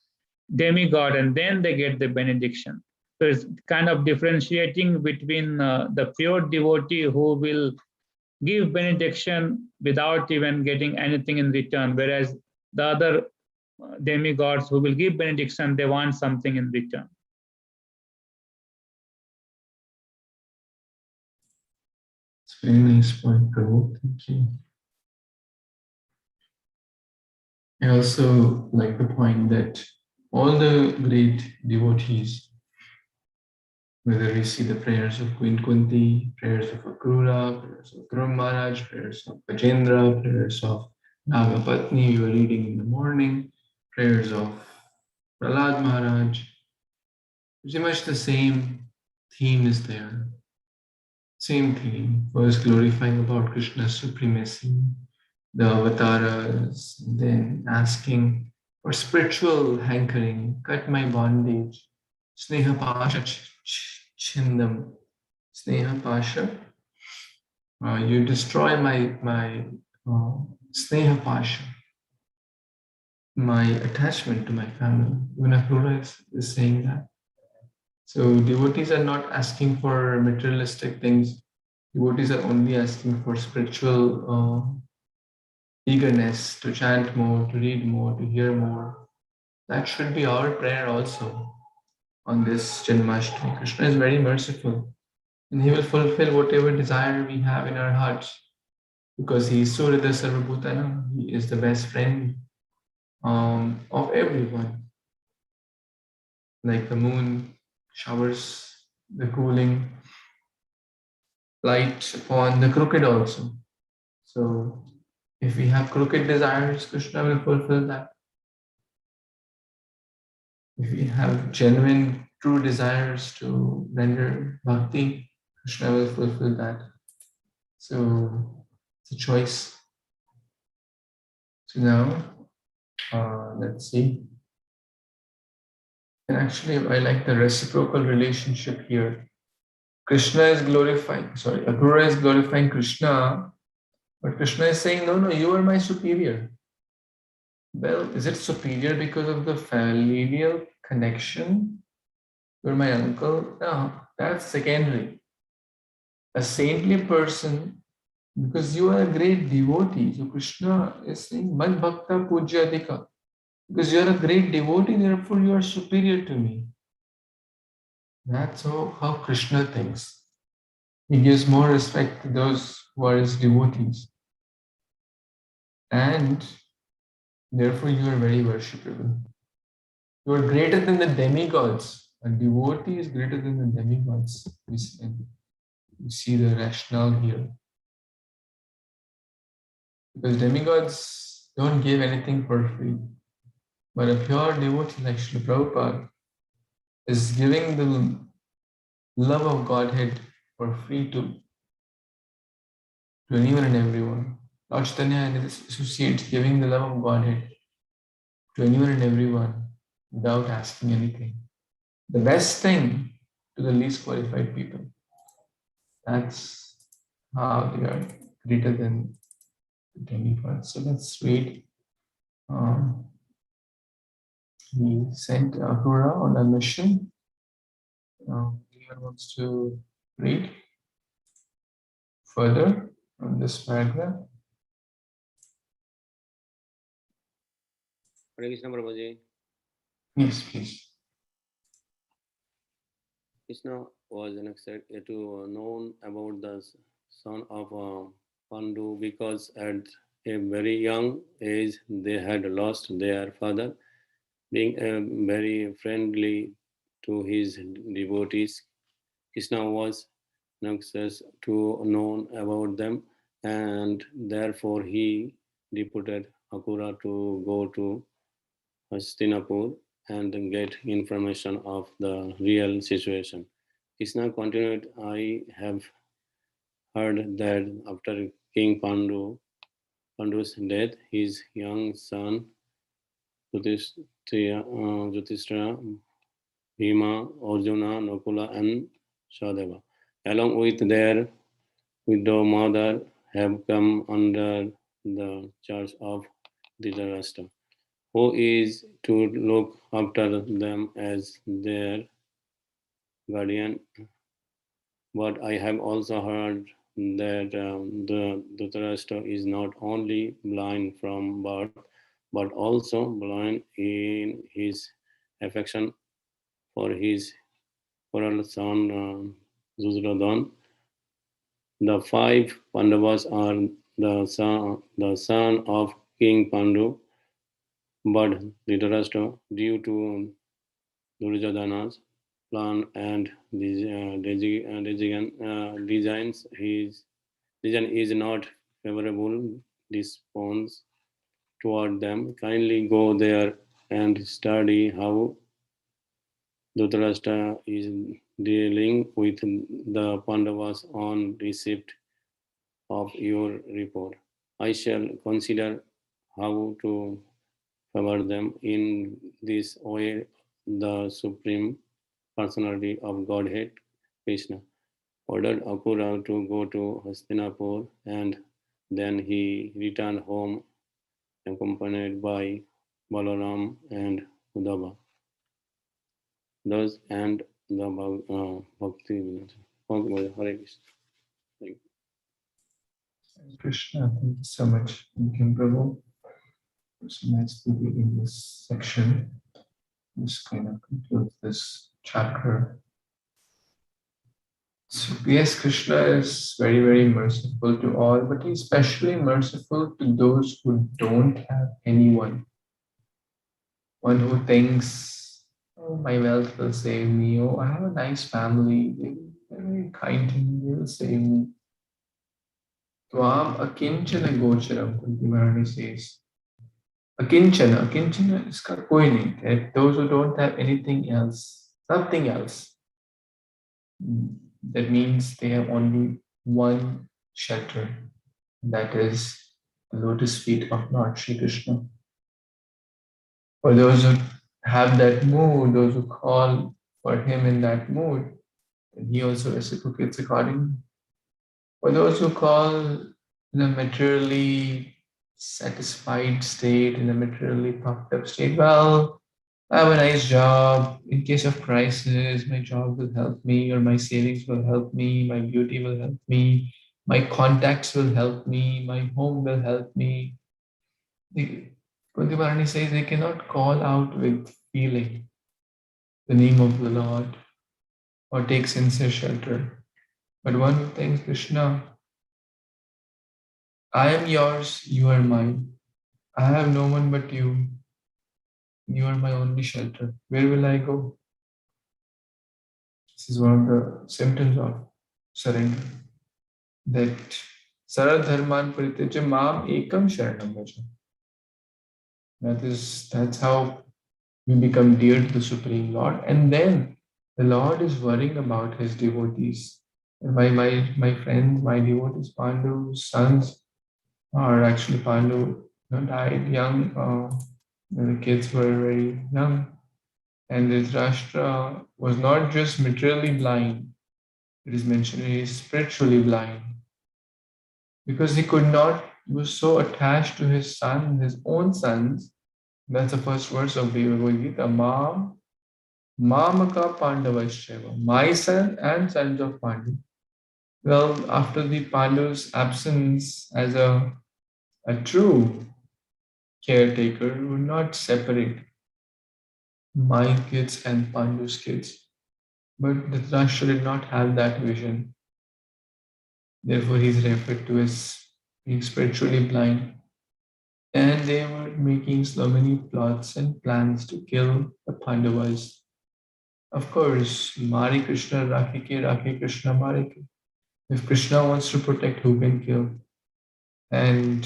demigod and then they get the benediction. So it's kind of differentiating between the pure devotee who will give benediction without even getting anything in return, whereas the other demigods who will give benediction, they want something in return. It's a very nice point, Prabhu. Thank you. I also like the point that all the great devotees, whether we see the prayers of Queen Kunti, prayers of Akrura, prayers of Dhruva Maharaj, prayers of Gajendra, prayers of Nagapatni, we were reading in the morning, prayers of Prahlad Maharaj, pretty much the same theme is there. Same theme, first glorifying about Krishna's supremacy, the avatars, then asking for spiritual hankering. Cut my bondage. Sneha pasha chindam. Sneha pasha. You destroy my sneha pasha, my attachment to my family. Even Akrura is saying that. So devotees are not asking for materialistic things. Devotees are only asking for spiritual eagerness to chant more, to read more, to hear more. That should be our prayer also on this Janmashtami. Krishna is very merciful and he will fulfill whatever desire we have in our hearts because he is Surya Sarvabhutana. He is the best friend of everyone. Like the moon showers the cooling light upon the crooked also. So if we have crooked desires, Krishna will fulfill that. If we have genuine, true desires to render bhakti, Krishna will fulfill that. So it's a choice. So now, let's see. And actually, I like the reciprocal relationship here. Krishna is glorifying, sorry, Akrura is glorifying Krishna, but Krishna is saying, no, no, you are my superior. Well, is it superior because of the familial connection? You're my uncle? No, that's secondary. A saintly person, because you are a great devotee. So Krishna is saying, Mad Bhakta Pujyadika. Because you are a great devotee, therefore you are superior to me. That's how Krishna thinks. He gives more respect to those who are his devotees. And therefore you are very worshipable. You are greater than the demigods. A devotee is greater than the demigods. We see the rationale here. Because demigods don't give anything for free. But a pure devotee like Srila Prabhupada is giving the love of Godhead for free to anyone and everyone. Lord Chaitanya and his associates giving the love of Godhead to anyone and everyone without asking anything. The best thing to the least qualified people. That's how they are greater than the demigods. So let's read. He sent Akrura on a mission. Anyone wants to read further on this paragraph? Hare Krishna Prabhuji. Yes, please. Krishna was known about the son of Pandu because at a very young age they had lost their father. Being very friendly to his devotees, Krishna was anxious to know about them, and therefore he deputed Akrura to go to Hastinapur and get information of the real situation. Krishna continued, I have heard that after King Pandu's death, his young son Yudhishthira, Bhima, Arjuna, Nakula, and Sahadeva, along with their widow mother, have come under the charge of Dhritarashtra, who is to look after them as their guardian. But I have also heard that the Dhritarashtra is not only blind from birth, but also blind in his affection for his royal son Duryodhana. The five Pandavas are the son of King Pandu, but Dhritarashtra, due to Duryodhana's plan and designs, his design is not favorable response toward them. Kindly go there and study how Dhritarashtra is dealing with the Pandavas on receipt of your report. I shall consider how to favor them. In this way, the Supreme Personality of Godhead, Kṛṣṇa, ordered Apura to go to Hastinapur, and then he returned home accompanied by Balaram and Uddhava. Thus, and the Bhakti Hare Krishna. Thank you. Krishna, thank you so much. Thank you, Prabhu. So nicely reading this section. This kind of concludes this chapter. So yes, Krishna is very, very merciful to all, but he's especially merciful to those who don't have anyone. One who thinks, oh, my wealth will save me. Oh, I have a nice family. They're very kind to me. They will save me. Tvam akinchana gocharam, Kunti Maharani says. Akinchana iska koi nahi hai. Those who don't have anything else, nothing else. That means they have only one shelter. That is the lotus feet of Lord Shri Krishna. For those who have that mood, those who call for him in that mood, then he also reciprocates accordingly. For those who call in a materially satisfied state, in a materially puffed up state, well, I have a nice job. In case of crisis, my job will help me, or my savings will help me, my beauty will help me, my contacts will help me, my home will help me. Kunti Maharani says they cannot call out with feeling the name of the Lord or take sincere shelter. But one who thinks, Krishna, I am yours, you are mine. I have no one but you. You are my only shelter. Where will I go? This is one of the symptoms of surrender. That Sarad Dharman Parityaja Mam Ekam Sharanam Vraja. That's how we become dear to the Supreme Lord. And then the Lord is worrying about his devotees. And my friends, my devotees, Pandu's sons are actually Pandu died young. The kids were very young. And Dhritarashtra was not just materially blind. It is mentioned he is spiritually blind. Because he was so attached to his son, his own sons. That's the first verse of the Bhagavad Gita. Mamaka Pandavascheva. My son and sons of Pandu. Well, after the Pandu's absence as a true caretaker, would not separate my kids and Pandu's kids. But Dhritarashtra did not have that vision. Therefore, he is referred to as being spiritually blind. And they were making so many plots and plans to kill the Pandavas. Of course, Mari Krishna Rakhi Krishna Marike. If Krishna wants to protect, who can kill? And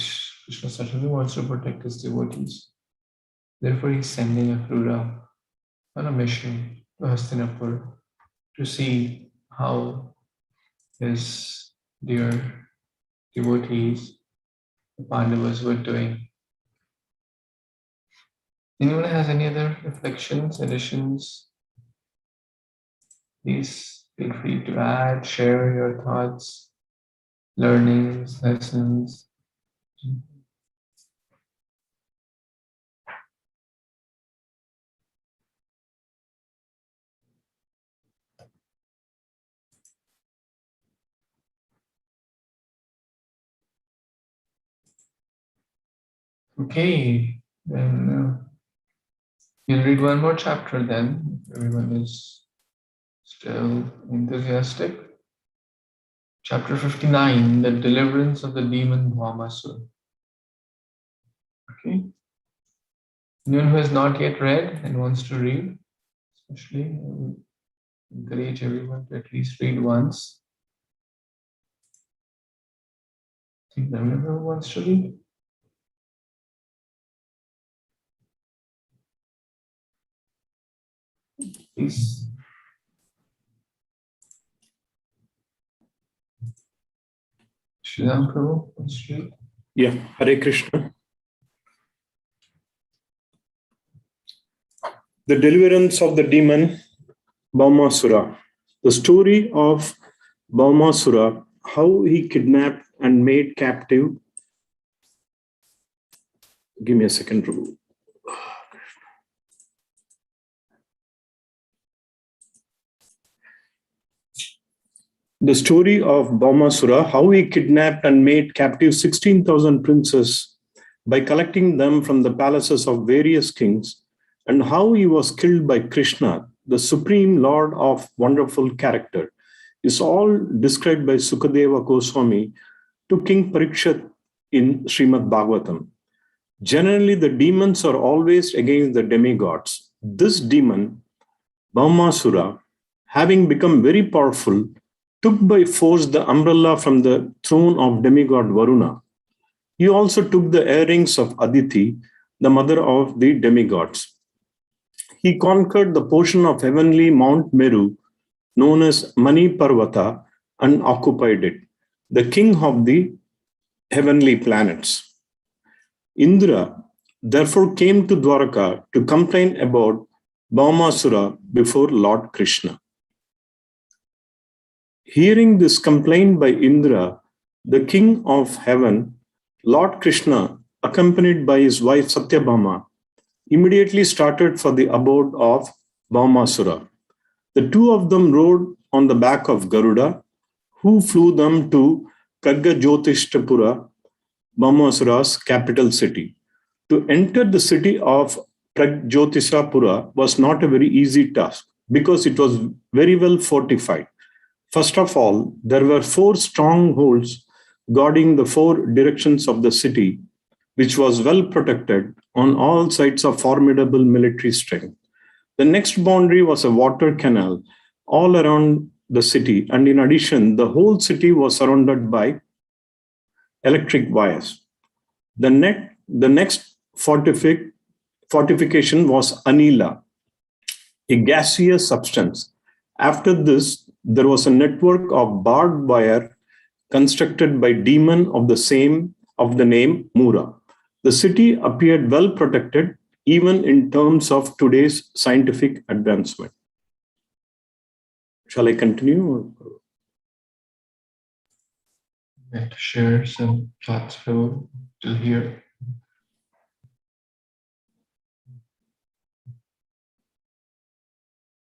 Krishna certainly wants to protect his devotees. Therefore, he's sending a Krura on a mission to Hastinapur to see how his dear devotees, the Pandavas, were doing. Anyone has any other reflections, additions? Please feel free to add, share your thoughts, learnings, lessons. Okay, then we'll read one more chapter then, if everyone is still enthusiastic. Chapter 59, the deliverance of the demon Bhaumasura. Okay. Anyone who has not yet read and wants to read, especially, I would encourage everyone to at least read once. I think everyone wants to read. Please. Sridham Prabhu, wants to read. Yeah, Hare Krishna. The deliverance of the demon Bhaumasura. The story of Bhaumasura, how he kidnapped and made captive. Give me a second, Prabhu. The story of Bhaumasura, how he kidnapped and made captive 16,000 princes by collecting them from the palaces of various kings, and how he was killed by Kṛṣṇa, the supreme lord of wonderful character, is all described by Sukadeva Goswami to King Parikshit in Śrīmad-Bhāgavatam. Generally, the demons are always against the demigods. This demon, Bhaumasura, having become very powerful, took by force the umbrella from the throne of demigod Varuna. He also took the earrings of Aditi, the mother of the demigods. He conquered the portion of heavenly Mount Meru, known as Mani Parvata, and occupied it, the king of the heavenly planets. Indra therefore came to Dwaraka to complain about Bhaumasura before Lord Kṛṣṇa. Hearing this complaint by Indra, the king of heaven, Lord Kṛṣṇa, accompanied by his wife Satyabhama, immediately started for the abode of Bhaumasura. The two of them rode on the back of Garuda, who flew them to Kagajyotishtapura, Bhaumasura's capital city. To enter the city of Pragjyotisapura was not a very easy task because it was very well fortified. First of all, there were 4 strongholds guarding the 4 directions of the city, which was well protected on all sides of formidable military strength. The next boundary was a water canal all around the city, and in addition, the whole city was surrounded by electric wires. The next fortification was Anila, a gaseous substance. After this, there was a network of barbed wire constructed by demon of the name Mura. The city appeared well protected, even in terms of today's scientific advancement. Shall I continue? I'd like to share some thoughts till here.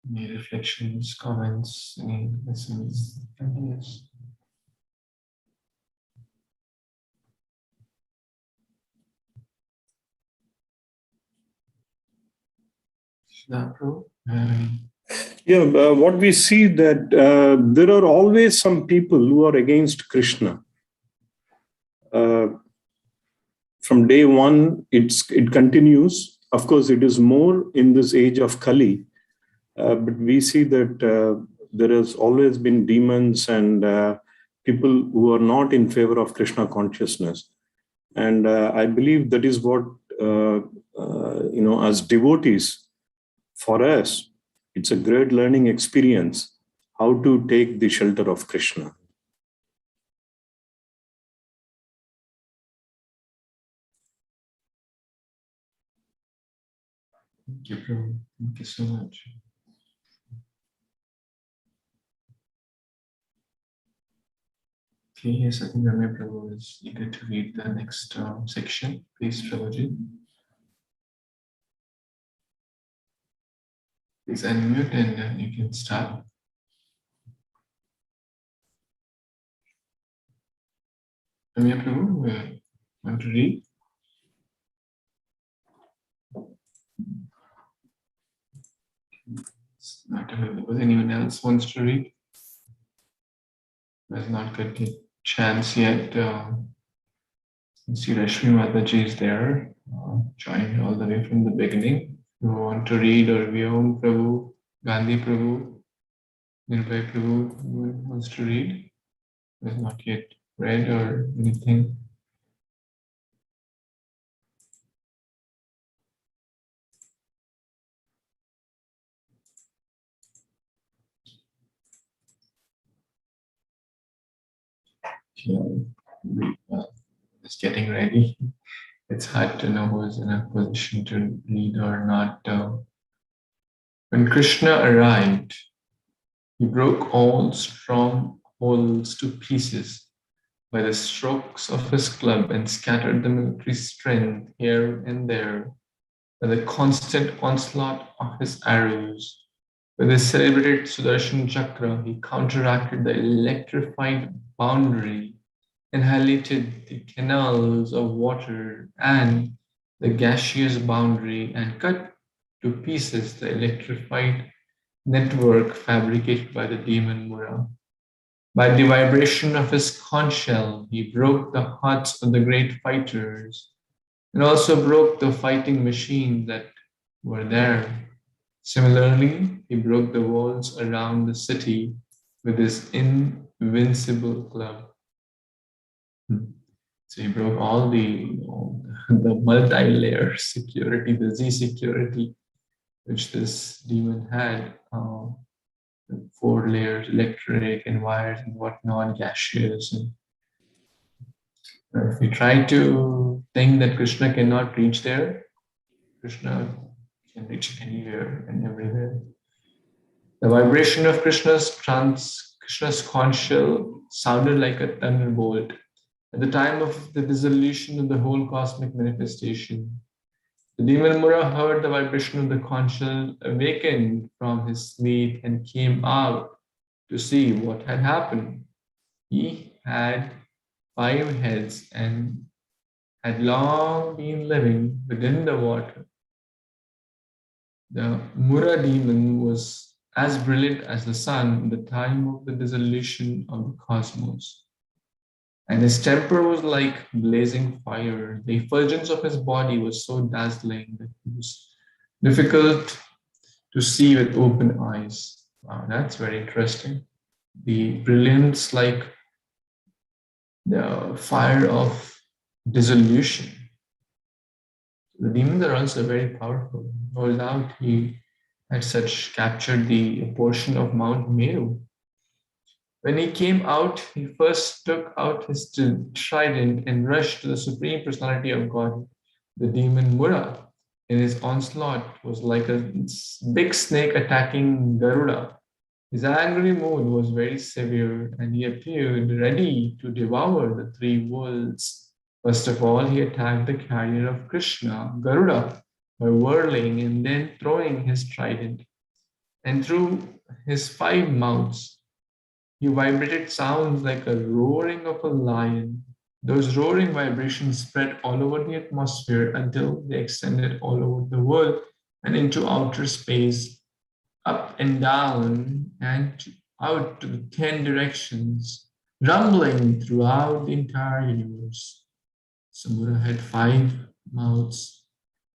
Any reflections, comments, any lessons, ideas? What we see that there are always some people who are against Kṛṣṇa. From day one, it continues. Of course, it is more in this age of Kali, but we see that there has always been demons and people who are not in favor of Kṛṣṇa consciousness. And I believe that is what, as devotees, for us, it's a great learning experience how to take the shelter of Kṛṣṇa. Thank you, Prabhu. Thank you so much. Okay, yes, I think Ramya Prabhu is eager to read the next section. Please, Prabhuji. Please unmute and you can start. Ramya Prabhu, want to read? It's not available. Anyone else wants to read? Has not got a chance yet. See, Rashmi Mataji is there, joined all the way from the beginning. You want to read, or Vyom Prabhu, Gandhi Prabhu, Nirbhay Prabhu, who wants to read? Has not yet read or anything. Just getting ready. It's hard to know who is in a position to read or not. When Krishna arrived, he broke all strongholds to pieces by the strokes of his club and scattered the military strength here and there by the constant onslaught of his arrows. With his celebrated Sudarshan Chakra, he counteracted the electrified boundary, annihilated the canals of water and the gaseous boundary, and cut to pieces the electrified network fabricated by the demon Mura. By the vibration of his conch shell, he broke the hearts of the great fighters and also broke the fighting machines that were there. Similarly, he broke the walls around the city with his invincible club. So he broke all the multi-layer security, the Z security, which this demon had. 4 layers, electric and wires and whatnot, gaseous. And if we try to think that Krishna cannot reach there, Krishna can reach anywhere and everywhere. The vibration of Krishna's conch shell sounded like a thunderbolt at the time of the dissolution of the whole cosmic manifestation. The demon Mura heard the vibration of the conch shell, awakened from his sleep, and came out to see what had happened. He had 5 heads and had long been living within the water. The Mura demon was as brilliant as the sun in the time of the dissolution of the cosmos. And his temper was like blazing fire. The effulgence of his body was so dazzling that it was difficult to see with open eyes. Wow, that's very interesting. The brilliance like the fire of dissolution. The demons are also very powerful. No doubt he had captured the portion of Mount Meru. When he came out, he first took out his trident and rushed to the Supreme Personality of God. The demon Mura, in his onslaught, was like a big snake attacking Garuda. His angry mood was very severe, and he appeared ready to devour the 3 worlds. First of all, he attacked the carrier of Krishna, Garuda, by whirling and then throwing his trident. And through his 5 mouths, he vibrated sounds like a roaring of a lion. Those roaring vibrations spread all over the atmosphere until they extended all over the world and into outer space, up and down and out to the 10 directions, rumbling throughout the entire universe. Samura had 5 mouths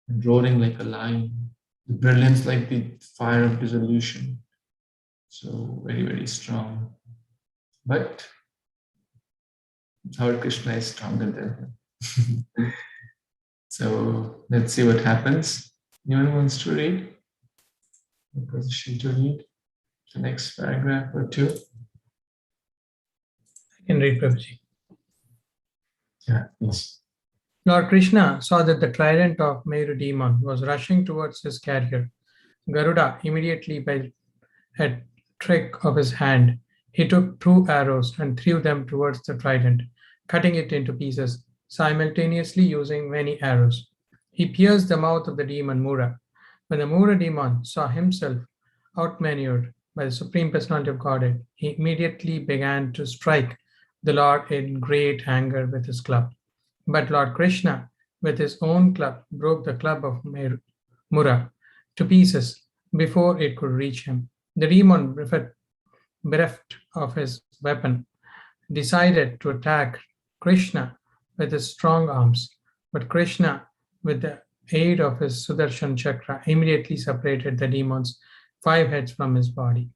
and roaring like a lion, the brilliance like the fire of dissolution. So very, very strong. But Lord Krishna is stronger than him. So let's see what happens. Anyone wants to read? A position to read the next paragraph or 2? I can read, Prabhuji. Yeah, please. Lord Krishna saw that the trident of Meru demon was rushing towards his carrier. Garuda immediately, by a trick of his hand, he took 2 arrows and threw them towards the trident, cutting it into pieces, simultaneously using many arrows. He pierced the mouth of the demon Mura. When the Mura demon saw himself outmaneuvered by the Supreme Personality of Godhead, he immediately began to strike the Lord in great anger with his club. But Lord Krishna, with his own club, broke the club of Mura to pieces before it could reach him. The demon, bereft of his weapon, decided to attack Krishna with his strong arms, but Krishna, with the aid of his Sudarshan Chakra, immediately separated the demon's 5 heads from his body.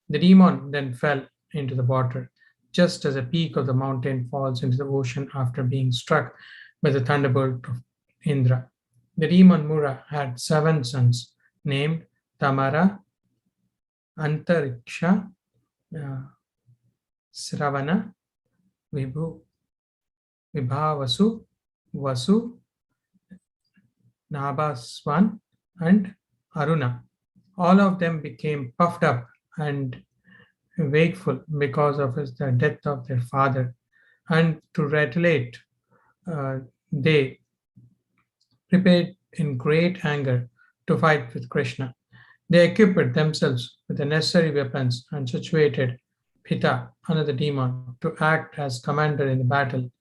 The demon then fell into the water, just as a peak of the mountain falls into the ocean after being struck by the thunderbolt of Indra. The demon Mura had 7 sons, named Tamara, Antariksha, Sravana, Vibhavasu, Vasu, Nabhaswan, and Aruna. all of them became puffed up and wakeful because of the death of their father. And to retaliate, they prepared in great anger to fight with Krishna. They equipped themselves with the necessary weapons and situated Pita, another demon, to act as commander in the battle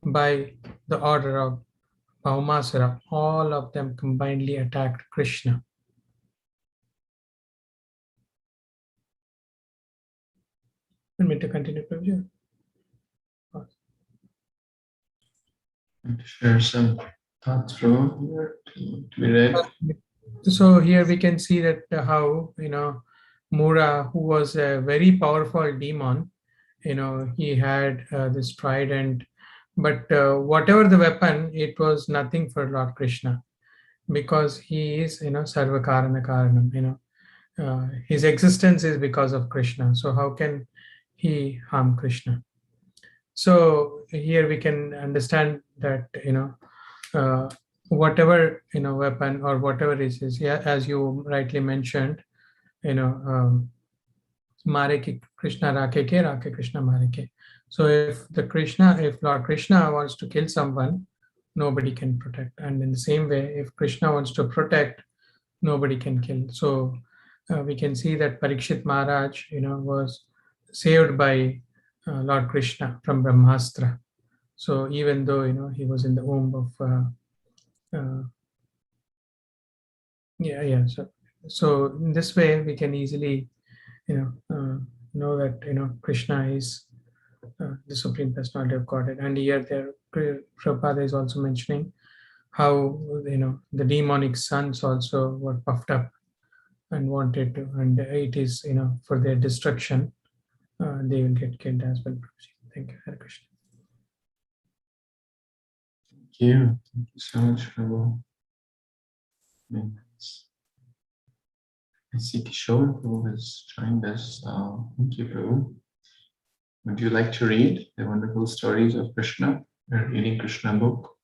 by the order of Bhaumasura. All of them combinedly attacked Krishna. Want me to continue, Prabhuji? Share some thoughts from here to be read. So here we can see that how, Mura, who was a very powerful demon, he had this trident, but whatever the weapon, it was nothing for Lord Krishna, because he is, Sarva Karana Karanam, his existence is because of Krishna. So how can he harm Krishna? So here we can understand that, whatever, weapon or whatever it is, yeah, as you rightly mentioned, Mare ki Krishna Rake ke, Rake Krishna Mare ke. So if Lord Krishna wants to kill someone, nobody can protect. And in the same way, if Krishna wants to protect, nobody can kill. So we can see that Parikshit Maharaj, was saved by Lord Krishna from Brahmastra. So even though, he was in the womb of, so in this way we can easily, know that, Krishna is the supreme personality of Godhead. And here there, Prabhupada is also mentioning how, the demonic sons also were puffed up and wanted to, and it is, for their destruction, they will get killed as well. Thank you, Hare Krishna. Thank you. Thank you so much, Prabhu. Very nice. I see Kishore, who has joined us. Thank you, Prabhu. Would you like to read the wonderful stories of Krishna? We're reading Krishna book.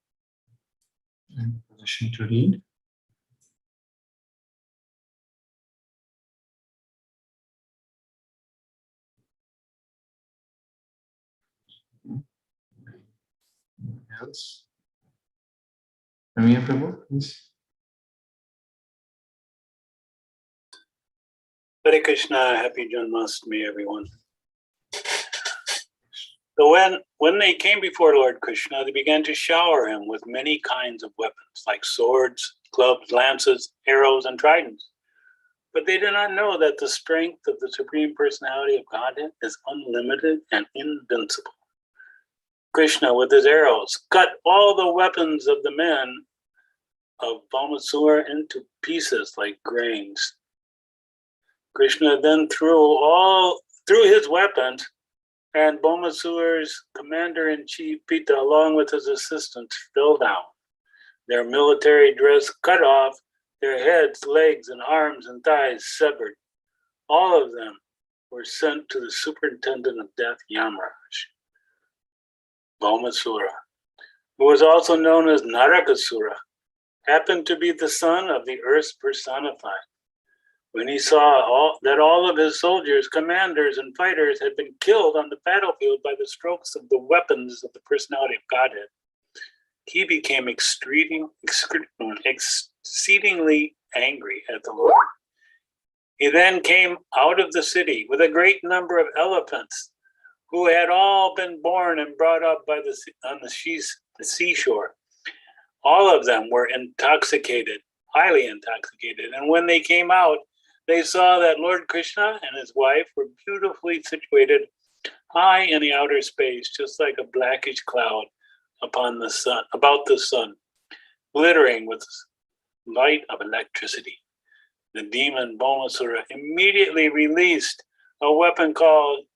In position to read. Anyone else? Ramya Prabhu, please. Hare Krishna, happy Janmashtami, everyone. So when they came before Lord Krishna, they began to shower him with many kinds of weapons, like swords, clubs, lances, arrows, and tridents. But they did not know that the strength of the Supreme Personality of Godhead is unlimited and invincible. Krishna, with his arrows, cut all the weapons of the men of Bhaumasura into pieces like grains. Krishna then threw his weapons, and Bhaumasura's commander-in-chief Pita, along with his assistants, fell down. Their military dress cut off, their heads, legs, and arms and thighs severed. All of them were sent to the superintendent of death, Yamaraj. Bhaumasura, who was also known as Narakasura, happened to be the son of the earth personified. When he saw that all of his soldiers, commanders, and fighters had been killed on the battlefield by the strokes of the weapons of the personality of Godhead, he became exceedingly angry at the Lord. He then came out of the city with a great number of elephants who had all been born and brought up on the seashore. All of them were intoxicated, highly intoxicated, and when they came out, they saw that Lord Krishna and his wife were beautifully situated high in the outer space, just like a blackish cloud about the sun, glittering with light of electricity. The demon Bhaumasura immediately released a weapon called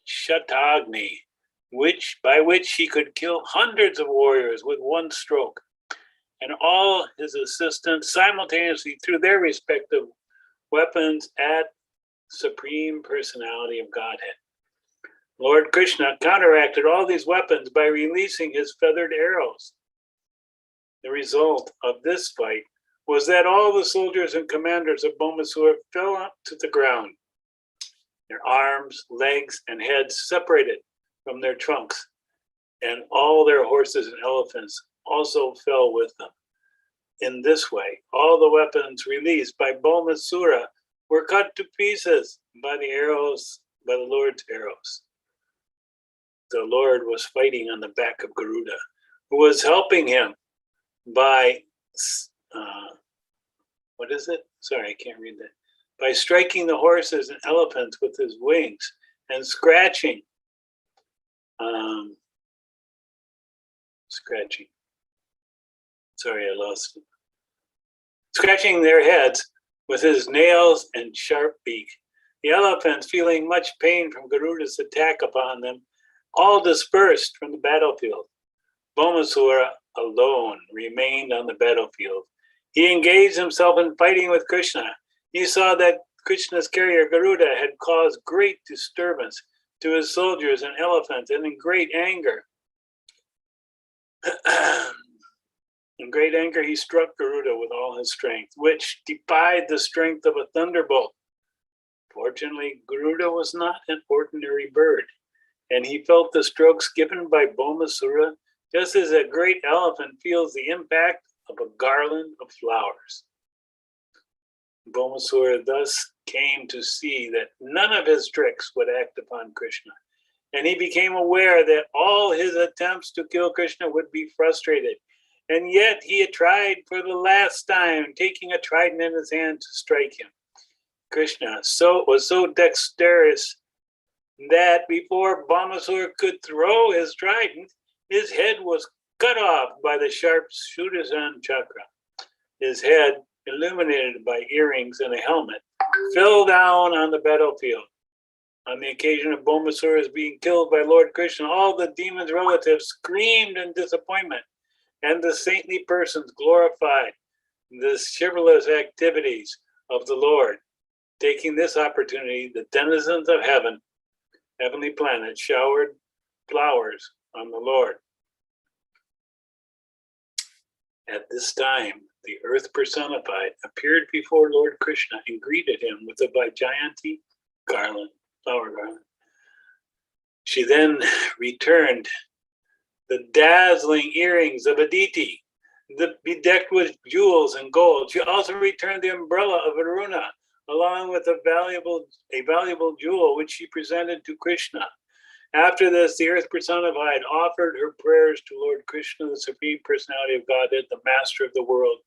Shatagni, by which he could kill hundreds of warriors with one stroke. And all his assistants simultaneously threw their respective weapons at Supreme Personality of Godhead. Lord Krishna counteracted all these weapons by releasing his feathered arrows. The result of this fight was that all the soldiers and commanders of Bhaumasura fell up to the ground, their arms, legs, and heads separated from their trunks, and all their horses and elephants also fell with them. In this way, all the weapons released by Bhaumasura were cut to pieces by the Lord's arrows. The Lord was fighting on the back of Garuda, who was helping him by, what is it? Sorry, I can't read that. By striking the horses and elephants with his wings and scratching. Sorry, I lost it. Scratching their heads with his nails and sharp beak. The elephants, feeling much pain from Garuda's attack upon them, all dispersed from the battlefield. Bhaumasura alone remained on the battlefield. He engaged himself in fighting with Kṛṣṇa. He saw that Krishna's carrier Garuda had caused great disturbance to his soldiers and elephants, and in great anger, he struck Garuda with all his strength, which defied the strength of a thunderbolt. Fortunately, Garuda was not an ordinary bird, and he felt the strokes given by Bhaumasura just as a great elephant feels the impact of a garland of flowers. Bhaumasura thus came to see that none of his tricks would act upon Kṛṣṇa, and he became aware that all his attempts to kill Kṛṣṇa would be frustrated. And yet he had tried for the last time, taking a trident in his hand to strike him. Kṛṣṇa was so dexterous that before Bhaumasura could throw his trident, his head was cut off by the sharp Sudarshan chakra. His head, illuminated by earrings and a helmet, fell down on the battlefield. On the occasion of Bhaumasura's being killed by Lord Kṛṣṇa, all the demon's relatives screamed in disappointment, and the saintly persons glorified the chivalrous activities of the Lord. Taking this opportunity, the denizens of heavenly planets, showered flowers on the Lord. At this time, the earth personified appeared before Lord Kṛṣṇa and greeted him with a Vaijayanti garland, flower garland. She then returned the dazzling earrings of Aditi, bedecked with jewels and gold. She also returned the umbrella of Varuna, along with a valuable jewel, which she presented to Kṛṣṇa. After this, the earth personified offered her prayers to Lord Kṛṣṇa, the Supreme Personality of Godhead, the Master of the world,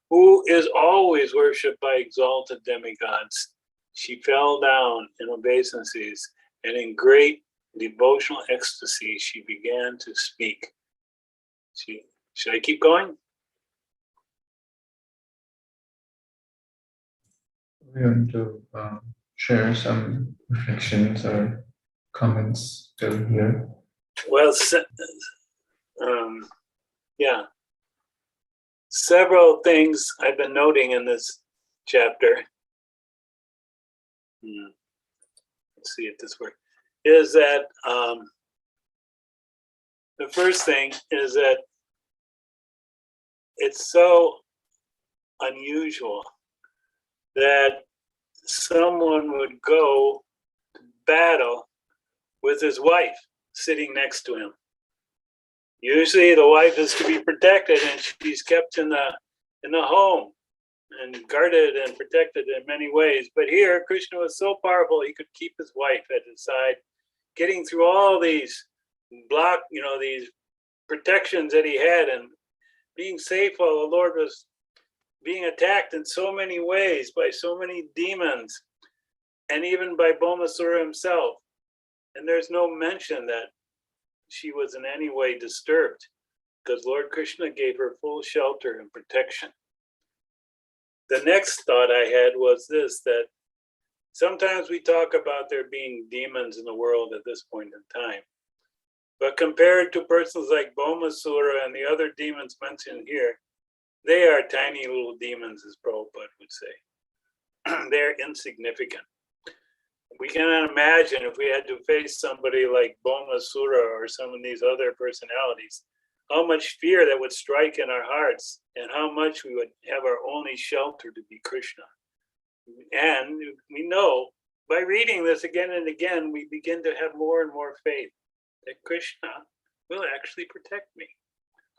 who is always worshipped by exalted demigods. She fell down in obeisances, and in great devotional ecstasy, she began to speak. Should I keep going? We want to share some reflections or comments till here. Well, yeah. Several things I've been noting in this chapter. Let's see if this works. Is that the first thing is that it's so unusual that someone would go to battle with his wife sitting next to him. Usually the wife is to be protected, and she's kept in the home and guarded and protected in many ways. But here, Kṛṣṇa was so powerful, he could keep his wife at his side, getting through all these these protections that he had, and being safe while the Lord was being attacked in so many ways by so many demons, and even by Bhaumasura himself. And there's no mention that she was in any way disturbed, because Lord Kṛṣṇa gave her full shelter and protection. The next thought I had was this, that sometimes we talk about there being demons in the world at this point in time. But compared to persons like Bhaumasura and the other demons mentioned here, they are tiny little demons, as Prabhupada would say. They're insignificant. We cannot imagine if we had to face somebody like Bhaumasura or some of these other personalities, how much fear that would strike in our hearts, and how much we would have our only shelter to be Kṛṣṇa. And we know by reading this again and again, we begin to have more and more faith that Kṛṣṇa will actually protect me.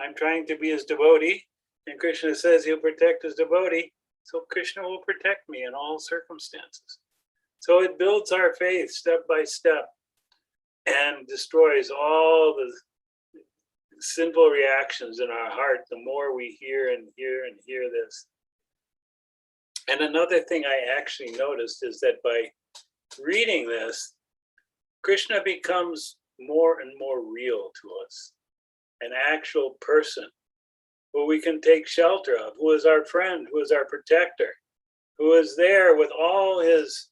I'm trying to be his devotee, and Kṛṣṇa says he'll protect his devotee, so Kṛṣṇa will protect me in all circumstances. So it builds our faith step by step and destroys all the sinful reactions in our heart the more we hear and hear and hear this. And another thing I actually noticed is that by reading this, Kṛṣṇa becomes more and more real to us, an actual person who we can take shelter of, who is our friend, who is our protector, who is there with all his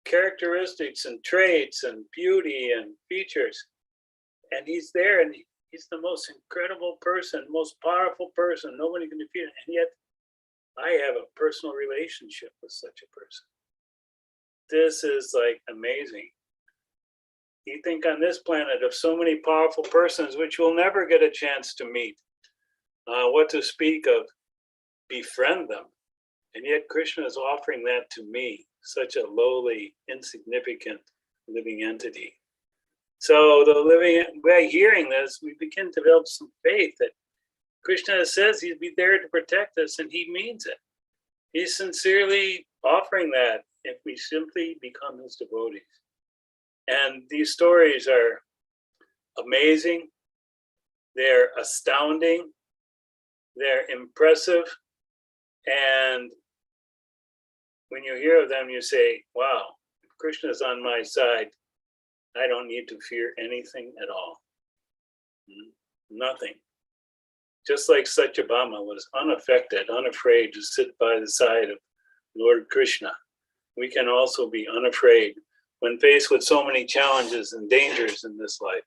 characteristics and traits and beauty and features. And he's there, and he's the most incredible person, most powerful person. Nobody can defeat him. And yet I have a personal relationship with such a person. This is like amazing. You think on this planet of so many powerful persons which we'll never get a chance to meet, what to speak of befriend them. And yet Kṛṣṇa is offering that to me, such a lowly, insignificant living entity. So by hearing this, we begin to develop some faith that Kṛṣṇa says he'd be there to protect us, and he means it. He's sincerely offering that if we simply become his devotees. And these stories are amazing. They're astounding. They're impressive. And when you hear of them, you say, wow, if Kṛṣṇa is on my side, I don't need to fear anything at all. Nothing. Just like Satyabhama was unaffected, unafraid to sit by the side of Lord Kṛṣṇa, we can also be unafraid when faced with so many challenges and dangers in this life.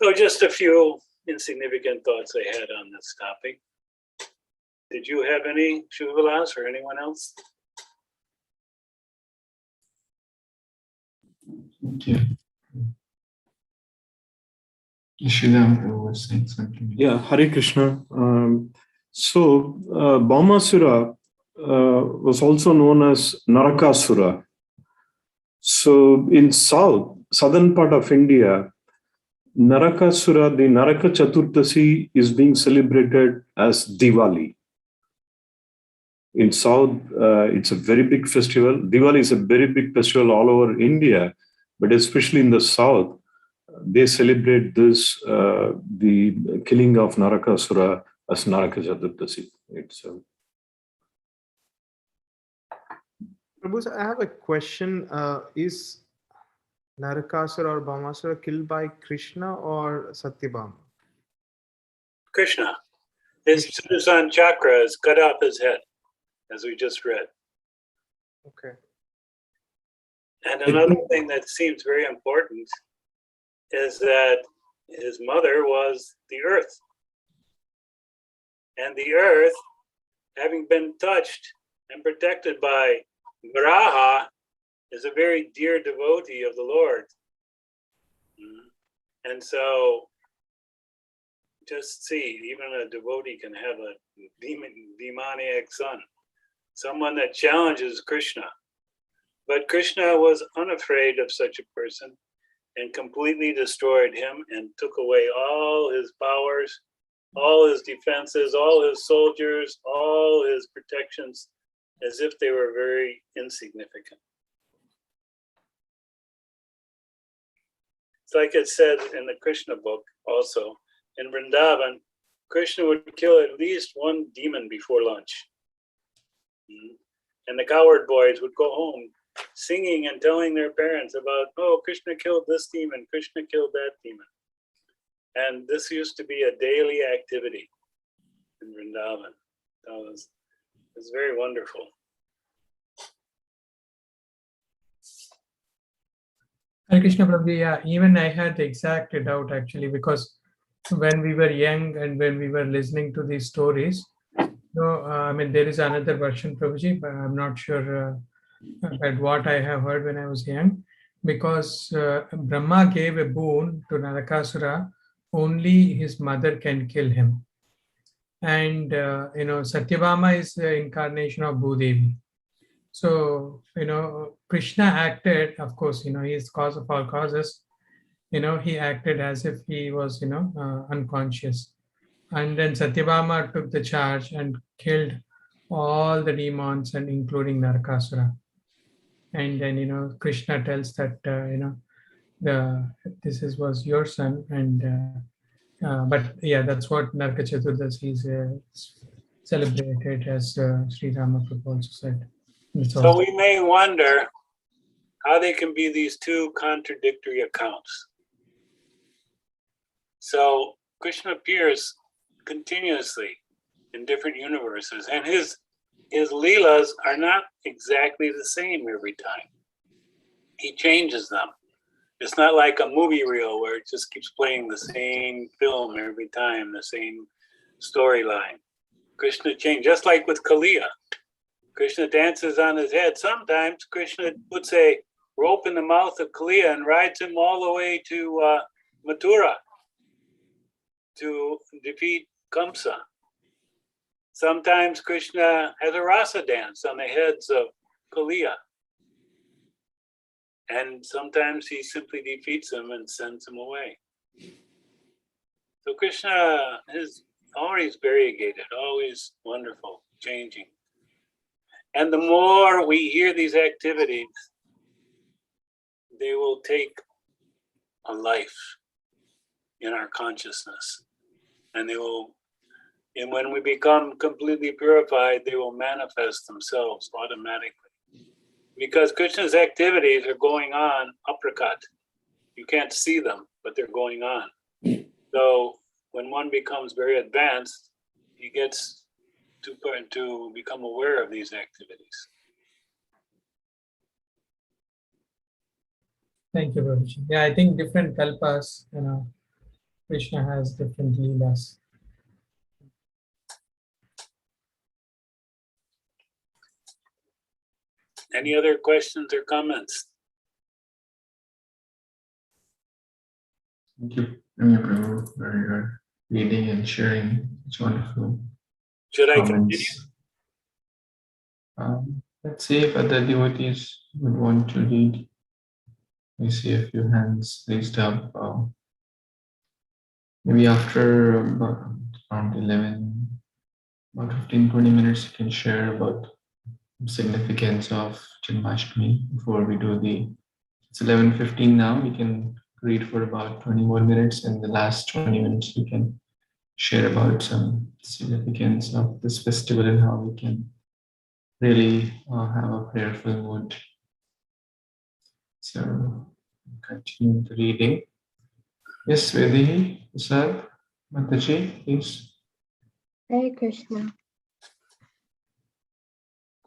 So just a few insignificant thoughts I had on this topic. Did you have any, Shubhalas, or anyone else? Thank you. Sridham was saying something. Yeah, Hare Krishna. Bhaumasura was also known as Narakasura. So in southern part of India, Narakasura, the Naraka Chaturdasi is being celebrated as Diwali. In South, it's a very big festival. Diwali is a very big festival all over India, but especially in the South, they celebrate this, the killing of Narakasura as Naraka Chaturdasi. Prabhu, I have a question. Is Narakasura or Bhaumasura killed by Kṛṣṇa or Satyabhama? Kṛṣṇa. His Sudarshan chakra has cut off his head, as we just read. Okay. And another thing that seems very important is that his mother was the earth. And the earth, having been touched and protected by Varaha, is a very dear devotee of the Lord. And so, just see, even a devotee can have a demoniac son, someone that challenges Kṛṣṇa. But Kṛṣṇa was unafraid of such a person and completely destroyed him and took away all his powers, all his defenses, all his soldiers, all his protections, as if they were very insignificant. It's like it said in the Kṛṣṇa book also, in Vrindavan, Kṛṣṇa would kill at least one demon before lunch. And the cowherd boys would go home singing and telling their parents about, oh, Kṛṣṇa killed this demon, Kṛṣṇa killed that demon. And this used to be a daily activity in Vrindavan. It was very wonderful. Hare Krishna Prabhu, yeah, even I had the exact doubt actually, because when we were young and when we were listening to these stories, I mean, there is another version, Prabhuji, but I'm not sure about what I have heard when I was young, because Brahma gave a boon to Narakasura only his mother can kill him. And Satyabhama is the incarnation of Bhudevi. So Krishna acted, of course, he is cause of all causes. He acted as if he was unconscious, and then Satyabhama took the charge and killed all the demons, and including Narakasura. And then Krishna tells that this was your son, and but yeah, that's what Naraka Chaturdasi is celebrated, as Sri Rama also said. So we may wonder how they can be these two contradictory accounts. So Krishna appears continuously in different universes, and his leelas are not exactly the same every time. He changes them. It's not like a movie reel where it just keeps playing the same film every time, the same storyline. Krishna changes, just like with Kaliya. Krishna dances on his head. Sometimes Krishna puts a rope in the mouth of Kaliya and rides him all the way to Mathura to defeat Kṛṣṇa. Sometimes Krishna has a rasa dance on the heads of Kaliya. And sometimes he simply defeats him and sends him away. So Krishna is always variegated, always wonderful, changing. And the more we hear these activities, they will take a life in our consciousness. And and when we become completely purified, they will manifest themselves automatically. Because Krishna's activities are going on uppercut. You can't see them, but they're going on. So when one becomes very advanced, he gets to become aware of these activities. Thank you, Prabhuji. Yeah, I think different kalpas, Krishna has different leelas. Any other questions or comments? Thank you, Prabhu, for your reading and sharing. It's wonderful. Should I continue? Let's see if other devotees would want to read. I see a few hands raised up. Maybe after around 11, about 15-20 minutes, you can share about the significance of Janmashtami before we do it's 11:15 now. We can read for about 20 more minutes, and the last 20 minutes we can share about some significance of this festival and how we can really have a prayerful mood. So continue the reading. Yes, Vedihi, Prasad, Mataji, please. Hare Krishna.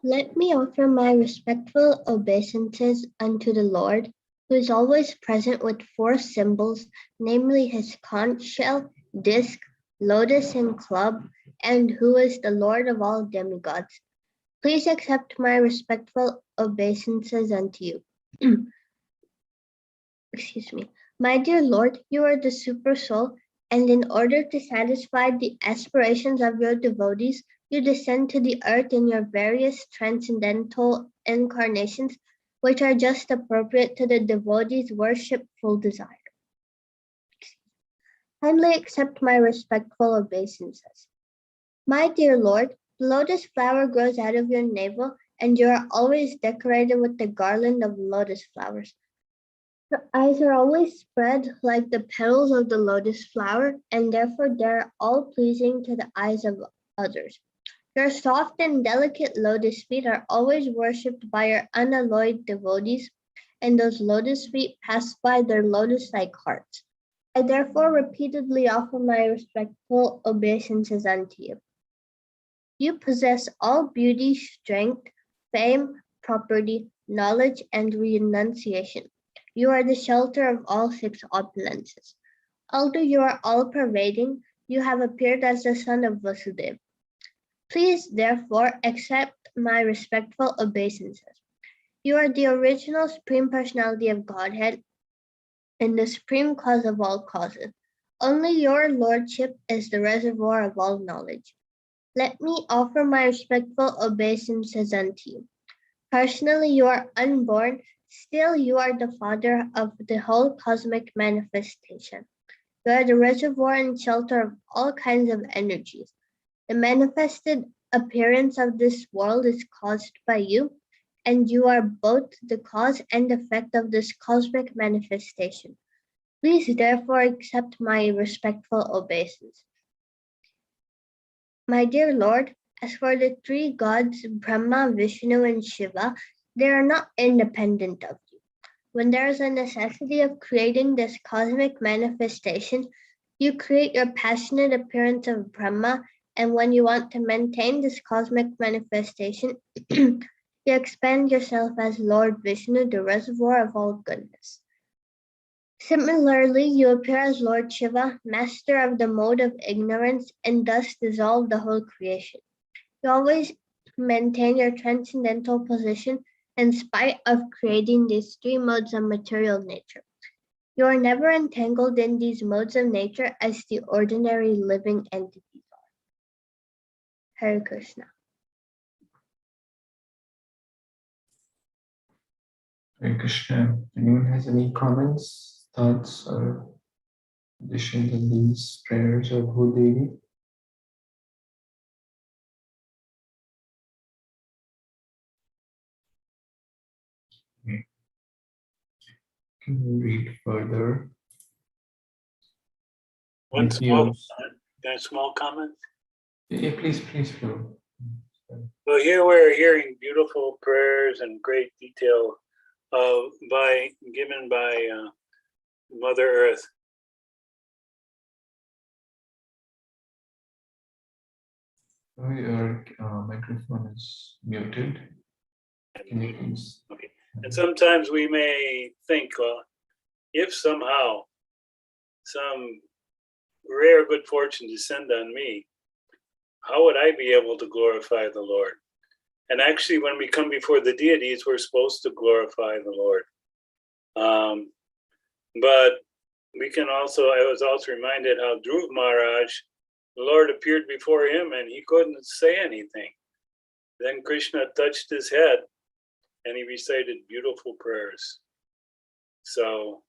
Let me offer my respectful obeisances unto the Lord, who is always present with 4 symbols, namely his conch shell, disc, lotus, and club, and who is the Lord of all demigods. Please accept my respectful obeisances unto you. Excuse me. My dear Lord, you are the super soul, and in order to satisfy the aspirations of your devotees, you descend to the earth in your various transcendental incarnations, which are just appropriate to the devotee's worshipful desire. Kindly accept my respectful obeisances. My dear Lord, the lotus flower grows out of your navel, and you are always decorated with the garland of lotus flowers. Your eyes are always spread like the petals of the lotus flower, and therefore they are all pleasing to the eyes of others. Your soft and delicate lotus feet are always worshipped by your unalloyed devotees, and those lotus feet pacify their lotus-like hearts. I therefore repeatedly offer my respectful obeisances unto you. You possess all beauty, strength, fame, property, knowledge, and renunciation. You are the shelter of all 6 opulences. Although you are all-pervading, you have appeared as the son of Vasudeva. Please, therefore, accept my respectful obeisances. You are the original Supreme Personality of Godhead and the supreme cause of all causes. Only your lordship is the reservoir of all knowledge. Let me offer my respectful obeisances unto you. Personally, you are unborn, still you are the father of the whole cosmic manifestation. You are the reservoir and shelter of all kinds of energies. The manifested appearance of this world is caused by you, and you are both the cause and effect of this cosmic manifestation. Please therefore accept my respectful obeisance. My dear Lord, as for the three gods, Brahma, Vishnu, and Shiva, they are not independent of you. When there is a necessity of creating this cosmic manifestation, you create your passionate appearance of Brahma, and when you want to maintain this cosmic manifestation, you expand yourself as Lord Vishnu, the reservoir of all goodness. Similarly, you appear as Lord Shiva, master of the mode of ignorance, and thus dissolve the whole creation. You always maintain your transcendental position in spite of creating these three modes of material nature. You are never entangled in these modes of nature as the ordinary living entities are. Hare Krishna. Hare Krishna. Anyone has any comments, thoughts, or additions in these prayers of Bhudevi? Okay. Can we read further? One small comment. Yeah, please, Phil. Well, here we're hearing beautiful prayers and great detail given by Mother Earth. Your microphone is muted. Can you please? Okay. And sometimes we may think, well, if somehow some rare good fortune descend on me, how would I be able to glorify the Lord? And actually, when we come before the deities, we're supposed to glorify the Lord. But we can also, I was also reminded how Dhruv Maharaj, the Lord appeared before him and he couldn't say anything. Then Krishna touched his head and he recited beautiful prayers. So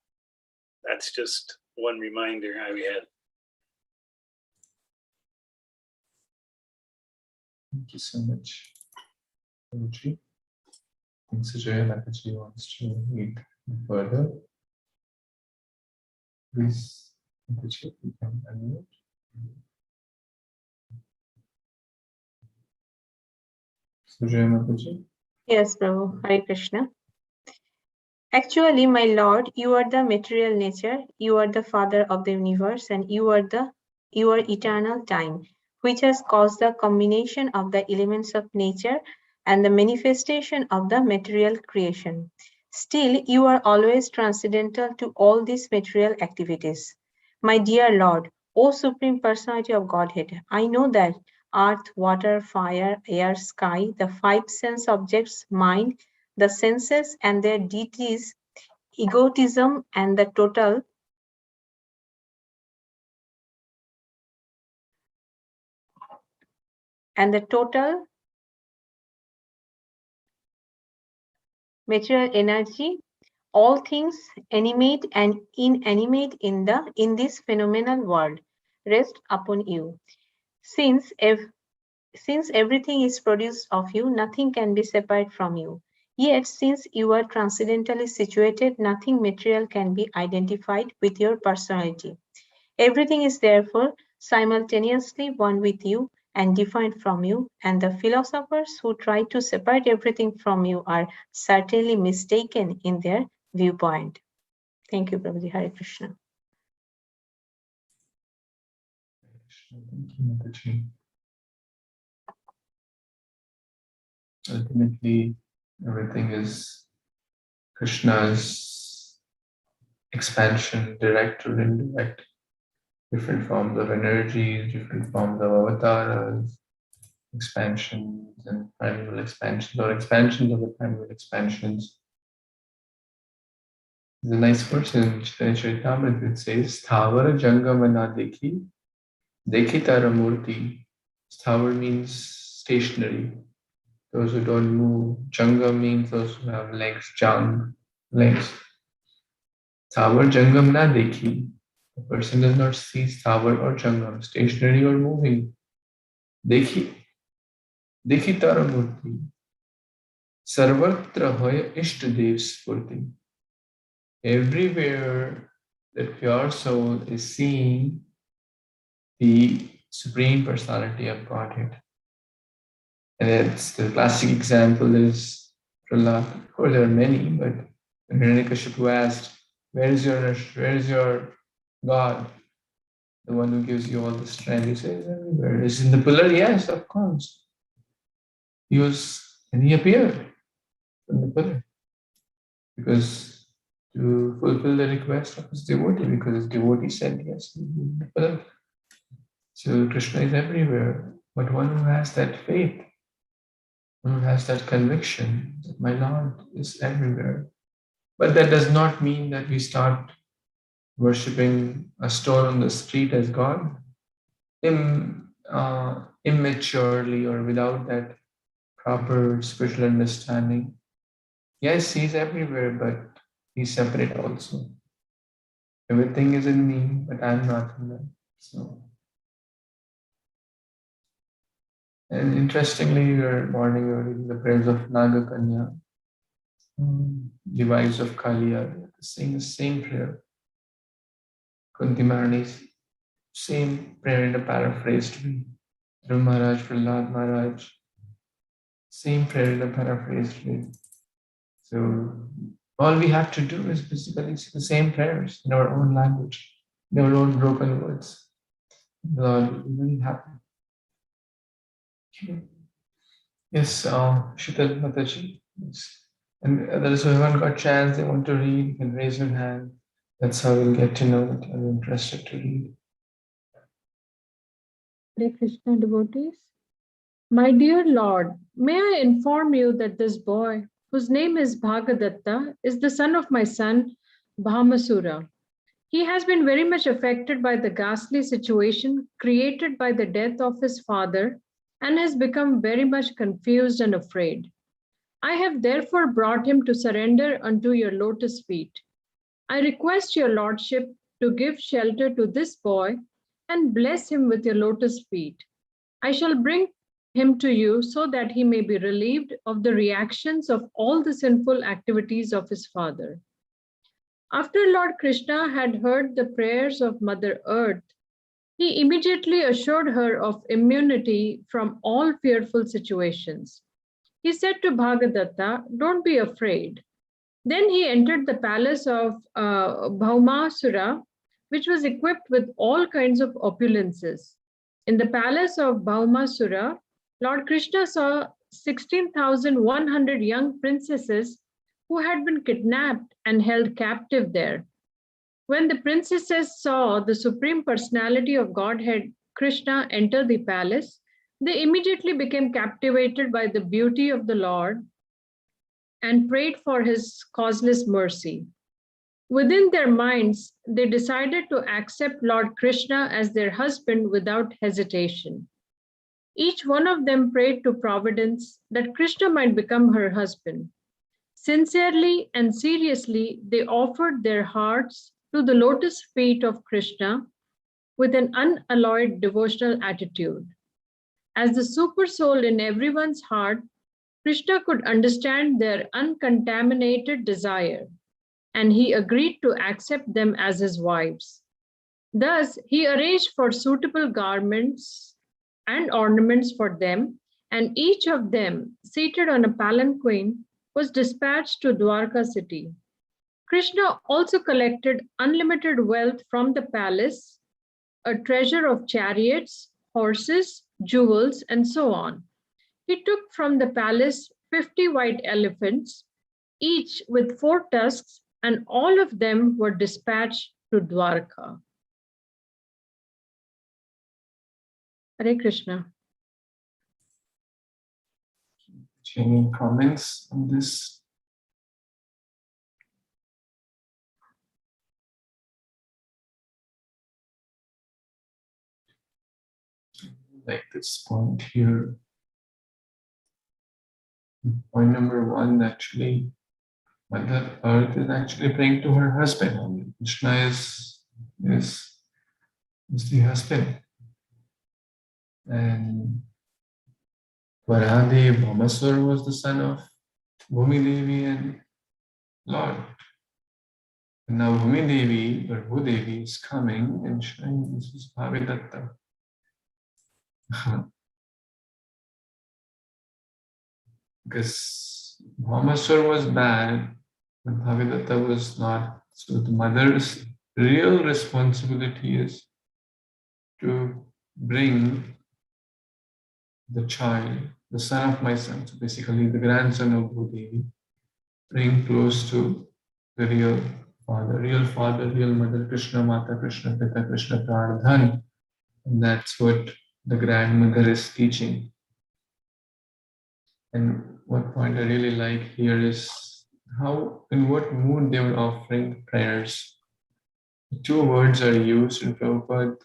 that's just one reminder I had. Thank you so much, Guruji. And Sujaya Mataji wants to read further. Please, Mataji, you can unmute. Sujaya Mataji. Yes, Prabhu. Hare Krishna. Actually, my Lord, you are the material nature, you are the father of the universe, and you are eternal time, which has caused the combination of the elements of nature and the manifestation of the material creation. Still, you are always transcendental to all these material activities. My dear Lord, O Supreme Personality of Godhead, I know that earth, water, fire, air, sky, the five sense objects, mind, the senses and their deities, egotism and the total material energy, all things animate and inanimate in this phenomenal world rest upon you. Since everything is produced of you, nothing can be separate from you. Yet, since you are transcendentally situated, nothing material can be identified with your personality. Everything is therefore simultaneously one with you and different from you, and the philosophers who try to separate everything from you are certainly mistaken in their viewpoint. Thank you, Prabhuji. Hare Krishna. Thank you, Mataji. Ultimately, everything is Krishna's expansion, direct or indirect, different forms of energies, different forms of avatars, expansions and primeval expansions, or expansions of the primeval expansions. There's a nice verse in Śrīmad-Bhāgavatam. It says, Sthavara Jangamana Dekhi, Dekhi Tara Murti. Sthavar means stationary. Those who don't move. Janga means those who have legs, jang, legs. Sthavar Jangam na Dekhi. The person does not see Sthavar or Jangam, stationary or moving. Dekhi Tara Murti. Sarvatra hoya Ishtadev Spurti. Everywhere the pure soul is seeing the Supreme Personality of Godhead. And it's, the classic example is Prahlad. Of course, there are many, but when Hiranyakashipu asked, where is your God? The one who gives you all the strength. He says, everywhere. Is in the pillar? Yes, of course. And he appeared from the pillar. Because to fulfill the request of his devotee, because his devotee said yes, in the pillar. So Krishna is everywhere. But one who has that faith, one who has that conviction that my Lord is everywhere. But that does not mean that we start worshipping a stone on the street as God, immaturely or without that proper spiritual understanding. Yes, he's everywhere, but he's separate also. Everything is in me, but I'm not in them. So, and interestingly, morning we were reading the prayers of Naga Kanya, the wives of Kaliya, saying the same prayer. Kunti Maharani's same prayer in a paraphrased way. Dhruv Maharaj, Prahlad Maharaj, same prayer in a paraphrased way. So all we have to do is basically say the same prayers in our own language, in our own broken words. The Lord will be very happy. Okay. Yes, Shital Mataji. Yes. And others who haven't got chance, they want to read, you can raise your hand. That's how we'll get to know that you're interested to read. Hare Krishna devotees. My dear Lord, may I inform you that this boy, whose name is Bhagadatta, is the son of my son, Bhāmasura. He has been very much affected by the ghastly situation created by the death of his father and has become very much confused and afraid. I have therefore brought him to surrender unto your lotus feet. I request your lordship to give shelter to this boy and bless him with your lotus feet. I shall bring him to you so that he may be relieved of the reactions of all the sinful activities of his father. After Lord Kṛṣṇa had heard the prayers of Mother Earth, he immediately assured her of immunity from all fearful situations. He said to Bhagadatta, don't be afraid. Then he entered the palace of Bhaumasura, which was equipped with all kinds of opulences. In the palace of Bhaumasura, Lord Kṛṣṇa saw 16,100 young princesses who had been kidnapped and held captive there. When the princesses saw the Supreme Personality of Godhead, Kṛṣṇa, enter the palace, they immediately became captivated by the beauty of the Lord and prayed for his causeless mercy. Within their minds, they decided to accept Lord Kṛṣṇa as their husband without hesitation. Each one of them prayed to Providence that Kṛṣṇa might become her husband. Sincerely and seriously, they offered their hearts to the lotus feet of Kṛṣṇa with an unalloyed devotional attitude. As the super soul in everyone's heart, Kṛṣṇa could understand their uncontaminated desire, and he agreed to accept them as his wives. Thus, he arranged for suitable garments and ornaments for them, and each of them, seated on a palanquin, was dispatched to Dwarka city. Kṛṣṇa also collected unlimited wealth from the palace, a treasure of chariots, horses, jewels, and so on. He took from the palace 50 white elephants, each with 4 tusks, and all of them were dispatched to Dwarka. Hare Krishna. Any comments on this? like this point here. Point number one, actually, Mother Earth is actually praying to her husband. Kṛṣṇa is the husband. And Varahadev Bhāmasura was the son of Bhumi Devi and Lord. And now Bhumi Devi or Bhudevi is coming and showing this is Bhagavata. Because Bhāmasura was bad, but Bhagavata was not. So the mother's real responsibility is to bring the child, the son of my son, so basically the grandson of Bhudevi, bring close to the real father, real mother, Kṛṣṇa Mata, Kṛṣṇa Pita, Kṛṣṇa Pradhan. And that's what the grandmother is teaching. And what point I really like here is how, in what mood they were offering prayers. The two words are used, and Prabhupada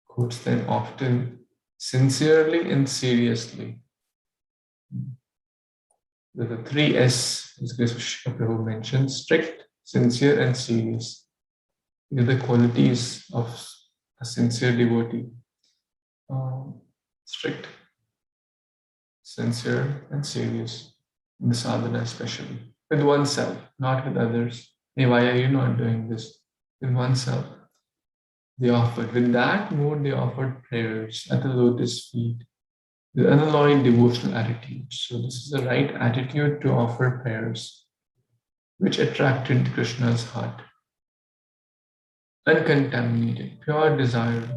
quotes them often: sincerely and seriously. The three S, as Krishna Prabhu mentioned: strict, sincere, and serious. These are the qualities of a sincere devotee. Strict, sincere, and serious in the sadhana, especially with oneself, not with others. Hey, why are you not doing this? With oneself. They offered, with that mood, they offered prayers at the lotus feet, with unalloyed devotional attitude. So this is the right attitude to offer prayers, which attracted Krishna's heart. Uncontaminated, pure desire.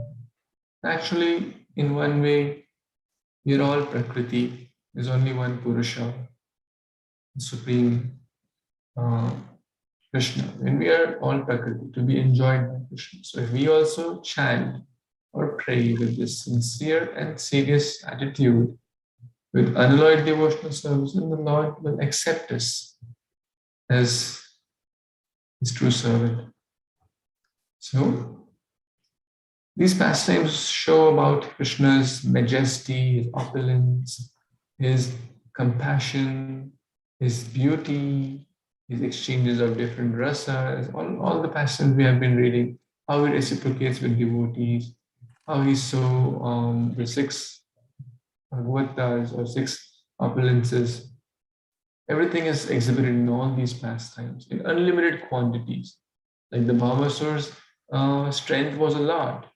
Actually, in one way, we are all Prakriti. There's only one Purusha, the Supreme Krishna. And we are all Prakriti, to be enjoyed by Krishna. So if we also chant or pray with this sincere and serious attitude, with unalloyed devotional service, then the Lord will accept us as His true servant. So these pastimes show about Krishna's majesty, His opulence, His compassion, His beauty, His exchanges of different rasas, all the pastimes we have been reading, how He reciprocates with devotees, how He so the six Bhagavatas or six opulences. Everything is exhibited in all these pastimes in unlimited quantities. Like the Bhāmasura's strength was a lot,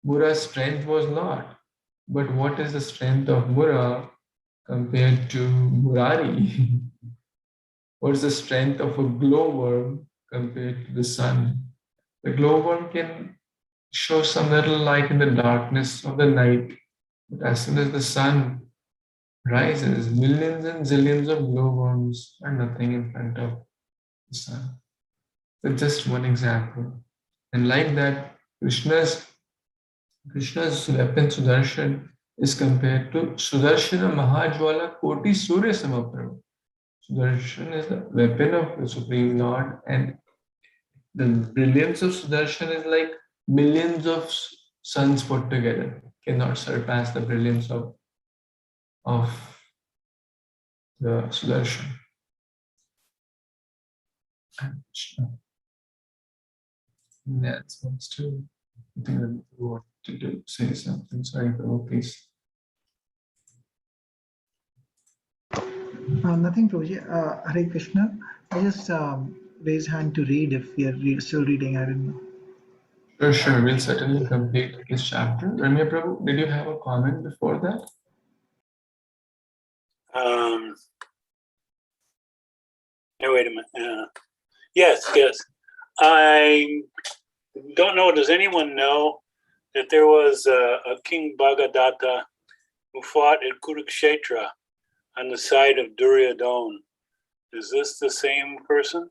Mura's strength was a lot. But what is the strength of Mura compared to Murari? What is the strength of a glowworm compared to the sun? The glowworm can show some little light in the darkness of the night, but as soon as the sun rises, millions and zillions of glowworms are nothing in front of the sun. So just one example. And like that, Krishna's weapon Sudarshan is compared to Sudarshana Mahajwala Koti Surya Samaprabha. Sudarshan is the weapon of the Supreme Lord, and the brilliance of Sudarshan is like millions of suns put together. Cannot surpass the brilliance of the Sudarshan. That wants to, I think I want to say something. Sorry, Prabhu, please. Nothing, Prabhuji. Hare Krishna. I just raise hand to read if we are still reading. I don't know. Sure. We'll certainly complete this chapter. Ramya Prabhu, did you have a comment before that? Wait a minute. Yes. I don't know. Does anyone know that there was a King Bhagadatta who fought at Kurukshetra on the side of Duryodhana? Is this the same person?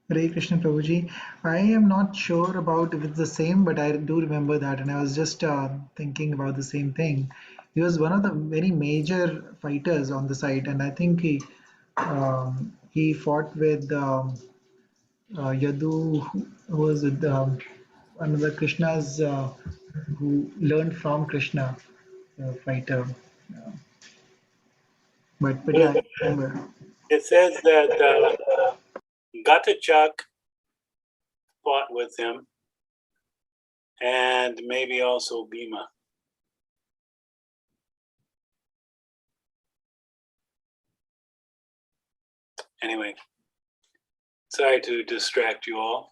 Hare Krishna Prabhuji. I am not sure about if it's the same, but I do remember that, and I was just thinking about the same thing. He was one of the very major fighters on the side, and I think he he fought with Yadu, who was with another Krishna's who learned from Krishna, the fighter. But yeah, I remember. It says that Gatachak fought with him, and maybe also Bhima. Anyway, sorry to distract you all.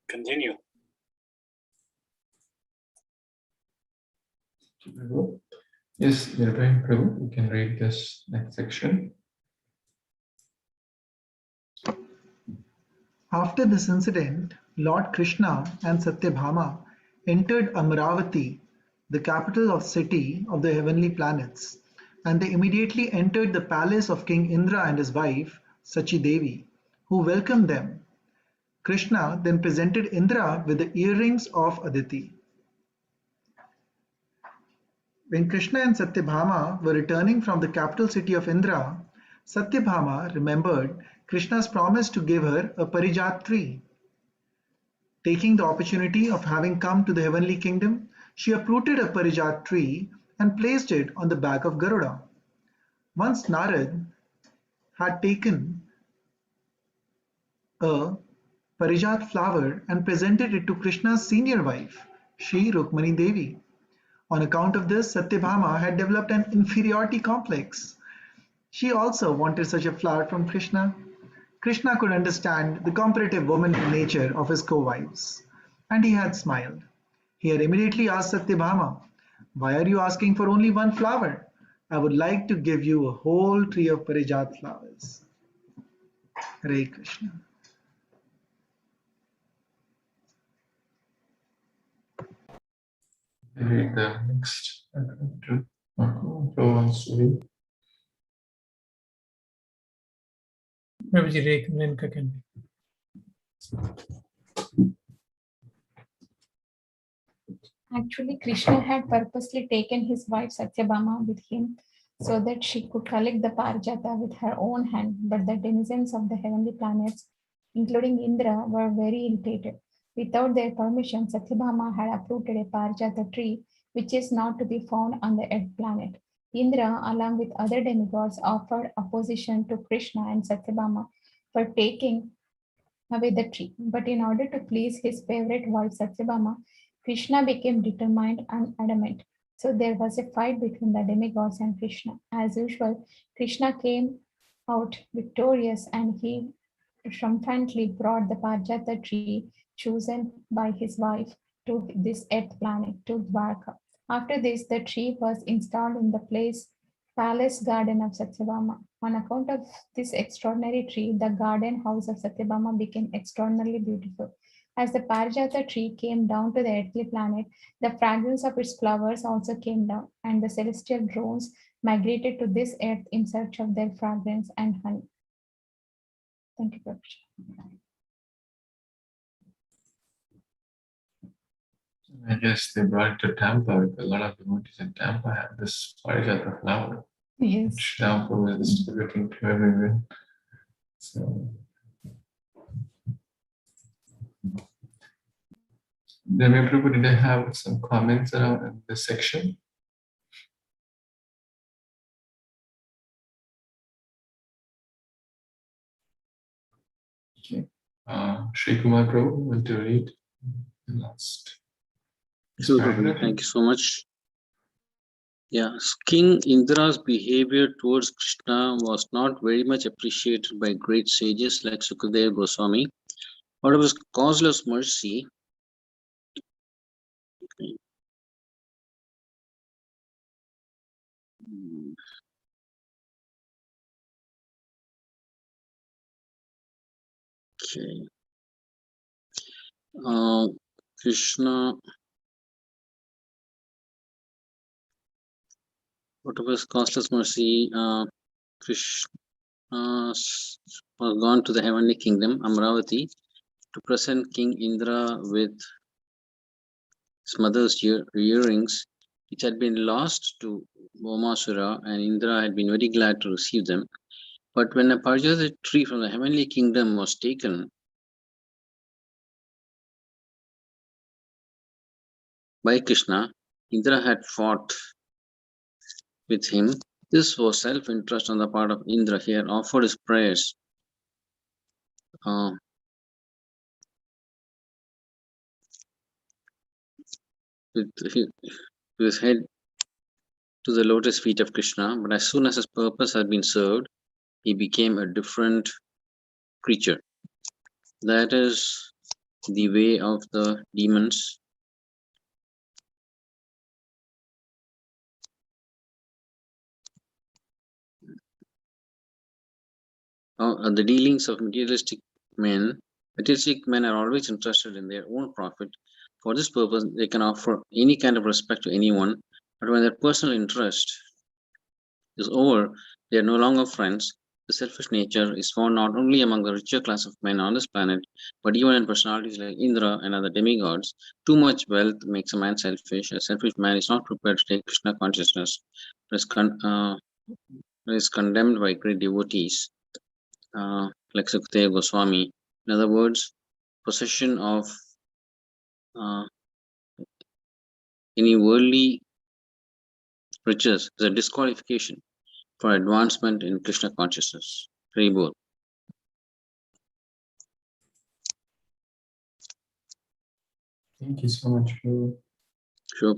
Continue. Yes, Nirvay Prabhu, you can read this next section. After this incident, Lord Krishna and Satyabhama entered Amaravati, the capital city of the heavenly planets, and they immediately entered the palace of King Indra and his wife, Sachi Devi, who welcomed them. Krishna then presented Indra with the earrings of Aditi. When Krishna and Satyabhama were returning from the capital city of Indra, Satyabhama remembered Krishna's promise to give her a Parijat tree. Taking the opportunity of having come to the heavenly kingdom, she uprooted a Parijat tree and placed it on the back of Garuda. Once Narad had taken a Parijat flower and presented it to Krishna's senior wife, Shri Rukmani Devi. On account of this, Satyabhama had developed an inferiority complex. She also wanted such a flower from Krishna. Krishna could understand the comparative womanly nature of his co-wives, and he had smiled. He had immediately asked Satyabhama, "Why are you asking for only one flower? I would like to give you a whole tree of Parijat flowers." Hare Krishna. Read the next. Prabhuji, Renka can. Actually, Krishna had purposely taken his wife Satyabhama with him so that she could collect the Parijata with her own hand, but the denizens of the heavenly planets, including Indra, were very irritated. Without their permission, Satyabhama had uprooted a Parijata tree, which is not to be found on the Earth planet. Indra, along with other demigods, offered opposition to Krishna and Satyabhama for taking away the tree. But in order to please his favorite wife Satyabhama, Krishna became determined and adamant. So there was a fight between the demigods and Krishna. As usual, Krishna came out victorious and he triumphantly brought the Parijata tree chosen by his wife to this earth planet, to Dwarka. After this, the tree was installed in the palace garden of Satyabhama. On account of this extraordinary tree, the garden house of Satyabhama became extraordinarily beautiful. As the Parijata tree came down to the earthly planet, the fragrance of its flowers also came down, and the celestial drones migrated to this earth in search of their fragrance and honey. Thank you, Prabhupada. I guess they brought it to Tampa. A lot of devotees in Tampa have this Parijata flower. Yes. Which Tampa was distributing to everyone. So, then everybody, did they have some comments around this section? Okay. Sri Kumar Prabhu, want to read the last. Thank you so much. Yeah, King Indra's behavior towards Krishna was not very much appreciated by great sages like Sukadeva Goswami. Out of his causeless mercy, Krishna, out of his causeless mercy, Krishna was gone to the heavenly kingdom, Amaravati, to present King Indra with his mother's earrings, which had been lost to Bhaumasura, and Indra had been very glad to receive them. But when a Parijata tree from the heavenly kingdom was taken by Kṛṣṇa, Indra had fought with him. This was self-interest on the part of Indra. He had offered his prayers with his head to the lotus feet of Kṛṣṇa, but as soon as his purpose had been served, he became a different creature. That is the way of the demons. The dealings of materialistic men. Materialistic men are always interested in their own profit. For this purpose, they can offer any kind of respect to anyone, but when their personal interest is over, they are no longer friends. The selfish nature is found not only among the richer class of men on this planet, but even in personalities like Indra and other demigods. Too much wealth makes a man selfish. A selfish man is not prepared to take Kṛṣṇa consciousness, but is condemned by great devotees, like Sukadeva Goswami. In other words, possession of any worldly riches is a disqualification for advancement in Kṛṣṇa consciousness. Very both. Thank you so much, Guru. Sure.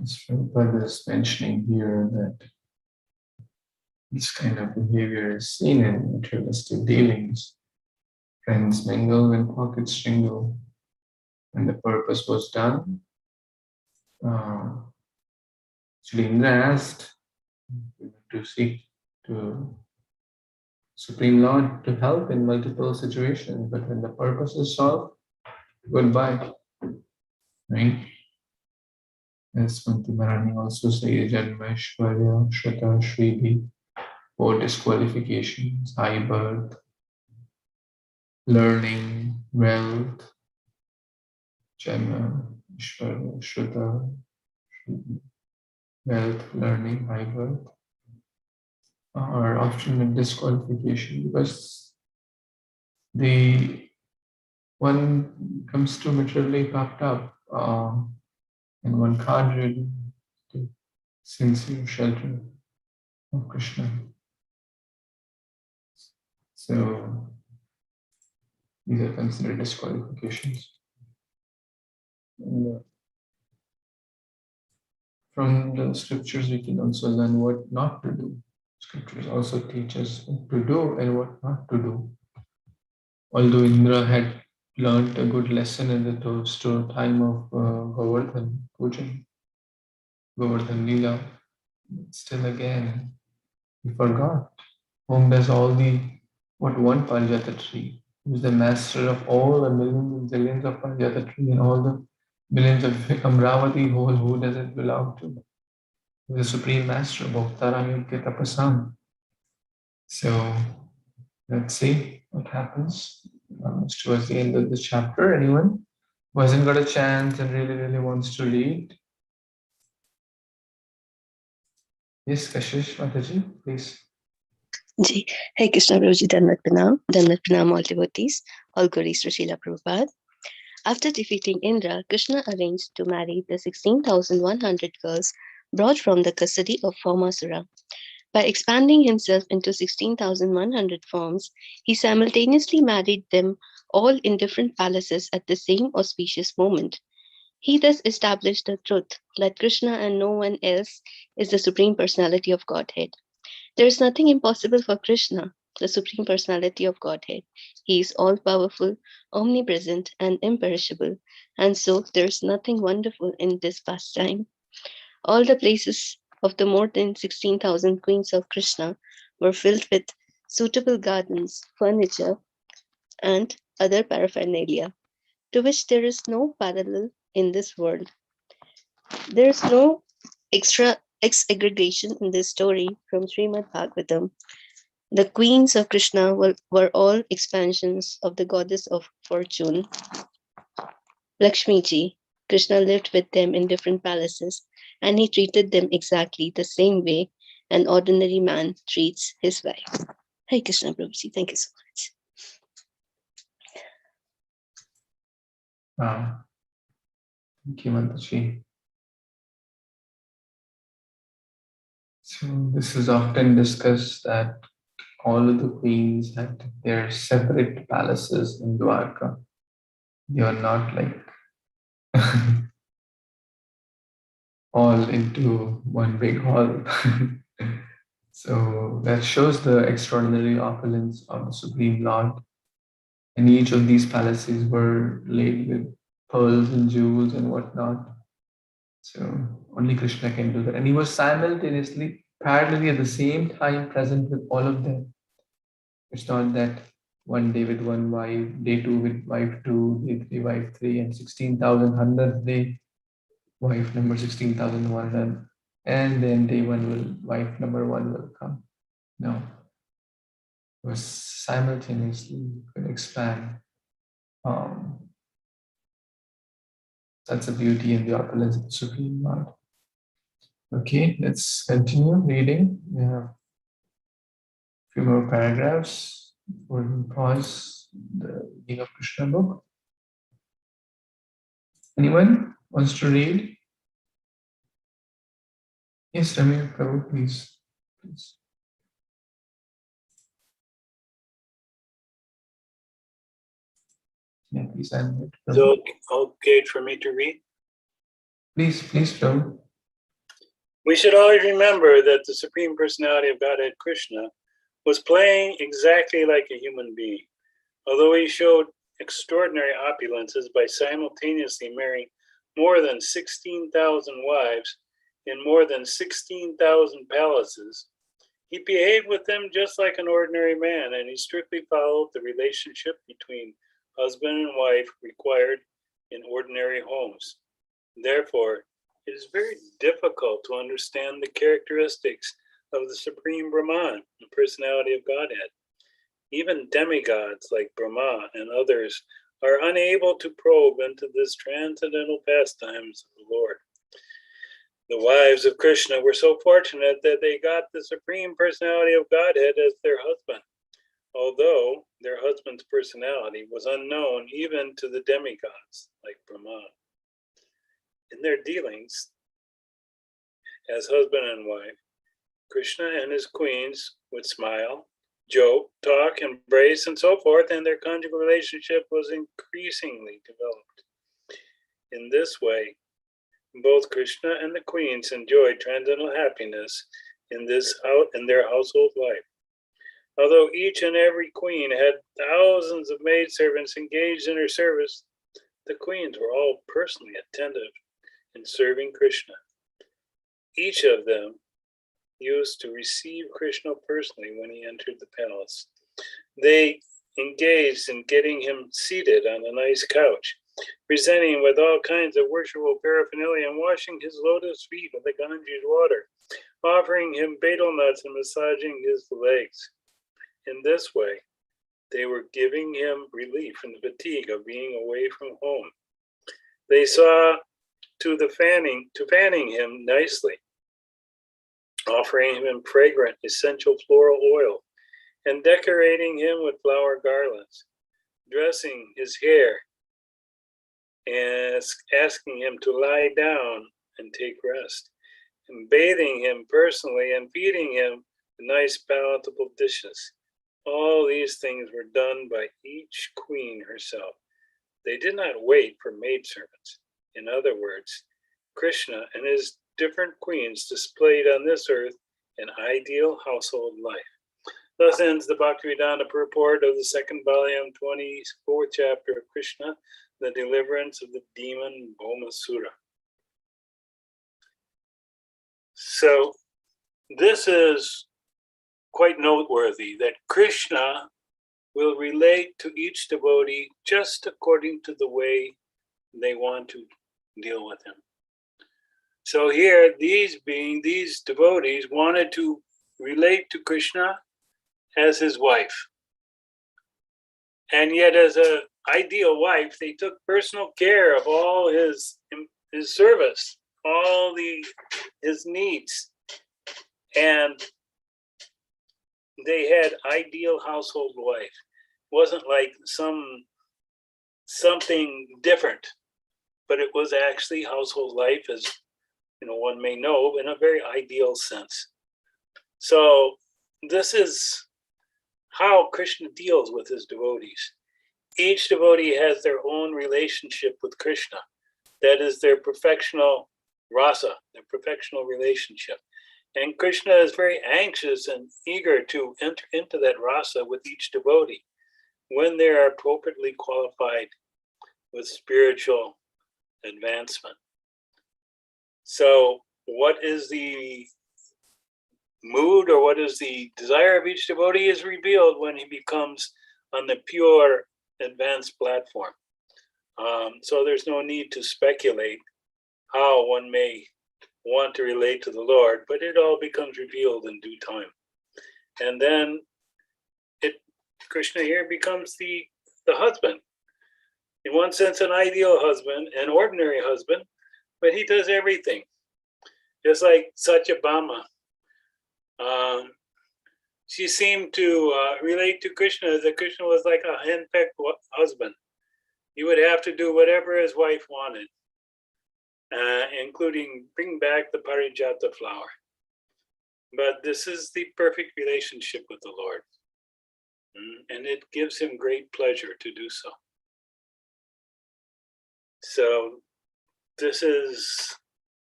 Prabhupada is mentioning here that this kind of behavior is seen in materialistic dealings. Friends mingle when pockets jingle. When the purpose was done, Indra asked to seek to Supreme Lord to help in multiple situations, but when the purpose is solved, goodbye. Right? As Kunti Maharani also says, Janmashtami Celebrations, 4 disqualifications: high birth, learning, wealth, Janma, Ishwarya, Shruta, wealth, learning, high birth, are often a disqualification because one comes to materially puffed up and one can't really take sincere shelter of Kṛṣṇa. So these are considered disqualifications. And, from the scriptures, we can also learn what not to do. Scriptures also teach us what to do and what not to do. Although Indra had learned a good lesson in the time of Govardhan Pujan, Govardhan Lila, still again, he forgot whom does all what one Parijata tree, who is the master of all the millions and zillions of Parijata tree and all the millions of Amravati whole, who does it belong to? The Supreme Master, Bhaktaram Yogya Tapasam. So let's see what happens towards the end of the chapter. Anyone who hasn't got a chance and really wants to read? Yes, Kashish Mataji, please. Ji, Hey Krishna Prabhuji, Dandat Pranam, all devotees, all glories to Srila Prabhupada. After defeating Indra, Kṛṣṇa arranged to marry the 16,100 girls brought from the custody of Bhaumasura. By expanding himself into 16,100 forms, he simultaneously married them all in different palaces at the same auspicious moment. He thus established the truth that Kṛṣṇa and no one else is the Supreme Personality of Godhead. There is nothing impossible for Kṛṣṇa, the Supreme Personality of Godhead. He is all-powerful, omnipresent, and imperishable, and so there is nothing wonderful in this pastime. All the places of the more than 16,000 queens of Kṛṣṇa were filled with suitable gardens, furniture, and other paraphernalia, to which there is no parallel in this world. There is no extra aggregation in this story from Śrīmad-Bhāgavatam. The queens of Krishna were all expansions of the goddess of fortune, Lakshmi ji. Krishna lived with them in different palaces, and he treated them exactly the same way an ordinary man treats his wife. Hare Krishna, Prabhuji. Thank you so much. Wow. Thank you, Mataji. So this is often discussed that all of the queens had their separate palaces in Dwarka. They are not like all into one big hall. So that shows the extraordinary opulence of the Supreme Lord. And each of these palaces were laid with pearls and jewels and whatnot. So only Krishna can do that. And he was simultaneously, parallelly at the same time present with all of them. It's not that one day with one wife, day two with wife two, day three, wife three, and 16,100th day, wife number 16,100, and then day one will, wife number one will come. No. It was simultaneously could expand. That's the beauty and the opulence of the Supreme Lord. Okay, let's continue reading. We have a few more paragraphs before we pause the reading of Krishna book. Anyone wants to read? Yes, Ramir Prabhu, please. Yeah, please unmute. So, okay for me to read? Please, Prabhu. We should always remember that the Supreme Personality of Godhead, Krishna, was playing exactly like a human being. Although he showed extraordinary opulences by simultaneously marrying more than 16,000 wives in more than 16,000 palaces, he behaved with them just like an ordinary man, and he strictly followed the relationship between husband and wife required in ordinary homes. Therefore, it is very difficult to understand the characteristics of the Supreme Brahman, the personality of Godhead. Even demigods like Brahma and others are unable to probe into this transcendental pastimes of the Lord. The wives of Krishna were so fortunate that they got the Supreme Personality of Godhead as their husband, although their husband's personality was unknown even to the demigods like Brahma. In their dealings as husband and wife, Krishna and his queens would smile, joke, talk, embrace, and so forth, and their conjugal relationship was increasingly developed. In this way, both Krishna and the queens enjoyed transcendental happiness in their household life. Although each and every queen had thousands of maidservants engaged in her service, the queens were all personally attentive in serving Krishna. Each of them used to receive Krishna personally when he entered the palace. They engaged in getting him seated on a nice couch, presenting with all kinds of worshipful paraphernalia and washing his lotus feet with the Ganges water, offering him betel nuts and massaging his legs. In this way, they were giving him relief from the fatigue of being away from home. They saw to fanning him nicely, offering him fragrant essential floral oil, and decorating him with flower garlands, dressing his hair, and asking him to lie down and take rest, and bathing him personally and feeding him nice palatable dishes. All these things were done by each queen herself. They did not wait for maidservants. In other words, Krishna and his different queens displayed on this earth an ideal household life. Thus ends the Bhaktivedanta purport of the second volume, 24th chapter of Krishna, the deliverance of the demon Bhāmasura. So this is quite noteworthy that Krishna will relate to each devotee just according to the way they want to deal with him. So here, these devotees wanted to relate to Krishna as his wife. And yet, as an ideal wife, they took personal care of all his service, all his needs, and they had ideal household life. It wasn't like something different, but it was actually household life, as one may know, in a very ideal sense. So this is how Krishna deals with his devotees. Each devotee has their own relationship with Krishna. That is their perfectional rasa, their perfectional relationship. And Krishna is very anxious and eager to enter into that rasa with each devotee when they are appropriately qualified with spiritual advancement. So what is the mood or what is the desire of each devotee is revealed when he becomes on the pure advanced platform. So there's no need to speculate how one may want to relate to the Lord, but it all becomes revealed in due time. And then Krishna here becomes the husband. In one sense, an ideal husband, an ordinary husband, but he does everything. Just like Satyabhama. She seemed to relate to Krishna that Krishna was like a henpecked husband. He would have to do whatever his wife wanted, including bring back the parijata flower. But this is the perfect relationship with the Lord. And it gives him great pleasure to do so. So this is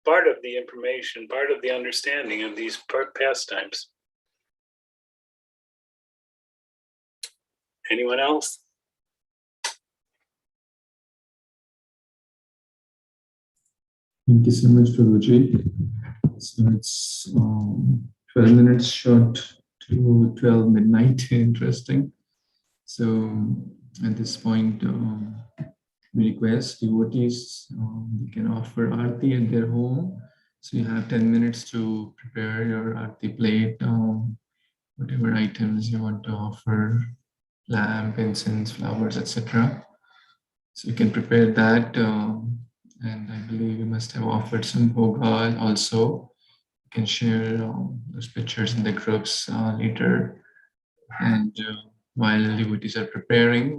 part of the information, part of the understanding of these pastimes. Anyone else? Thank you so much, Prabhuji. So it's 12 minutes short to 12 midnight. Interesting. So at this point, we request devotees, you can offer Aarti at their home. So you have 10 minutes to prepare your Aarti plate, whatever items you want to offer, lamp, incense, flowers, etc. So you can prepare that. And I believe you must have offered some bhoga also. You can share those pictures in the groups later. And while devotees are preparing,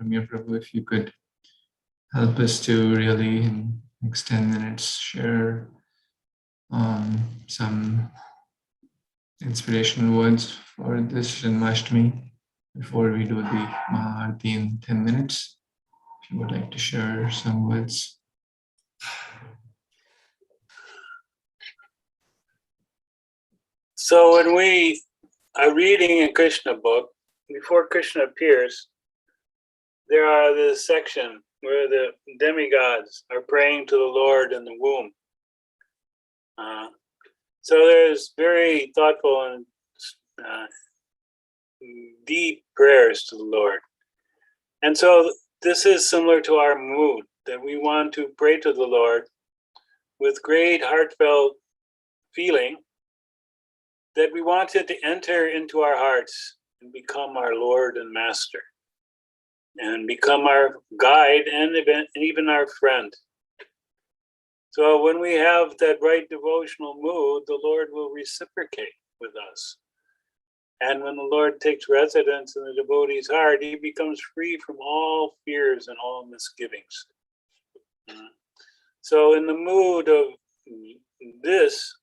Ramya Prabhu, if you could help us to really, in next 10 minutes, share some inspirational words for this Janmashtami before we do the Maharti in 10 minutes. If you would like to share some words. So when we are reading a Krishna book, before Krishna appears, there are this section where the demigods are praying to the Lord in the womb. So there's very thoughtful and deep prayers to the Lord. And so this is similar to our mood, that we want to pray to the Lord with great heartfelt feeling, that we want it to enter into our hearts and become our Lord and Master, and become our guide and even our friend. So when we have that right devotional mood, the Lord will reciprocate with us. And when the Lord takes residence in the devotee's heart, he becomes free from all fears and all misgivings. So in the mood of this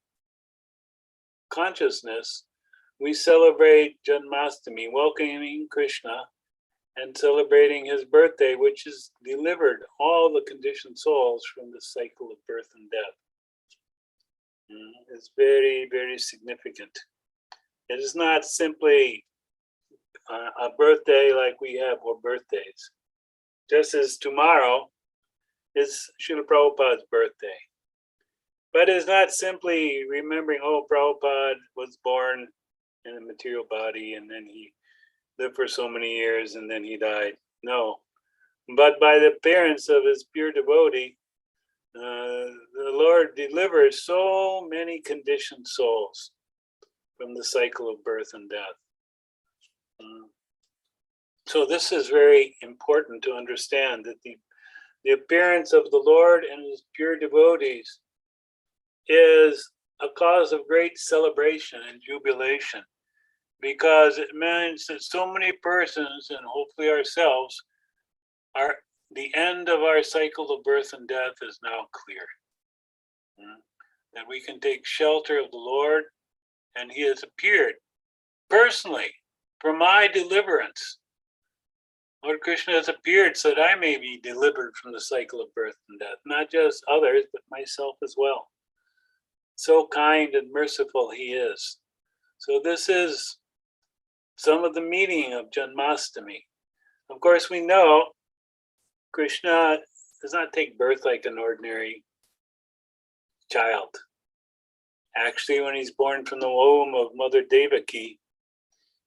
consciousness, we celebrate Janmashtami, welcoming Krishna and celebrating his birthday, which has delivered all the conditioned souls from the cycle of birth and death. It's very, very significant. It is not simply a birthday like we have more birthdays. Just as tomorrow is Srila Prabhupada's birthday. But it's not simply remembering, oh, Prabhupada was born in a material body and then he lived for so many years and then he died. No. But by the appearance of his pure devotee, the Lord delivers so many conditioned souls from the cycle of birth and death. So this is very important to understand, that the appearance of the Lord and his pure devotees is a cause of great celebration and jubilation, because it means that so many persons, and hopefully ourselves, the end of our cycle of birth and death is now clear. That we can take shelter of the Lord, and he has appeared personally for my deliverance. Lord Krishna has appeared so that I may be delivered from the cycle of birth and death, not just others, but myself as well. So kind and merciful he is. So this is some of the meaning of Janmashtami. Of course, we know Krishna does not take birth like an ordinary child. Actually, when he's born from the womb of Mother Devaki,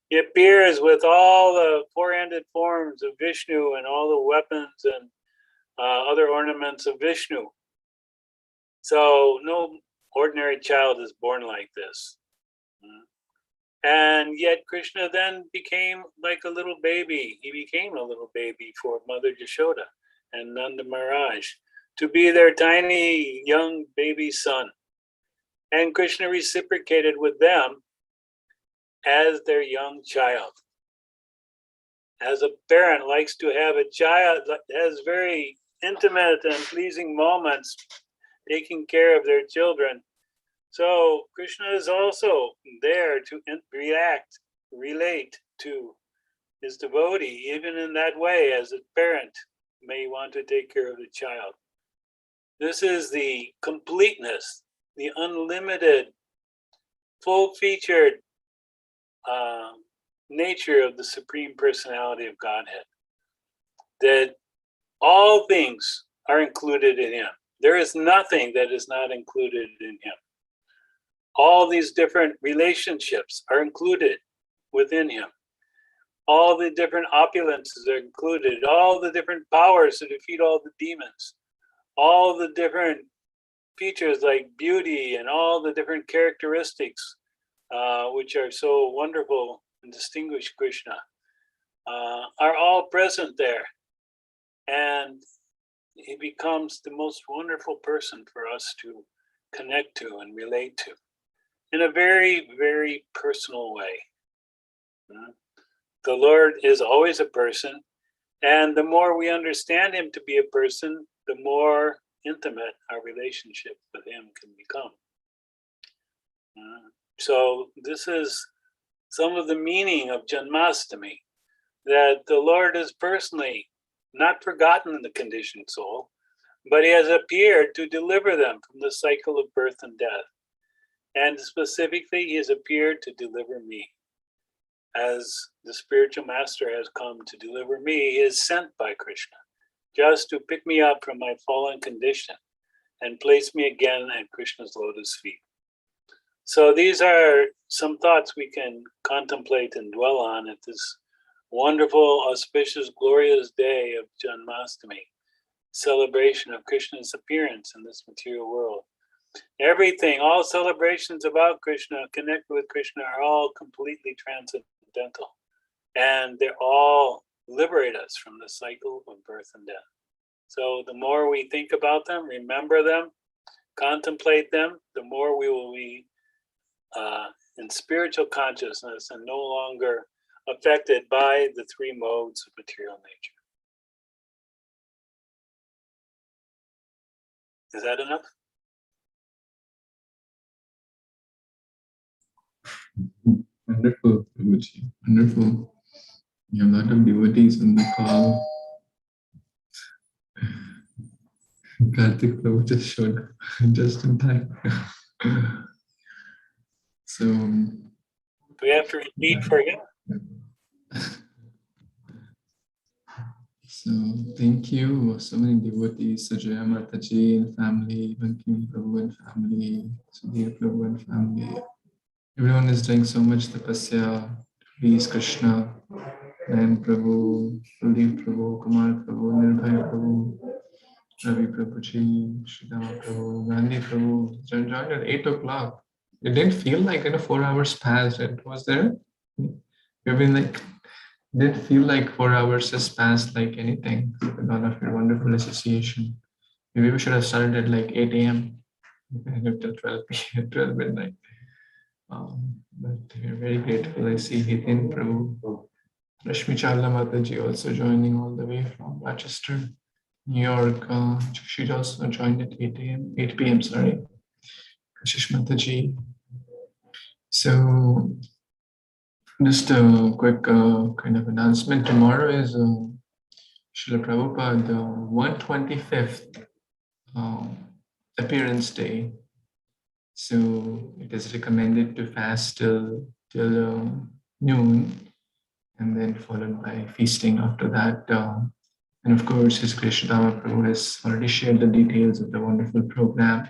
he appears with all the four-handed forms of Vishnu and all the weapons and other ornaments of Vishnu. So no ordinary child is born like this. And yet Krishna then became like a little baby. He became a little baby for Mother Yashoda and Nanda Maharaj to be their tiny young baby son. And Krishna reciprocated with them as their young child. As a parent likes to have a child that has very intimate and pleasing moments taking care of their children, so Krishna is also there to relate to his devotee, even in that way, as a parent may want to take care of the child. This is the completeness, the unlimited, full-featured nature of the Supreme Personality of Godhead. That all things are included in him. There is nothing that is not included in him. All these different relationships are included within him. All the different opulences are included. All the different powers to defeat all the demons. All the different features like beauty and all the different characteristics which are so wonderful and distinguish Krishna, are all present there. And he becomes the most wonderful person for us to connect to and relate to in a very, very personal way. The Lord is always a person, and the more we understand him to be a person, the more intimate our relationship with him can become. So this is some of the meaning of Janmashtami, that the Lord is personally not forgotten the conditioned soul, but he has appeared to deliver them from the cycle of birth and death. And specifically, he has appeared to deliver me. As the spiritual master has come to deliver me, he is sent by Krishna just to pick me up from my fallen condition and place me again at Krishna's lotus feet. So these are some thoughts we can contemplate and dwell on at this wonderful, auspicious, glorious day of Janmashtami, celebration of Krishna's appearance in this material world. Everything, all celebrations about Krishna, connected with Krishna, are all completely transcendental. And they all liberate us from the cycle of birth and death. So the more we think about them, remember them, contemplate them, the more we will be in spiritual consciousness and no longer affected by the three modes of material nature. Is that enough? Wonderful, Prabhuji. Wonderful. You have a lot of devotees on the call. Karthik Prabhu just showed up just in time. So Do we have to repeat for him? So thank you, so many devotees, Sajaya Mataji and family, Bankim Prabhu and family, Sudhir Prabhu and family. Everyone is doing so much tapasya to please Krishna, and Prabhu, Kuldeep Prabhu, Kumar Prabhu, Nirbhaya Prabhu, Ravi Prabhuji, Sridhama Prabhu, Gandhi Prabhu, joined at 8 o'clock. It didn't feel like 4 hours passed. It was there. We've been Didn't feel like 4 hours has passed like anything with all of your wonderful association. Maybe we should have started at like 8 a.m. till 12 p.m. 12 midnight. But we're very grateful. I see Hitin Prabhu, Rashmi Chawla Mataji also joining all the way from Rochester, New York. She also joined at 8 p.m. Sorry, Kashish Mataji. So just a quick kind of announcement. Tomorrow is Srila Prabhupada, the 125th appearance day. So it is recommended to fast till noon, and then followed by feasting after that. And of course, His Kṛṣṇa Prabhu has already shared the details of the wonderful program.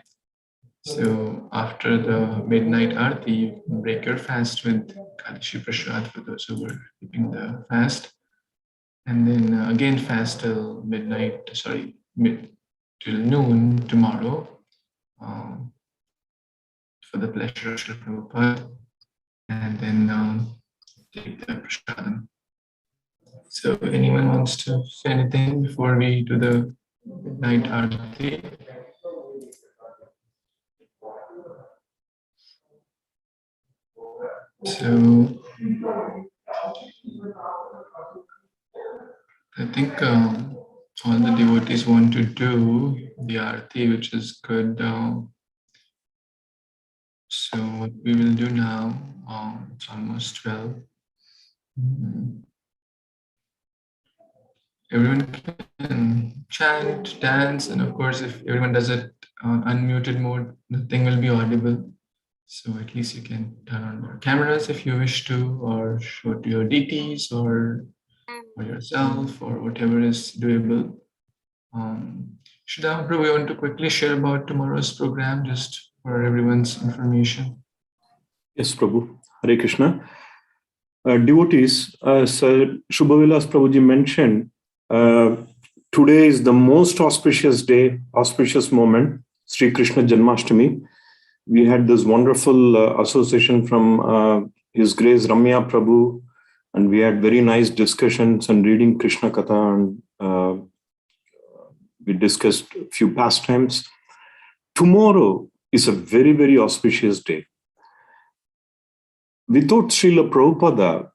So after the midnight arati, you can break your fast with Kadashi Prasad for those who were keeping the fast. And then again fast till midnight, till noon tomorrow for the pleasure of Srila Prabhupada. And then take the prasadam. So anyone wants to say anything before we do the midnight arati? So I think all the devotees want to do the arati, which is good. So what we will do now, it's almost 12. Everyone can chant, dance, and of course, if everyone does it on unmuted mode, nothing will be audible. So at least you can turn on your cameras if you wish to, or show to your deities or yourself, or whatever is doable. Shridham Prabhu, we want to quickly share about tomorrow's program, just for everyone's information. Yes, Prabhu. Hare Krishna. Devotees, as Shubhavilas Prabhuji mentioned, today is the most auspicious day, auspicious moment, Sri Krishna Janmashtami. We had this wonderful association from His Grace Ramya Prabhu, and we had very nice discussions and reading Krishna Katha, and we discussed a few pastimes. Tomorrow is a very, very auspicious day. Without Srila Prabhupada,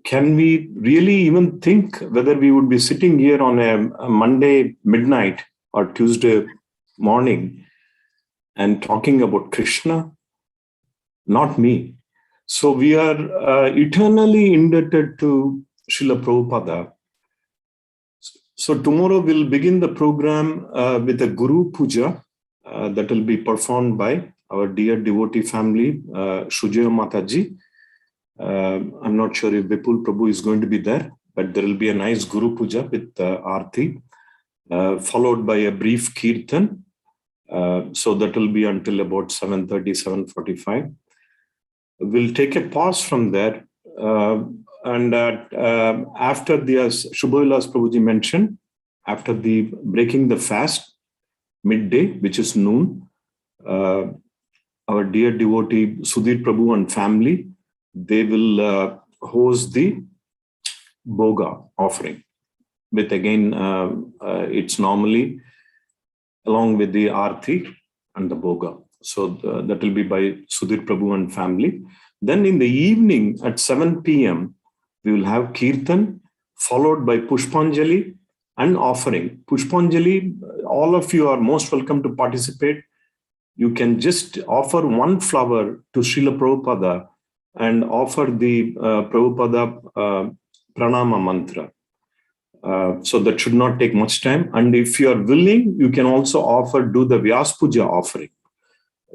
can we really even think whether we would be sitting here on a Monday midnight or Tuesday morning and talking about Krishna? Not me. So we are eternally indebted to Srila Prabhupada. So tomorrow we'll begin the program with a Guru Puja that will be performed by our dear devotee family, Shujaya Mataji. I'm not sure if Vipul Prabhu is going to be there, but there will be a nice Guru Puja with Aarti, followed by a brief Kirtan. So that will be until about 7:30, 7:45. We'll take a pause from there. And after the, as Shubhavilas Prabhuji mentioned, after the breaking the fast, midday, which is noon, our dear devotee Sudhir Prabhu and family, they will host the Bhoga offering. With again, it's normally along with the Aarti and the Bhoga. So that will be by Sudhir Prabhu and family. Then in the evening at 7 p.m., we will have Kirtan, followed by Pushpanjali and offering. Pushpanjali, all of you are most welcome to participate. You can just offer one flower to Srila Prabhupada and offer the Prabhupada Pranama mantra. So that should not take much time. And if you are willing, you can also do the Vyas Puja offering.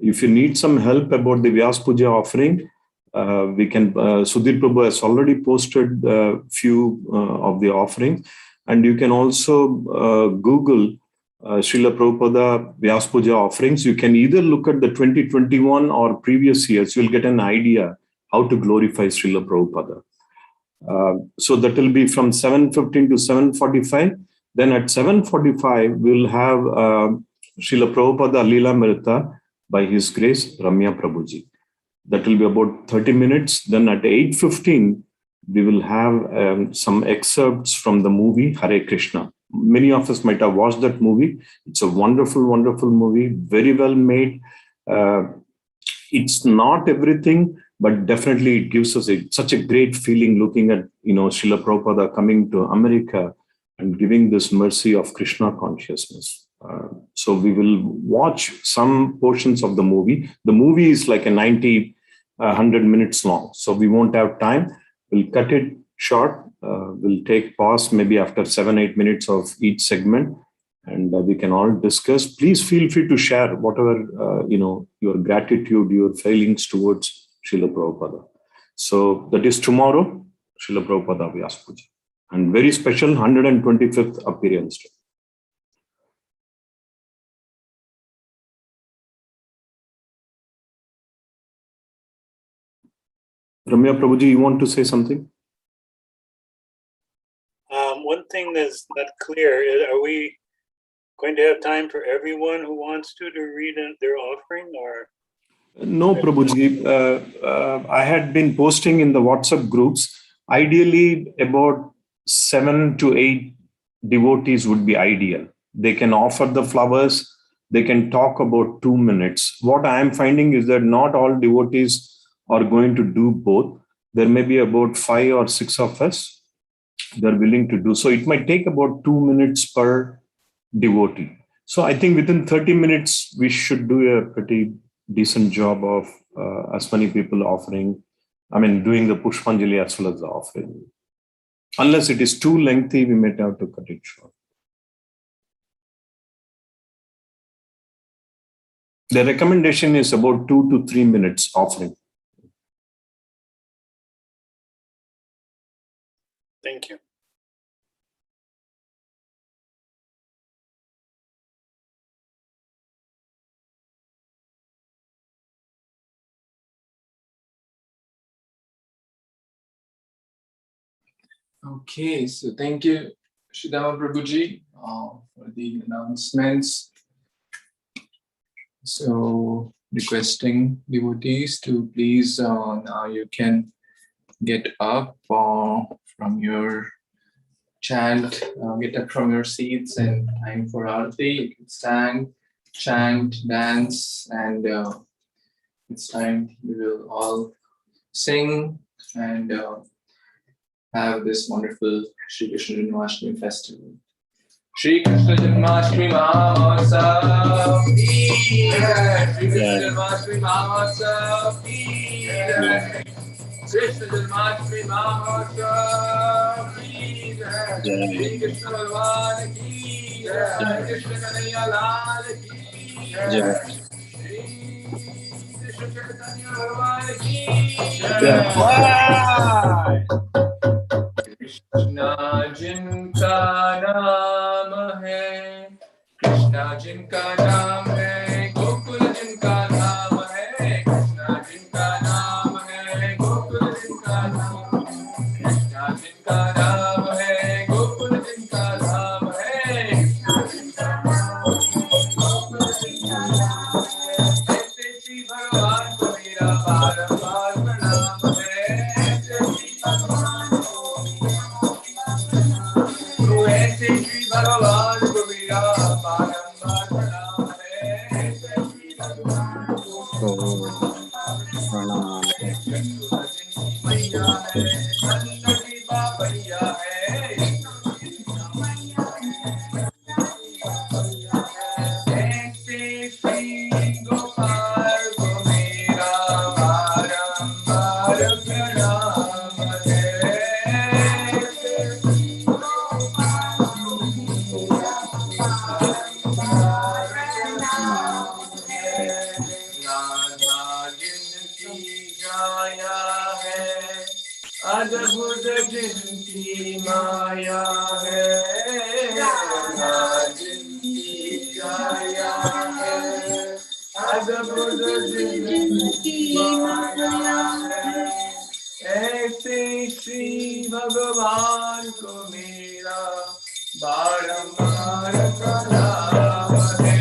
If you need some help about the Vyas Puja offering, we can, Sudhir Prabhu has already posted a few of the offerings. And you can also Google Srila Prabhupada Vyas Puja offerings. You can either look at the 2021 or previous years. You'll get an idea how to glorify Srila Prabhupada. So that will be from 7:15 to 7:45. Then at 7:45, we'll have Srila Prabhupada Leela Mrita by His Grace Ramya Prabhuji. That will be about 30 minutes. Then at 8:15, we will have some excerpts from the movie Hare Kṛṣṇa. Many of us might have watched that movie. It's a wonderful, wonderful movie, very well made. It's not everything, but definitely it gives us such a great feeling looking at, Srila Prabhupada coming to America and giving this mercy of Krishna consciousness. So we will watch some portions of the movie. The movie is like 100 minutes long, so we won't have time. We'll cut it short. We'll take pause maybe after 7-8 minutes of each segment, and we can all discuss. Please feel free to share whatever, your gratitude, your feelings towards Srila Prabhupada. So that is tomorrow, Srila Prabhupada Vyasa Puja. And very special 125th appearance day. Ramya Prabhuji, you want to say something? One thing that's not clear, are we going to have time for everyone who wants to read their offering, or? No, Prabhuji. I had been posting in the WhatsApp groups. Ideally, about 7 to 8 devotees would be ideal. They can offer the flowers. They can talk about 2 minutes. What I am finding is that not all devotees are going to do both. There may be about 5 or 6 of us. They're willing to do. So it might take about 2 minutes per devotee. So I think within 30 minutes, we should do a pretty decent job of as many people offering, doing the Pushpanjali as well as the offering. Unless it is too lengthy, we might have to cut it short. The recommendation is about 2 to 3 minutes offering. Thank you. Okay, so thank you, Sridhama Prabhuji, for the announcements. So requesting devotees to please, now you can get up from your chant, get up from your seats, and time for Aarti. You can stand, chant, dance, and it's time we will all sing and have this wonderful Shri Krishna Janmashtami festival. Shri Krishna Janmashtami Mahotsav, Shri Krishna Janmashtami Mahotsav, Krishna Janmashtami Mahotsav, Shri Krishna Bhagwan ki jai, Krishna Kanhaiya Lal ki jai, Shri Krishna Chaitanya Bhagwan ki jai. Krishna jinka naam hai, Krishna jinka naam hai, Gokul jinka naam hai, Krishna jinka naam hai, Gokul jinka naam hai, Krishna jinka naam hai, Gokul jinka naam hai, Krishna jinka naam hai, Gokul jinka naam hai. ऐसे श्री भगवान को मेरा बारंबार प्रणाम है, ऐसे श्री भगवान ऐसे श्री भगवान को मेरा बारंबार प्रणाम है, ऐसे श्री भगवान को प्रणाम है। मैया है, नंद की बाबैया है, ऐसे श्री गोपाल को मेरा बारंबार प्रणाम है। अद्भुत जिनकी माया है, जिनकी छाया है, अद्भुत जिनकी माया है, ऐसे श्री भगवान को मेरा बारंबार प्रणाम है।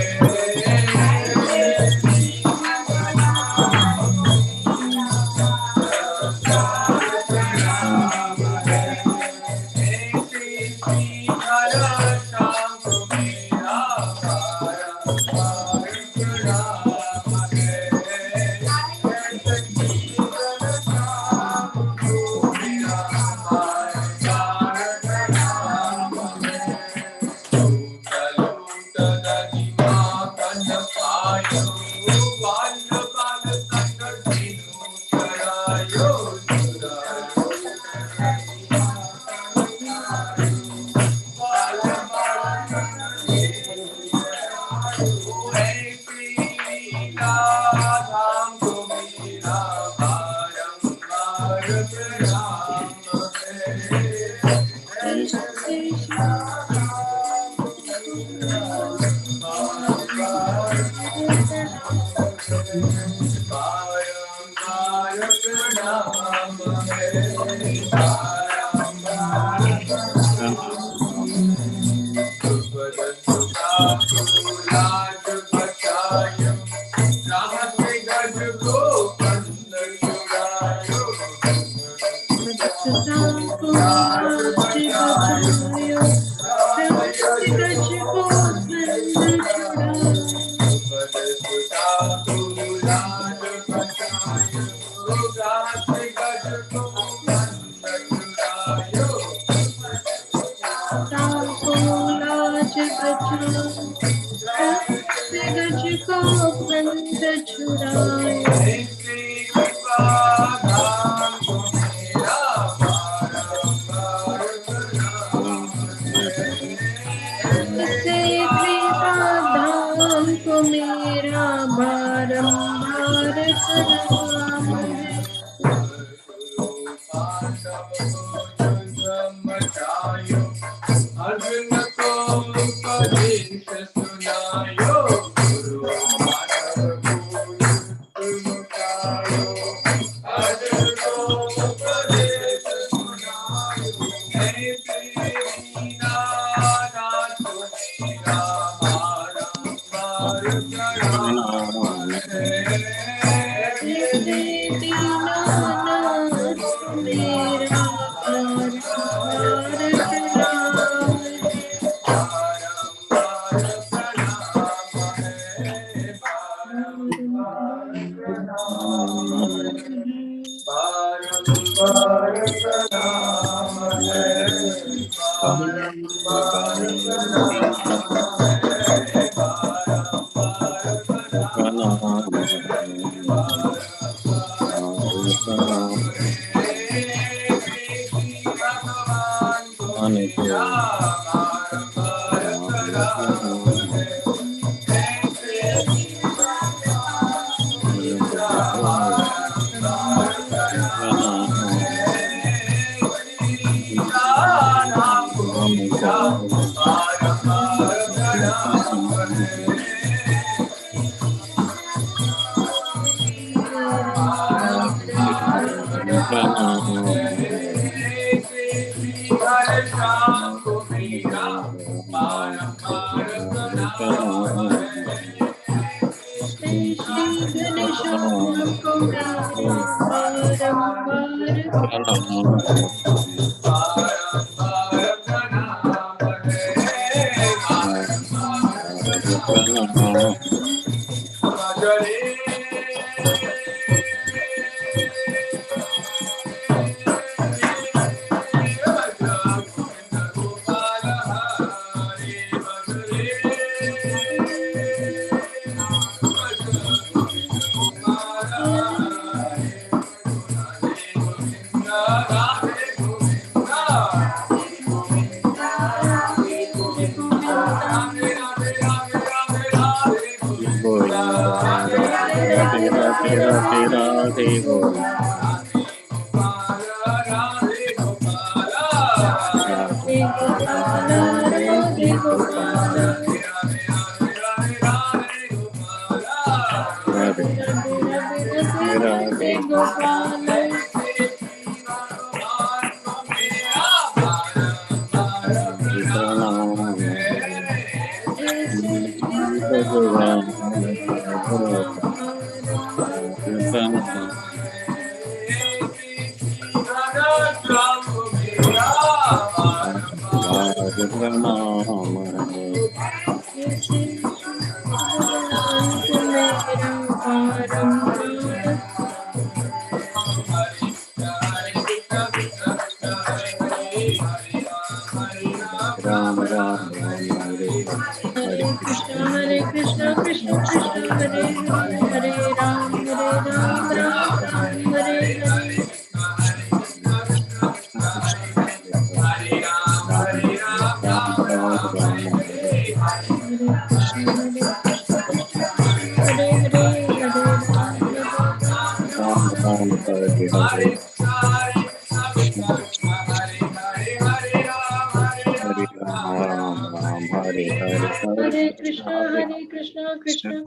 Hare Krishna, Krishna Krishna,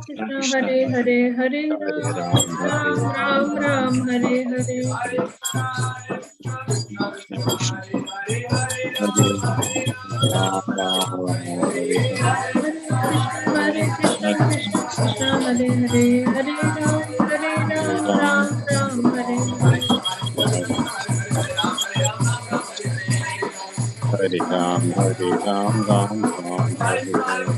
Hare Hare, Hare Ram, Ram Ram, Ram Hare Hare. Hare Krishna, Krishna Krishna, Hare Hare, Hare Ram, Ram Ram, Hare Hare. Hare Ram, Ram Ram, Hare Hare.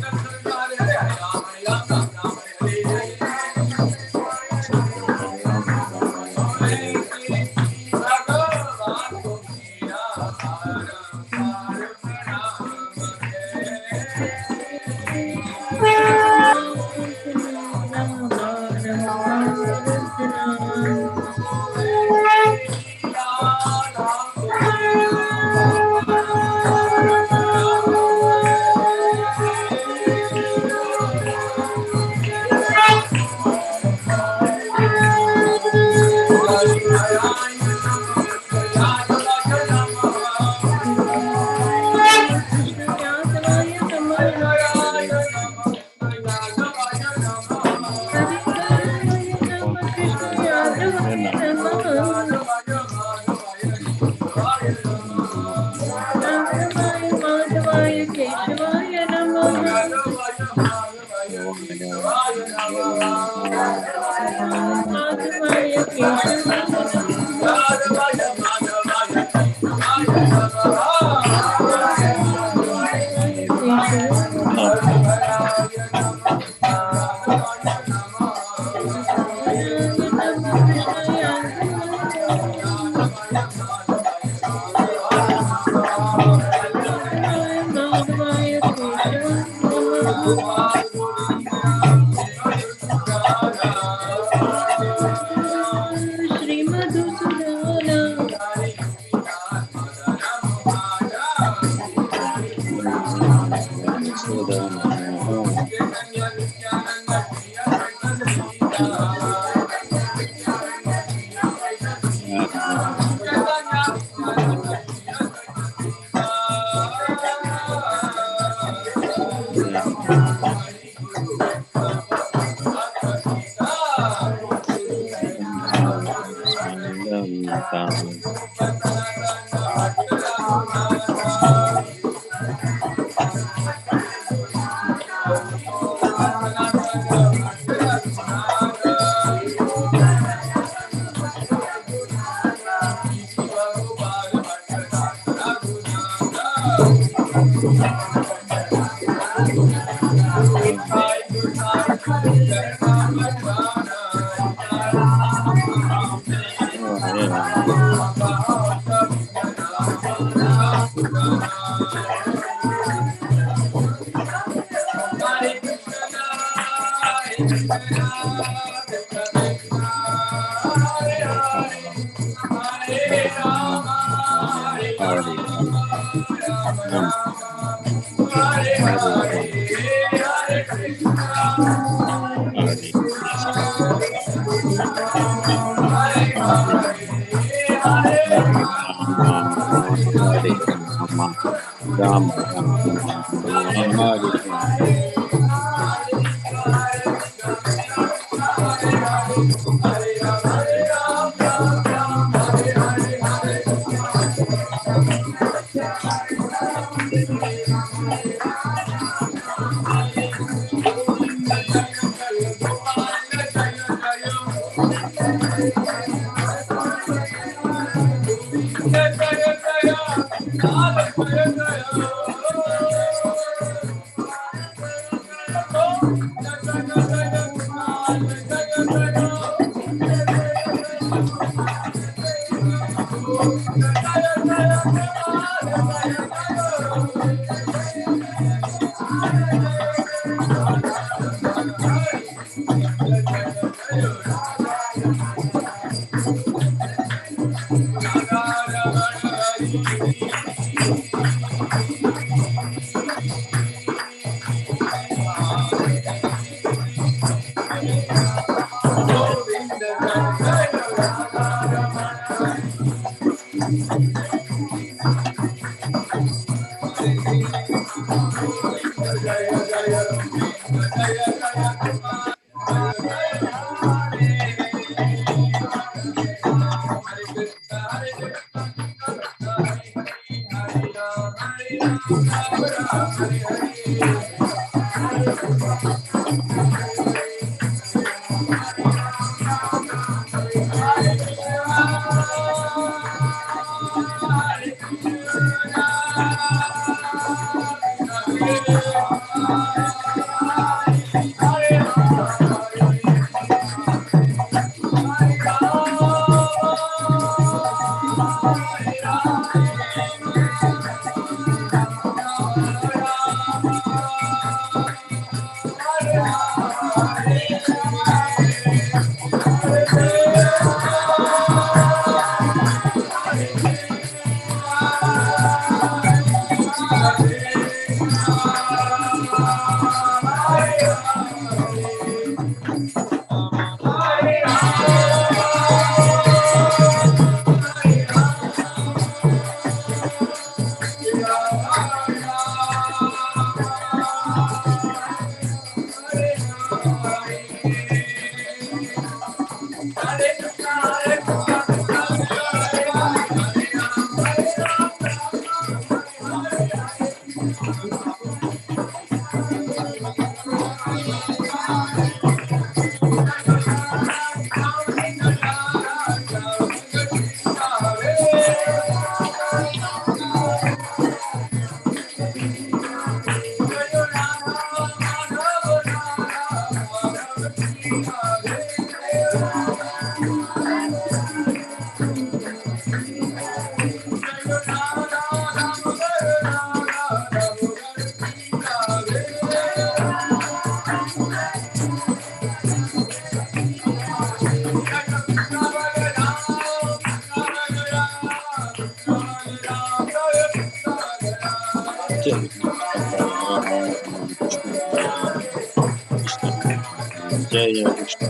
Jaya Krishna.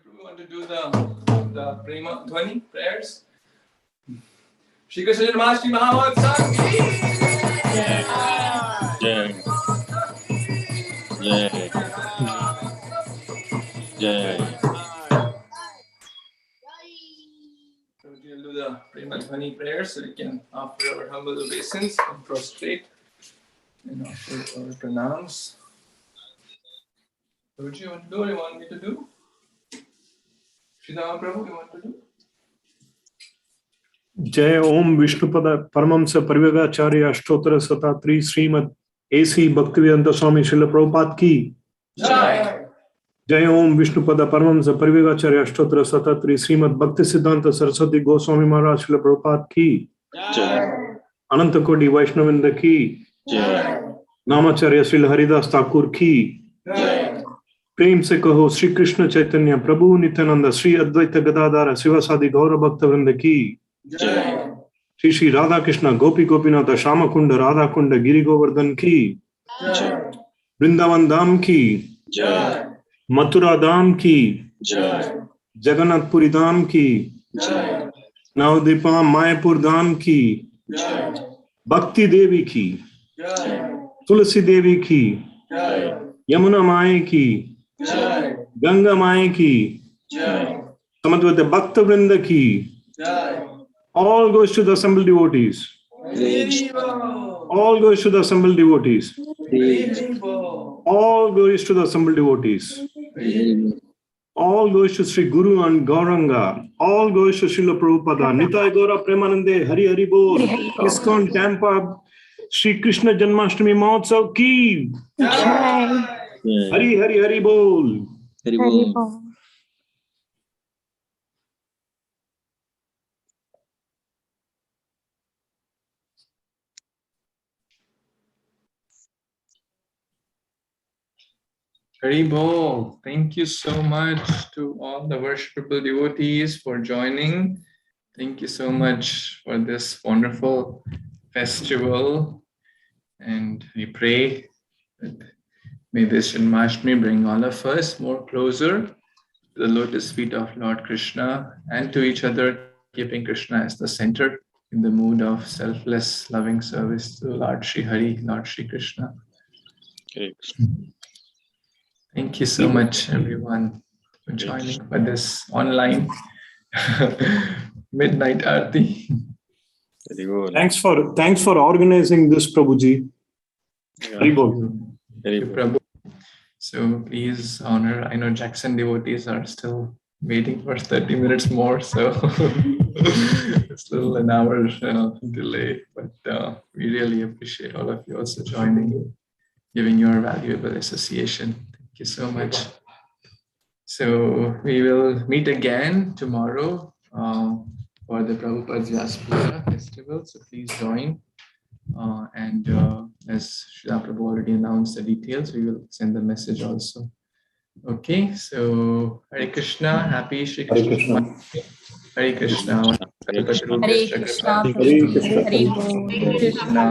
We want to do the Prema Dhwani prayers. Shri Kṛṣṇa Janmashtami Celebrations. Jai. Jai. So we'll do the Prema Dhwani prayers so we can offer our humble obeisance and prostrate and offer our pranams. So what do you want to do or you want me to do? Sridhar Prabhu, you want to do? जय ओम विष्णुपद परमहंस परिव्राजकाचार्य अष्टोत्तर शताब्दी Shrimad AC Bhaktivedanta स्वामी श्रील प्रभुपाद की जय। जय ओम विष्णुपद परमहंस परिव्राजकाचार्य अष्टोत्तर शताब्दी श्रीमद भक्ति सिद्धांत सरस्वती गोस्वामी महाराज श्रील प्रभुपाद की जय। अनंत कोटि वैष्णववृंद की जय। नामाचार्य श्रील हरिदास ठाकुर की जय। प्रेम से कहो श्री कृष्ण चैतन्य प्रभु नित्यानंद श्री अद्वैत गदाधर शिवासादि गौर भक्त वृंद की श्री श्री राधा कृष्ण गोपी गोपीनाथ श्याम कुंड राधा कुंड गिरि गोवर्धन की वृंदावन धाम की मथुरा धाम की जगन्नाथपुरी धाम की नवदीपा मायापुर धाम की भक्ति देवी की तुलसी देवी की यमुना माए की गंगा माए की समद्वत भक्त वृंद की all goes to the assembled devotees. All goes to the assembled devotees. All goes to the assembled devotees. All goes to Sri Guru and Gauranga. All goes to Srila Prabhupada. Nitai Gaura Premanande Hari Hari Bol. ISKCON Tampa Shri Krishna Janmashtami Mahotsav ki. Hari Hari Hari Bol. Hari Bol. Haribol, thank you so much to all the worshipable devotees for joining. Thank you so much for this wonderful festival. And we pray that may this Janmashtami bring all of us more closer to the lotus feet of Lord Krishna and to each other, keeping Krishna as the center in the mood of selfless, loving service to Lord Shri Hari, Lord Shri Krishna. Thank you so much, everyone, for joining for this online midnight aarti. Thanks for organizing this, Prabhuji. Hari Bol. Thank you, Prabhu. So please honor. I know Jackson devotees are still waiting for 30 minutes more, so it's still an hour delay. But we really appreciate all of you also joining, giving your valuable association. Thank you so much. So we will meet again tomorrow for the Prabhupada's Vyasa festival. So please join. And as Srila Prabhu already announced the details, we will send the message also. Okay, so Hare Krishna, happy Shri Krishna. Hare Krishna. Hare Krishna. Hare Krishna. Hare Krishna.